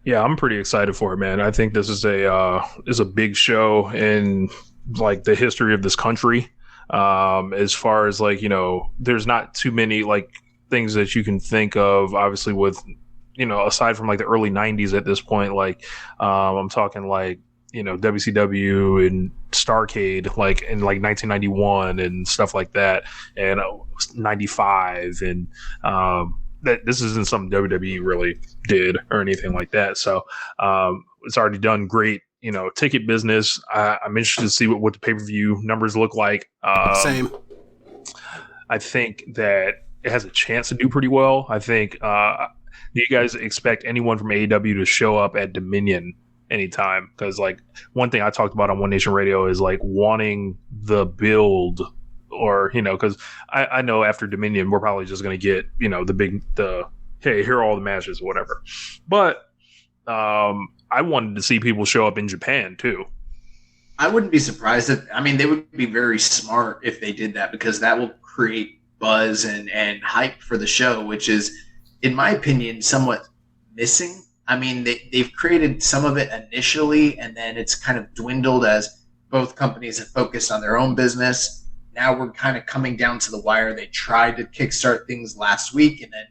[SPEAKER 9] Yeah, I'm pretty excited for it, man. I think this is a big show in like the history of this country. As far as like, there's not too many like things that you can think of, obviously with, aside from like the early 90s at this point, like I'm talking like, WCW and Starrcade, like in like 1991 and stuff like that, and 95, and that this isn't something WWE really did or anything like that. So it's already done great, ticket business. I'm interested to see what the pay-per-view numbers look like.
[SPEAKER 8] Same.
[SPEAKER 9] I think that it has a chance to do pretty well. I think. Do you guys expect anyone from AEW to show up at Dominion anytime? Because like one thing I talked about on One Nation Radio is like wanting the build, or because I know after Dominion we're probably just going to get the hey, here are all the matches or whatever. But I wanted to see people show up in Japan too.
[SPEAKER 11] I wouldn't be surprised they would be very smart if they did that, because that will create buzz and hype for the show, which is, in my opinion, somewhat missing. I mean, they've created some of it initially, and then it's kind of dwindled as both companies have focused on their own business. Now we're kind of coming down to the wire. They tried to kickstart things last week, and then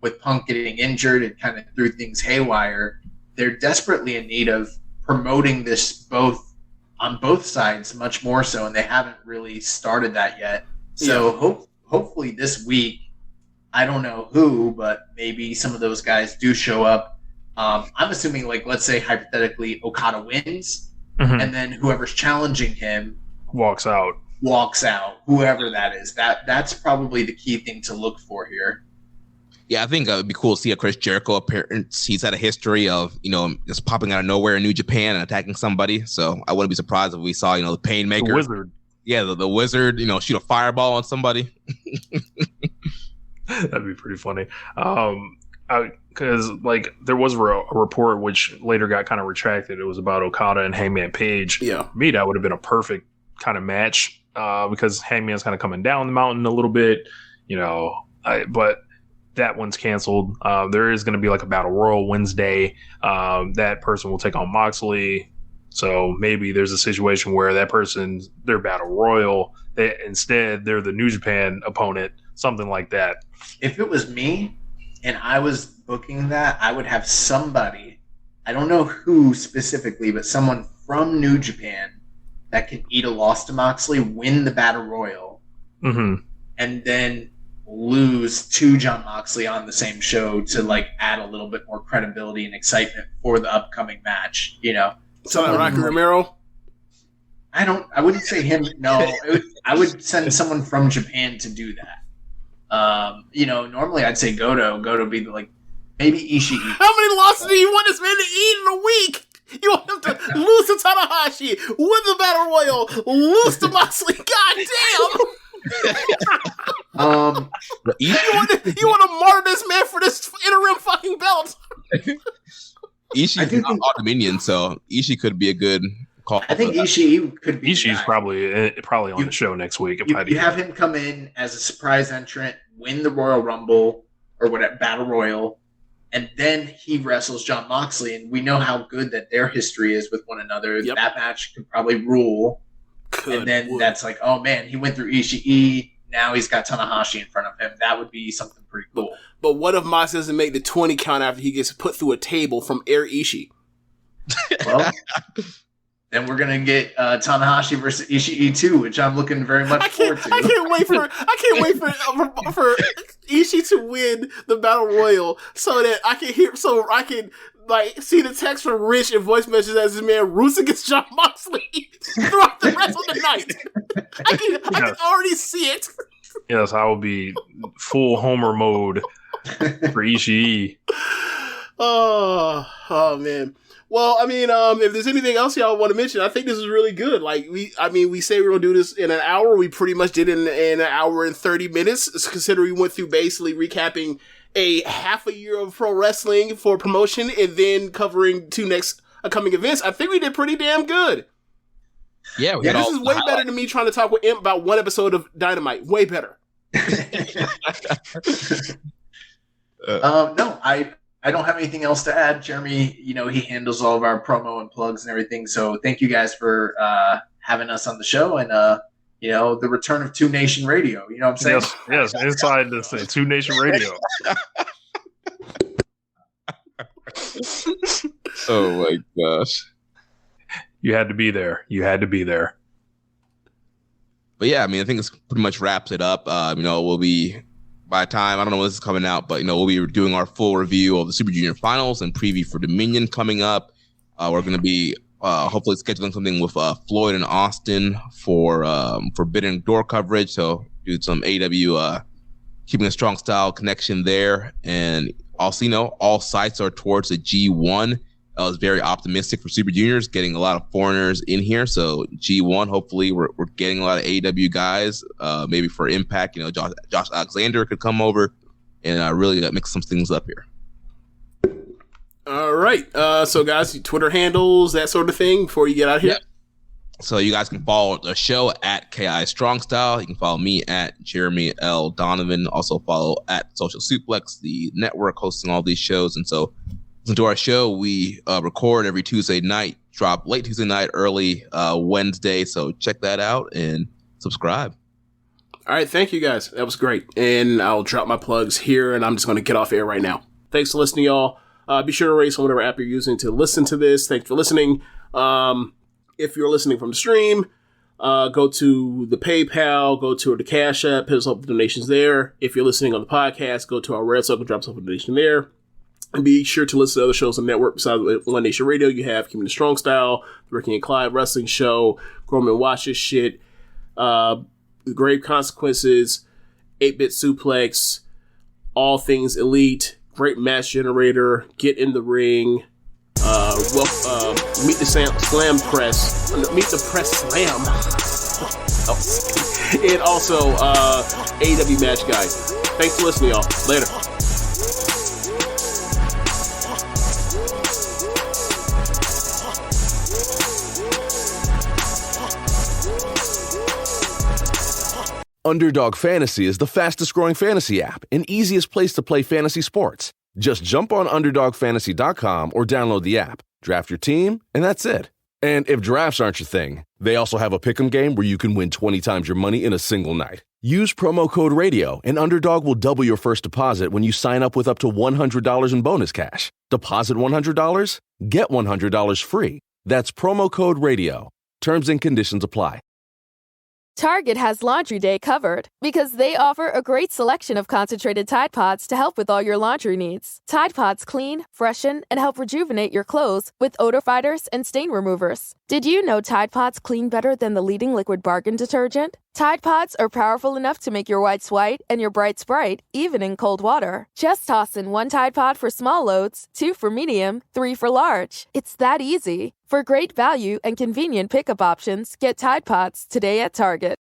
[SPEAKER 11] with Punk getting injured, it kind of threw things haywire. They're desperately in need of promoting this on both sides, much more so, and they haven't really started that yet. So hopefully this week, I don't know who, but maybe some of those guys do show up. I'm assuming, like, let's say hypothetically Okada wins, and then whoever's challenging him
[SPEAKER 9] walks out,
[SPEAKER 11] whoever that is. That's probably the key thing to look for here.
[SPEAKER 12] Yeah, I think it would be cool to see a Chris Jericho appearance. He's had a history of, just popping out of nowhere in New Japan and attacking somebody. So I wouldn't be surprised if we saw, the Painmaker.
[SPEAKER 9] The Wizard.
[SPEAKER 12] Yeah, the Wizard, shoot a fireball on somebody.
[SPEAKER 9] That'd be pretty funny. Because, there was a report which later got kind of retracted. It was about Okada and Hangman Page.
[SPEAKER 8] Yeah.
[SPEAKER 9] To me, that would have been a perfect kind of match because Hangman's kind of coming down the mountain a little bit, but that one's canceled. There is going to be like a Battle Royal Wednesday. That person will take on Moxley. So maybe there's a situation where that person's their Battle Royal. Instead, they're the New Japan opponent, something like that.
[SPEAKER 11] If it was me and I was booking that, I would have somebody, I don't know who specifically, but someone from New Japan that can eat a loss to Moxley, win the Battle Royal, and then lose to Jon Moxley on the same show to add a little bit more credibility and excitement for the upcoming match.
[SPEAKER 8] So Rocky Romero.
[SPEAKER 11] I wouldn't say him. No, I would send someone from Japan to do that. Normally I'd say Goto. Goto be maybe Ishii.
[SPEAKER 8] How many losses do you want this man to eat in a week? You want him to lose to Tanahashi, win the Battle Royal, lose to Moxley. God damn! You want to martyr this man for this interim fucking belt?
[SPEAKER 12] Ishii's not all Dominion, so Ishii could be a good call.
[SPEAKER 11] I think Ishii could be.
[SPEAKER 9] Ishii's probably on the show next week.
[SPEAKER 11] You have him come in as a surprise entrant, win the Royal Rumble or whatever Battle Royal, and then he wrestles Jon Moxley, and we know how good that their history is with one another. Yep. That match could probably rule. That's like, oh man, he went through Ishii. Now he's got Tanahashi in front of him. That would be something pretty cool.
[SPEAKER 8] But what if Mox doesn't make the 20 count after he gets put through a table from Air Ishii?
[SPEAKER 11] Well, then we're gonna get Tanahashi versus Ishii too, which I'm looking very much forward to.
[SPEAKER 8] I can't wait for Ishii to win the Battle Royal so that I can see the text from Rich and voice messages as his man roots against Jon Moxley throughout the rest of the night. I can already see it.
[SPEAKER 9] Yes, I will be full Homer mode for Ishii.
[SPEAKER 8] Oh man. Well, if there's anything else y'all want to mention, I think this is really good. We say we're going to do this in an hour. We pretty much did it in an hour and 30 minutes, considering we went through basically recapping a half a year of pro wrestling for promotion and then covering 2 next upcoming events. I think we did pretty damn good.
[SPEAKER 12] Yeah,
[SPEAKER 8] this is way better than me trying to talk with Imp about one episode of Dynamite. Way better.
[SPEAKER 11] No, I don't have anything else to add. Jeremy, he handles all of our promo and plugs and everything. So thank you guys for having us on the show and, the return of 2 Nation Radio. You know what I'm saying?
[SPEAKER 9] Yes, inside this thing, 2 Nation Radio.
[SPEAKER 12] Oh my gosh.
[SPEAKER 9] You had to be there.
[SPEAKER 12] But yeah, I think this pretty much wraps it up. We'll be, by the time, I don't know when this is coming out, but, we'll be doing our full review of the Super Junior Finals and preview for Dominion coming up. We're going to be hopefully scheduling something with Floyd and Austin for Forbidden Door coverage. So do some AEW Keepin It Strong Style connection there. And also, all sights are towards the G1. I was very optimistic for Super Juniors, getting a lot of foreigners in here. So G1, hopefully we're getting a lot of AEW guys, maybe for Impact. Josh Alexander could come over and really mix some things up here.
[SPEAKER 8] All right. So guys, Twitter handles, that sort of thing before you get out here.
[SPEAKER 12] Yep. So you guys can follow the show at KI Strong Style. You can follow me at Jeremy L. Donovan. Also follow at Social Suplex, the network hosting all these shows. And so listen to our show. We record every Tuesday night, drop late Tuesday night, early Wednesday. So check that out and subscribe.
[SPEAKER 8] All right, thank you guys. That was great. And I'll drop my plugs here, and I'm just going to get off air right now. Thanks for listening, y'all. Be sure to rate on whatever app you're using to listen to this. Thanks for listening. If you're listening from the stream, go to the PayPal, go to the Cash App, hit us up with donations there. If you're listening on the podcast, go to our Red Circle, drop us off a donation there. And be sure to listen to other shows on the network. Besides One Nation Radio, you have Keepin It Strong Style, the Ricky and Clive Wrestling Show, Gorman Watch This Shit, Grave Consequences, 8-Bit Suplex, All Things Elite, Great Match Generator, Get in the Ring, Meet the Slam Press, Meet the Press Slam, and also AEW Match Guide. Thanks for listening, y'all. Later.
[SPEAKER 10] Underdog Fantasy is the fastest growing fantasy app and easiest place to play fantasy sports. Just jump on UnderdogFantasy.com or download the app, draft your team, and that's it. And if drafts aren't your thing, they also have a pick'em game where you can win 20 times your money in a single night. Use promo code RADIO, and Underdog will double your first deposit when you sign up with up to $100 in bonus cash. Deposit $100, get $100 free. That's promo code RADIO. Terms and conditions apply.
[SPEAKER 1] Target has Laundry Day covered because they offer a great selection of concentrated Tide Pods to help with all your laundry needs. Tide Pods clean, freshen, and help rejuvenate your clothes with odor fighters and stain removers. Did you know Tide Pods clean better than the leading liquid bargain detergent? Tide Pods are powerful enough to make your whites white and your brights bright, even in cold water. Just toss in 1 Tide Pod for small loads, 2 for medium, 3 for large. It's that easy. For great value and convenient pickup options, get Tide Pods today at Target.